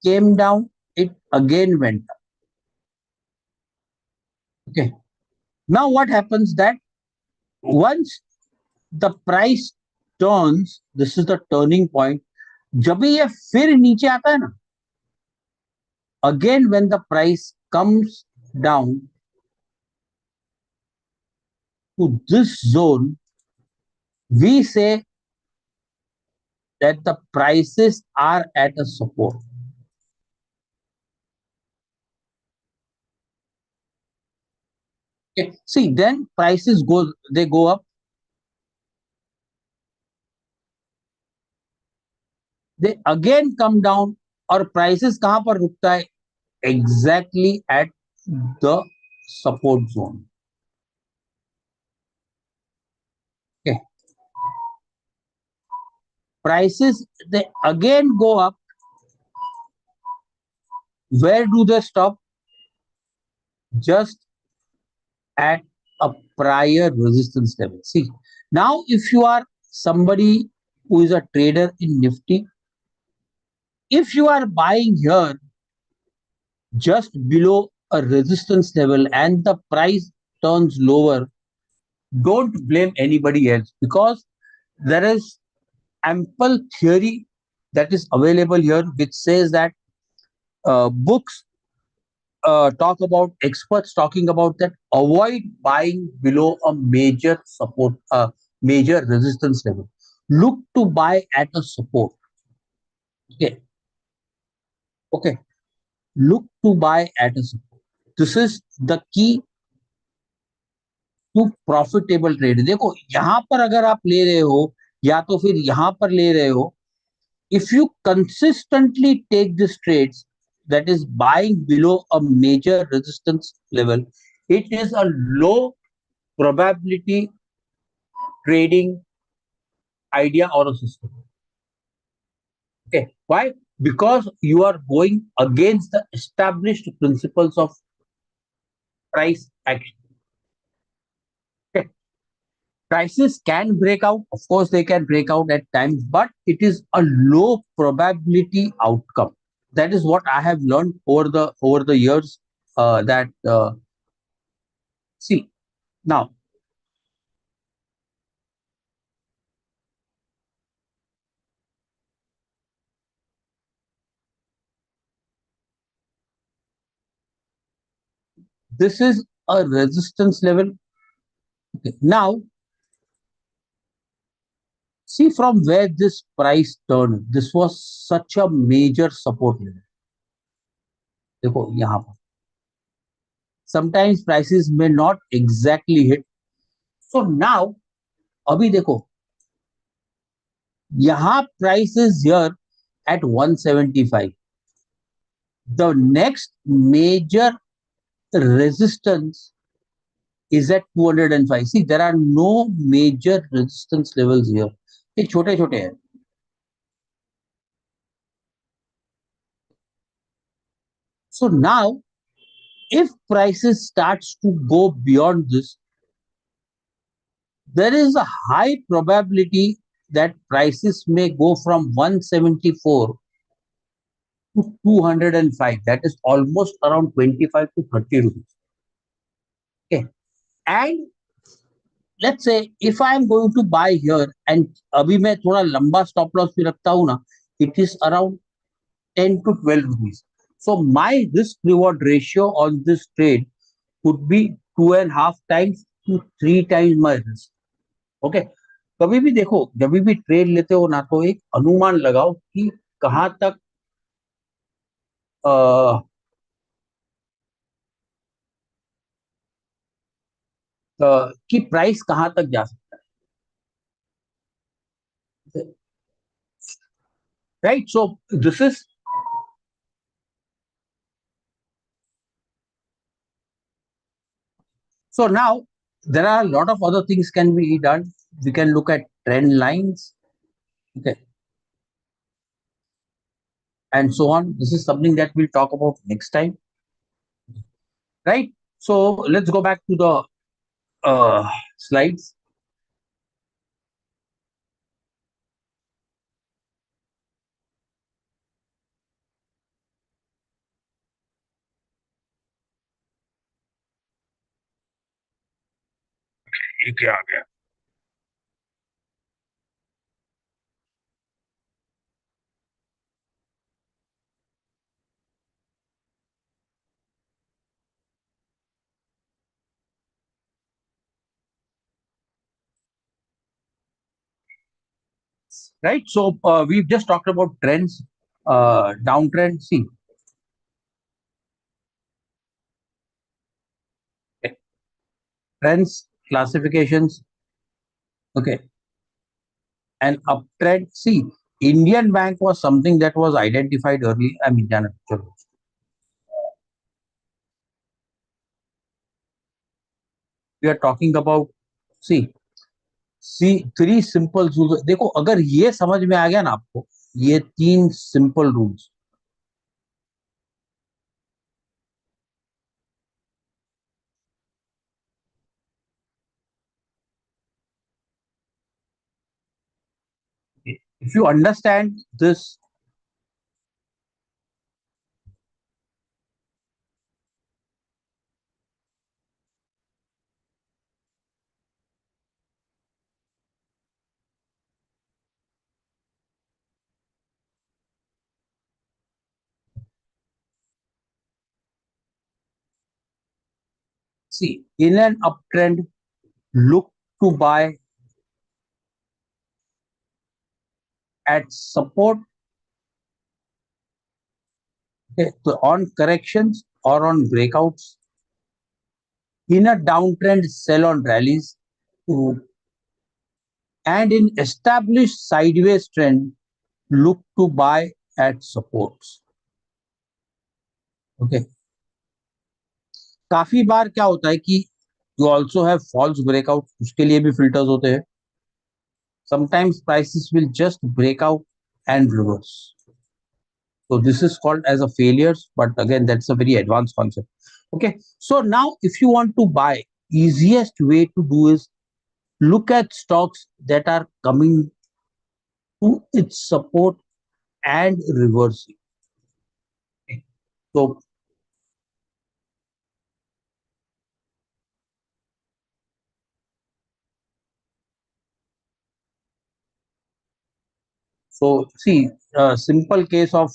came down, it again went up. Okay. Now what happens that once the price turns, this is the turning point. जब भी ये फिर नीचे आता है ना, again when the price comes down to this zone, we say that the prices are at a support. Okay. See, then prices go up, they again come down, और prices कहां पर रुकता है? Exactly at the support zone. Okay. Prices, they again go up. Where do they stop? Just at a prior resistance level. See, now if you are somebody who is a trader in Nifty, if you are buying here just below a resistance level and the price turns lower, don't blame anybody else, because there is ample theory that is available here which says that books talk about, experts talking about that, avoid buying below a major support, major resistance level. Look to buy at a support. Okay. Okay. Look to buy at a support. This is the key to profitable trade. देखो यहां पर अगर आप ले रहे हो या तो फिर यहां पर ले रहे हो, if you consistently take this trades, that is buying below a major resistance level, it is a low probability trading idea or a system. Okay. Why? Because you are going against the established principles of price action. Okay. Prices can break out. Of course, they can break out at times, but it is a low probability outcome. That is what I have learned over the years. That See now, this is a resistance level. Okay. Now, see from where this price turned. This was such a major support level. देखो यहाँ पर sometimes prices may not exactly hit. So now, अभी देखो यहाँ price is here at 175. The next major resistance is at 205. See, there are no major resistance levels here. ये छोटे छोटे हैं. So now, if prices starts to go beyond this, there is a high probability that prices may go from 174 to 205. That is almost around 25 to 30 rupees. Okay. And let's say if I am going to buy here and अभी मैं थोड़ा लंबा stop loss भी रखता हूँ ना, it is around 10 to 12 rupees. So my risk reward ratio on this trade could be 2.5 times to 3 times my risk. Okay. कभी भी देखो, जब भी ट्रेड लेते हो ना, तो एक अनुमान लगाओ कि कहां तक अ, कि प्राइस कहां तक जा सकता है. Right. So this is so now there are a lot of other things can be done. We can look at trend lines, okay, and so on. This is something that we'll talk about next time, right? So let's go back to the slides. ये क्या आ गया? Right. So we've just talked about trends, downtrend. See, okay, trends, classifications, okay, and uptrend. See, Indian Bank was something that was identified early. I mean, we are talking about, see, three simple rules. देखो, अगर ये समझ में आ गया ना आपको, ये तीन simple rules. If you understand this, see, in an uptrend, look to buy at support, okay, so on corrections or on breakouts. In a downtrend, sell on rallies. Mm. And in established sideways trend, look to buy at supports. Okay, काफी बार क्या होता है कि you also have false breakout, उसके लिए भी filters होते हैं. Sometimes prices will just breakout and reverse. So this is called as a failures, but again, that's a very advanced concept. Okay, so now if you want to buy, easiest way to do is look at stocks that are coming to its support and reversing. Okay. So see, simple case of,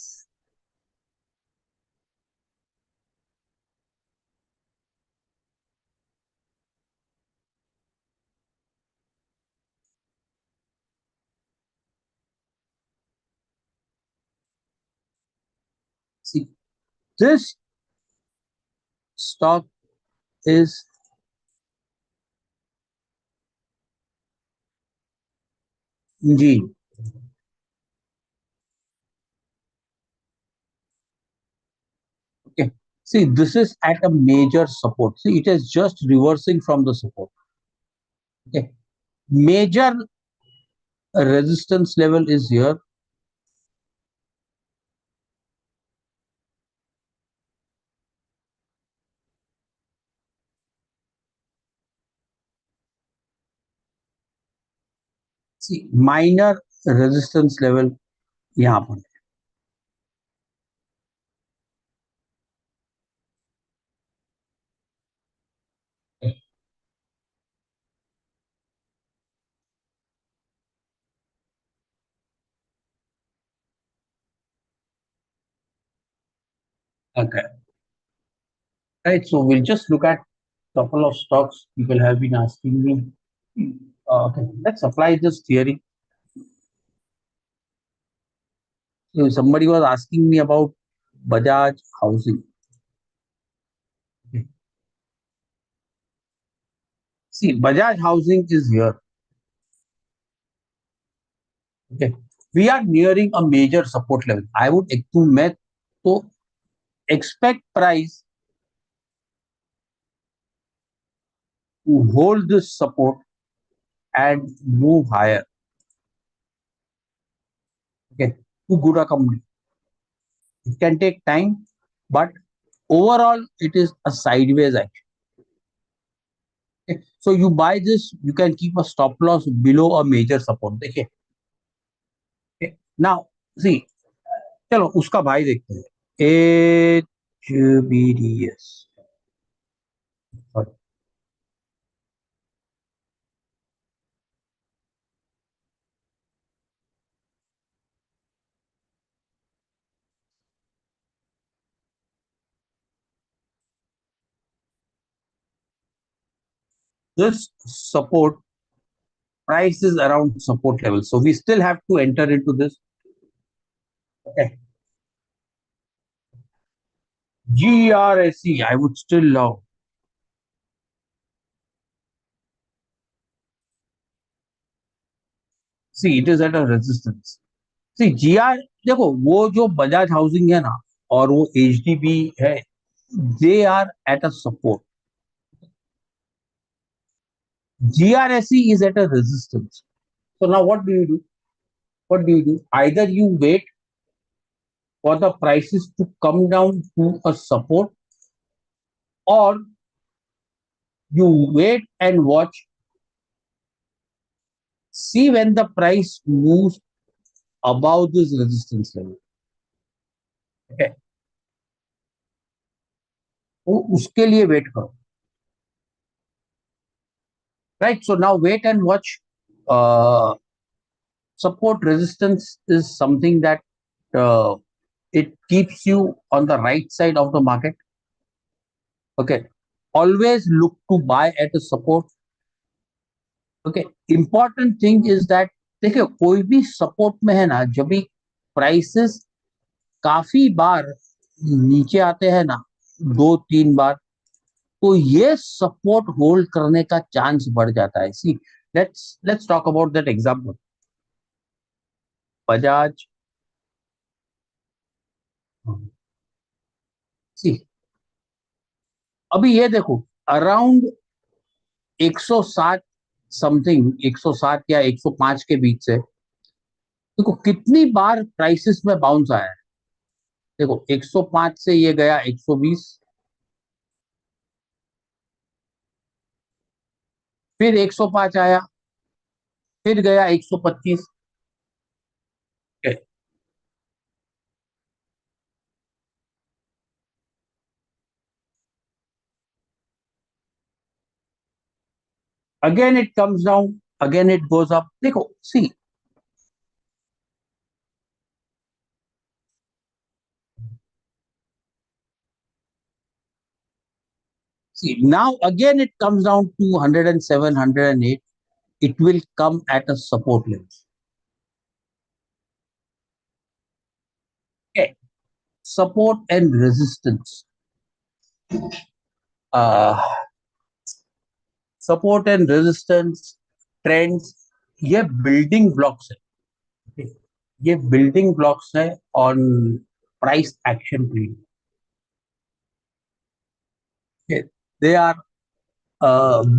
see, this stock is G. Okay, see, this is at a major support. See, it is just reversing from the support. Okay, major resistance level is here. See, minor resistance level यहाँ पर है. Okay, right. So we'll just look at couple of stocks people have been asking me. Okay, let's apply this theory. So somebody was asking me about Bajaj housing. Okay. See, Bajaj housing is here. Okay, we are nearing a major support level. I would to expect price to hold this support and move higher. Okay, too good a company. It can take time, but overall, it is a sideways action. Okay. So you buy this, you can keep a stop loss below a major support. देखिए. Okay. Now, see, चलो उसका भाई देखते हैं. HBDS. Sorry. This support price is around support level. So we still have to enter into this. Okay. GRSE, I would still love. See, it is at a resistance. See, GR, देखो वो जो Bajaj housing है ना और वो HDB है, they are at a support. GRSE is at a resistance. So now what do you do? What do you do? Either you wait for the prices to come down to a support, or you wait and watch, see when the price moves above this resistance level. Okay. तो उसके लिए wait करो. Right. So now wait and watch. Uh, Support resistance is something that uh, it keeps you on the right side of the market. Okay. Always look to buy at a support. Okay, important thing is that देखिए कोई भी support में है ना, जब भी prices काफी बार नीचे आते हैं ना, 2-3 बार, तो ये सपोर्ट होल्ड करने का चांस बढ़ जाता है. See, let's talk about that example. Bajaj see अभी ये देखो, अराउंड 160 समथिंग, 160 या 105 के बीच से देखो कितनी बार प्राइसेस में बाउंस आया है। देखो 105 से ये गया 120, फिर 105 आया, फिर गया 125। Again it comes down, again it goes up. देखो सी, now again it comes down to 107, 108. It will come at a support level. Okay, support and resistance. Uh, Support and resistance trends, ये building blocks है। Okay? ये building blocks है on price action period। Okay? They are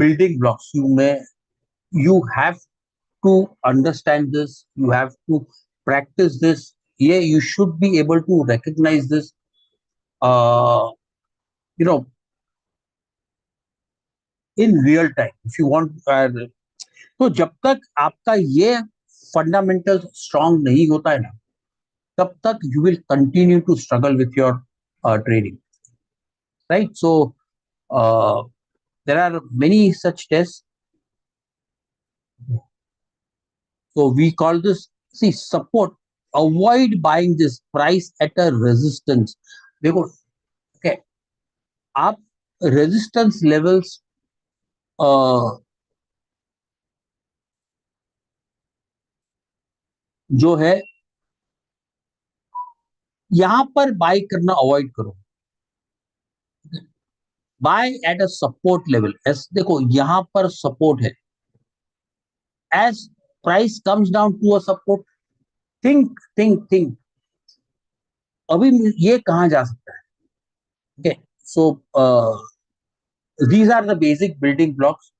building blocks. You have to understand this. You have to practice this. Yeah, you should be able to recognize this. Uh, you know, in real time, if you want। तो जब तक आपका ये fundamental strong नहीं होता है ना, तब तक you will continue to struggle with your trading, right? So there are many such test. So we call this, see, support. Avoid buying this price at a resistance. देखो, okay, आप resistance levels जो है यहां पर buy करना avoid करो। Buy at a support level. As देखो यहां पर सपोर्ट है। As price comes down to a support, think अभी ये कहां जा सकता है। Okay, so these are the basic building blocks।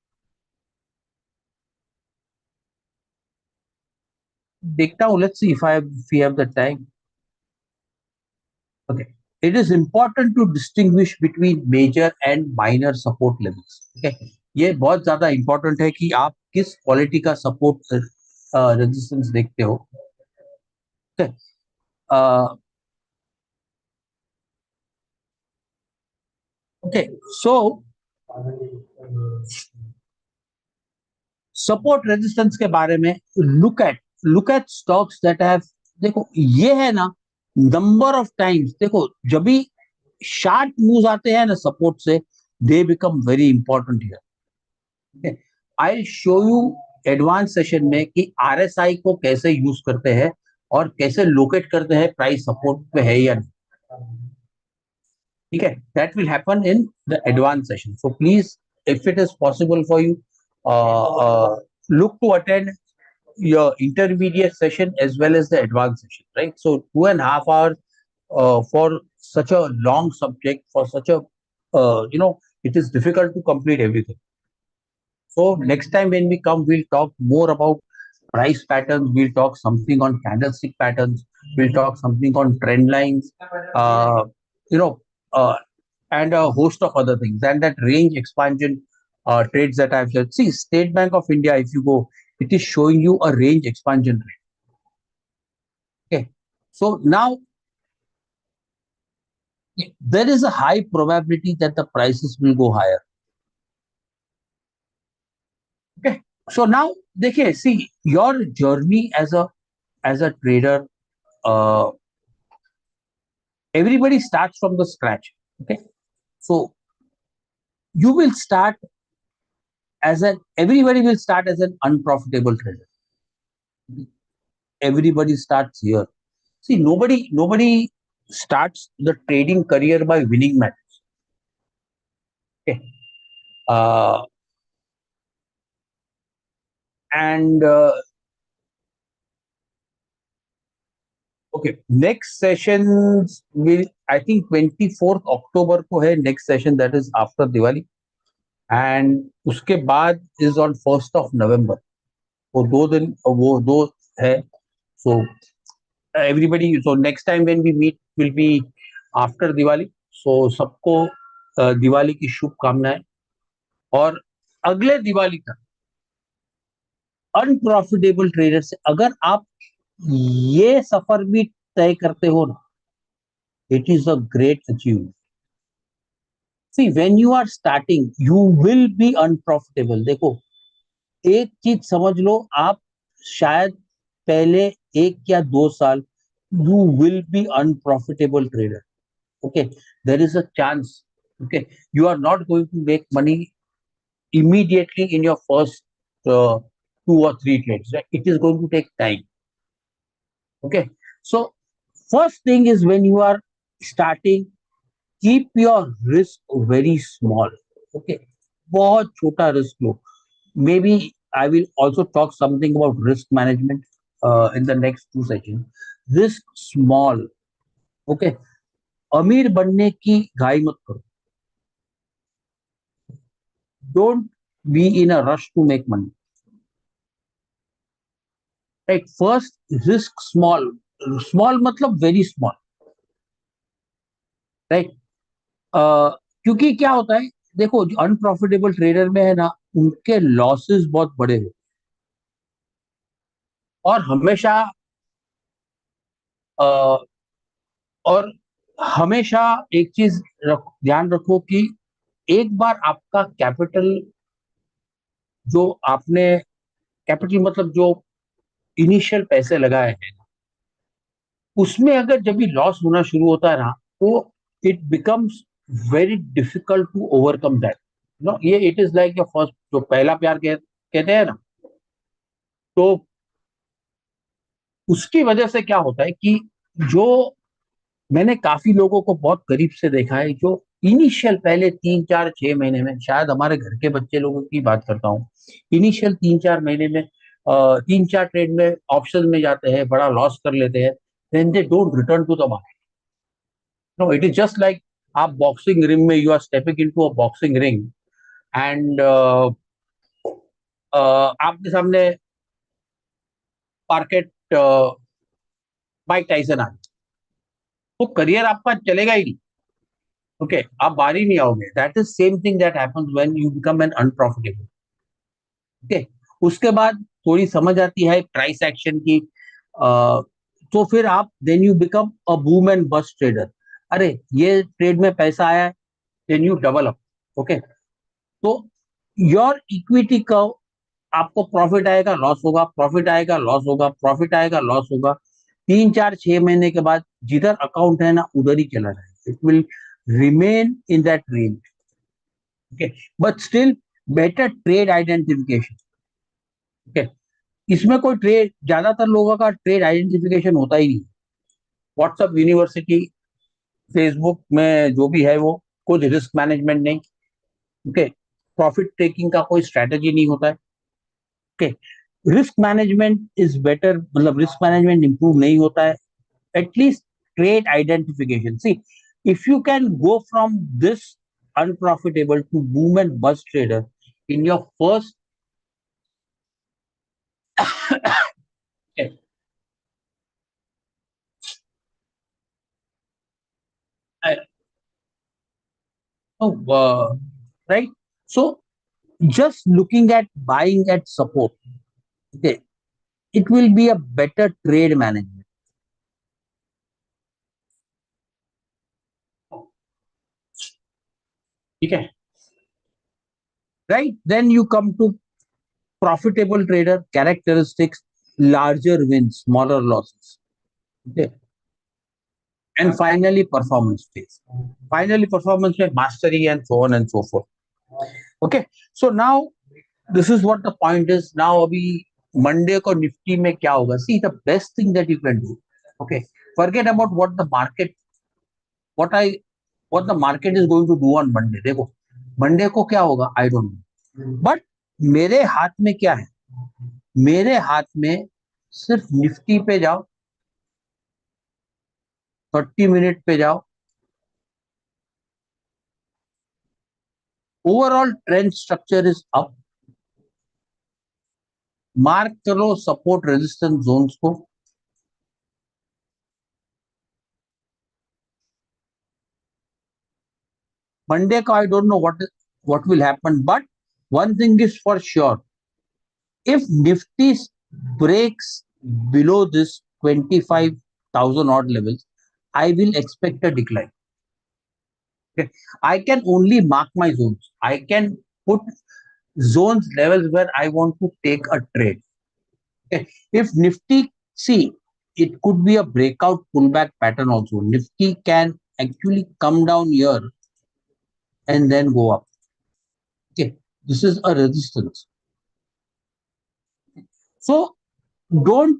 देखता हूं, let's see if we have the time। Okay, it is important to distinguish between major and minor support levels। Okay, ये बहुत ज्यादा इंपॉर्टेंट है कि आप किस क्वालिटी का सपोर्ट रेजिस्टेंस देखते हो। Okay, okay, so support resistance के बारे में look at stocks that have. देखो ये है ना, नंबर ऑफ टाइम्स देखो, जब भी शार्ट मूव्स आते हैं ना सपोर्ट से, they become very important here. I show you advance session में कि आरएसआई को कैसे यूज करते हैं और कैसे लोकेट करते हैं प्राइस सपोर्ट पे है या नहीं। ठीक है, that will happen in the advance session. So please, if it is possible for you, look to attend your intermediate session as well as the advanced session, right? So 2.5 hours for such a long subject, for such a it is difficult to complete everything। So next time when we come, we'll talk more about price patterns. We'll talk something on candlestick patterns. We'll talk something on trend lines, you know, uh, and a host of other things. And that range expansion trades that I've said. See, State Bank of India, if you go, it is showing you a range expansion trade. Okay. So now there is a high probability that the prices will go higher. Okay. So now, देखिए, see, your journey as a trader, uh, everybody starts from the scratch। Okay, so you will start everybody will start as an unprofitable trader। Everybody starts here। See, nobody starts the trading career by winning matches। Okay, uh, and okay, next sessions will I think 24 अक्टूबर को है next session, that is after Diwali, and उसके बाद is on 1 November। वो 2 दिन, वो दो है। So everybody, so next time when we meet will be after Diwali. So सबको दिवाली की शुभकामनाएं। और अगले दिवाली तक अनप्रॉफिटेबल ट्रेडर से अगर आप ये सफर भी तय करते हो ना, it is a great achievement. See when you are starting you will be unprofitable. देखो, एक चीज समझ लो, आप शायद पहले 1 या 2 साल you will be unprofitable trader. Okay, there is a chance. Okay, you are not going to make money immediately in your first 2 or 3 trades, right? It is going to take time. Okay, so first thing is when you are starting, keep your risk very small. Okay, बहुत छोटा risk low. Maybe I will also talk something about risk management in the next 2 sessions. Risk small. Okay, अमीर बनने की घाई मत करो. Don't be in a rush to make money. Right, first risk small. Small मतलब very small. Right, क्योंकि क्या होता है, देखो जो अनप्रॉफिटेबल ट्रेडर में है ना, उनके लॉसेस बहुत बड़े हैं। और हमेशा अ, और हमेशा एक चीज ध्यान रखो कि एक बार आपका कैपिटल, जो आपने कैपिटल मतलब जो इनिशियल पैसे लगाए हैं, उसमें अगर जब भी लॉस होना शुरू होता है ना, तो it becomes very difficult to overcome that. No, ये it is like your first, जो पहला प्यार कहते हैं ना, तो उसकी वजह से क्या होता है कि जो मैंने काफी लोगों को बहुत करीब से देखा है, जो इनिशियल पहले 3 4 6 महीने में, शायद हमारे घर के बच्चे लोगों की बात करता हूँ, इनिशियल 3 4 महीने में 3 4 ट्रेड में ऑप्शन में जाते हैं, बड़ा लॉस कर लेते हैं, then they don't return to the market. No, it is just like आप बॉक्सिंग रिंग में, you are stepping into a boxing ring, and आपके सामने मार्केट माइक टाइसन आ गया, तो करियर आपका चलेगा ही नहीं। ओके, आप बाहर ही नहीं आओगे। That is same thing that happens when you become an unprofitable. Okay, उसके बाद थोड़ी समझ आती है प्राइस एक्शन की, तो फिर आप then you become a boom and bust trader. अरे, ये ट्रेड में पैसा आया है, then you double up. Okay, तो योर इक्विटी का आपको प्रॉफिट आएगा, लॉस होगा, प्रॉफिट आएगा, लॉस होगा, प्रॉफिट आएगा, लॉस होगा। 3 4 6 महीने के बाद जिधर अकाउंट है ना, उधर ही चला जाएगा। It will remain in that range. Okay, but still better trade identification. Okay, इसमें कोई ट्रेड, ज्यादातर लोगों का ट्रेड आइडेंटिफिकेशन होता ही नहीं। व्हाट्सएप यूनिवर्सिटी, फेसबुक में जो भी है वो, कुछ रिस्क मैनेजमेंट नहीं। ओके, प्रॉफिट टेकिंग का कोई स्ट्रेटेजी नहीं होता है। Okay, risk management is better, मतलब रिस्क मैनेजमेंट इंप्रूव नहीं होता है, at least trade identification. See, if you can go from this unprofitable to boom and bust trader in your first right, so just looking at buying at support, okay, it will be a better trade management. Okay, right, then you come to profitable trader characteristics: larger wins, smaller losses. Okay, and finally performance phase. Finally performance phase, mastery, and so on and so forth. Okay, so now this is what the point is. Now अभी Monday को Nifty में क्या होगा? See, the best thing that you can do, okay, forget about what I what the market is going to do on Monday. देखो, Monday को क्या होगा I don't know, but मेरे हाथ में क्या है? मेरे हाथ में सिर्फ निफ्टी पे जाओ, 30 मिनट पे जाओ, overall trend structure is up. Mark करो सपोर्ट रेजिस्टेंस जोन्स को. मंडे का I don't know what will happen, but one thing is for sure. If Nifty breaks below this 25,000 odd levels, I will expect a decline. Okay. I can only mark my zones. I can put zones levels where I want to take a trade. Okay. If Nifty, see, it could be a breakout pullback pattern also. Nifty can actually come down here and then go up. Okay. This is a resistance. So don't,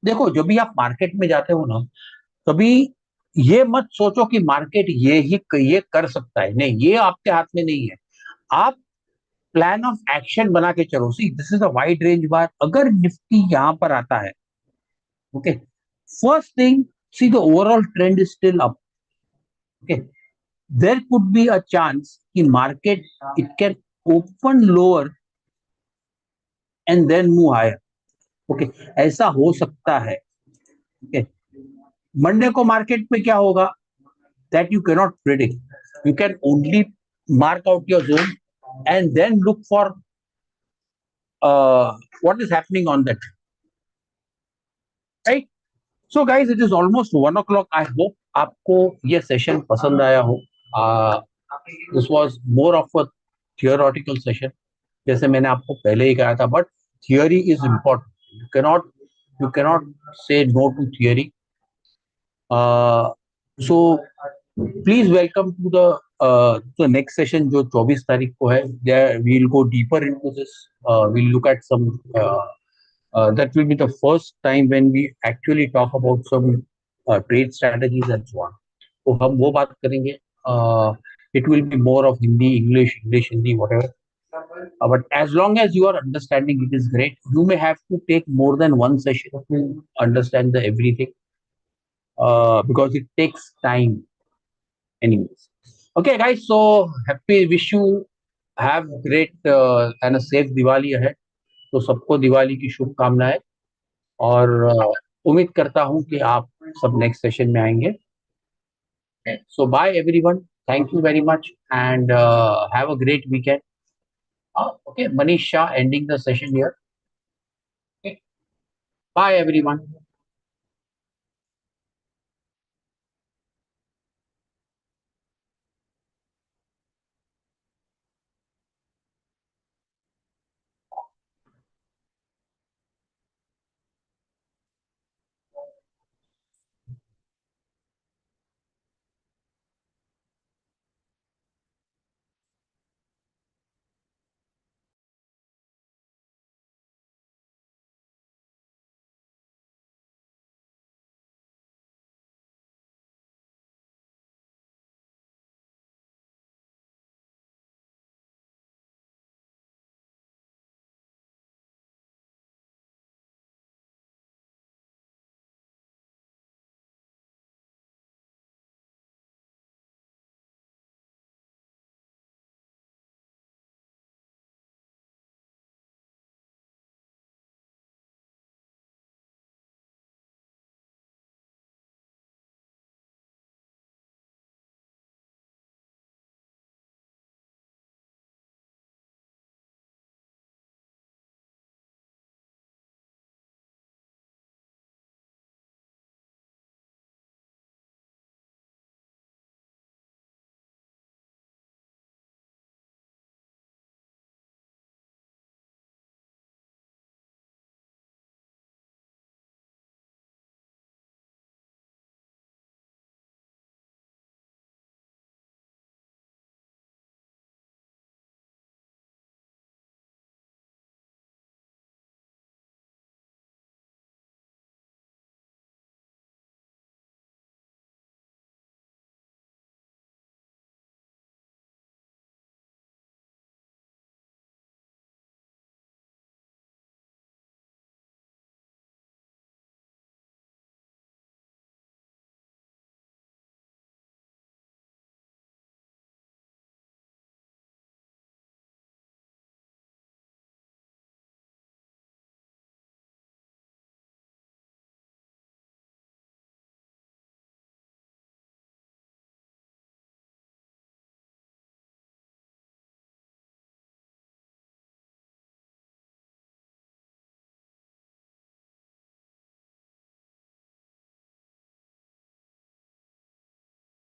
देखो जब भी आप market में जाते हो ना, कभी ये मत सोचो कि मार्केट ये कर सकता है. नहीं, ये आपके हाथ में नहीं है. आप प्लान ऑफ एक्शन बना के चलो. See, this is a wide range bar. अगर निफ्टी यहां पर आता है, okay, first thing, see the overall trend is still up. Okay, there could be a chance कि market it can open lower and then move higher. Okay, ऐसा हो सकता है. ओके, मंडे को मार्केट में क्या होगा, that you can not predict. You can only mark out your zone and then look for what is happening on that, right? So guys, it is almost 1 o'clock. I hope आपको ये session पसंद आया हो. This was more of a theoretical session, जैसे मैंने आपको पहले ही कहा था. But theory is important. You cannot say no to theory. So please welcome to the next session जो 24 तारीख को है. We will go deeper into this. We'll look at some, that will be the first time when we actually talk about some trade strategies and so on. तो हम वो बात करेंगे. It will be more of Hindi, English, Hindi, whatever. But as long as you are understanding, it is great. You may have to take more than one session to understand the everything, because it takes time anyways. Okay, guys, so happy, wish you have great and a safe Diwali ahead. तो सबको दिवाली की शुभकामनाएं. और उम्मीद करता हूं कि आप सब नेक्स्ट सेशन में आएंगे. So bye everyone, thank you very much and have a great weekend. Okay, Manish Shah ending the session here. Bye everyone.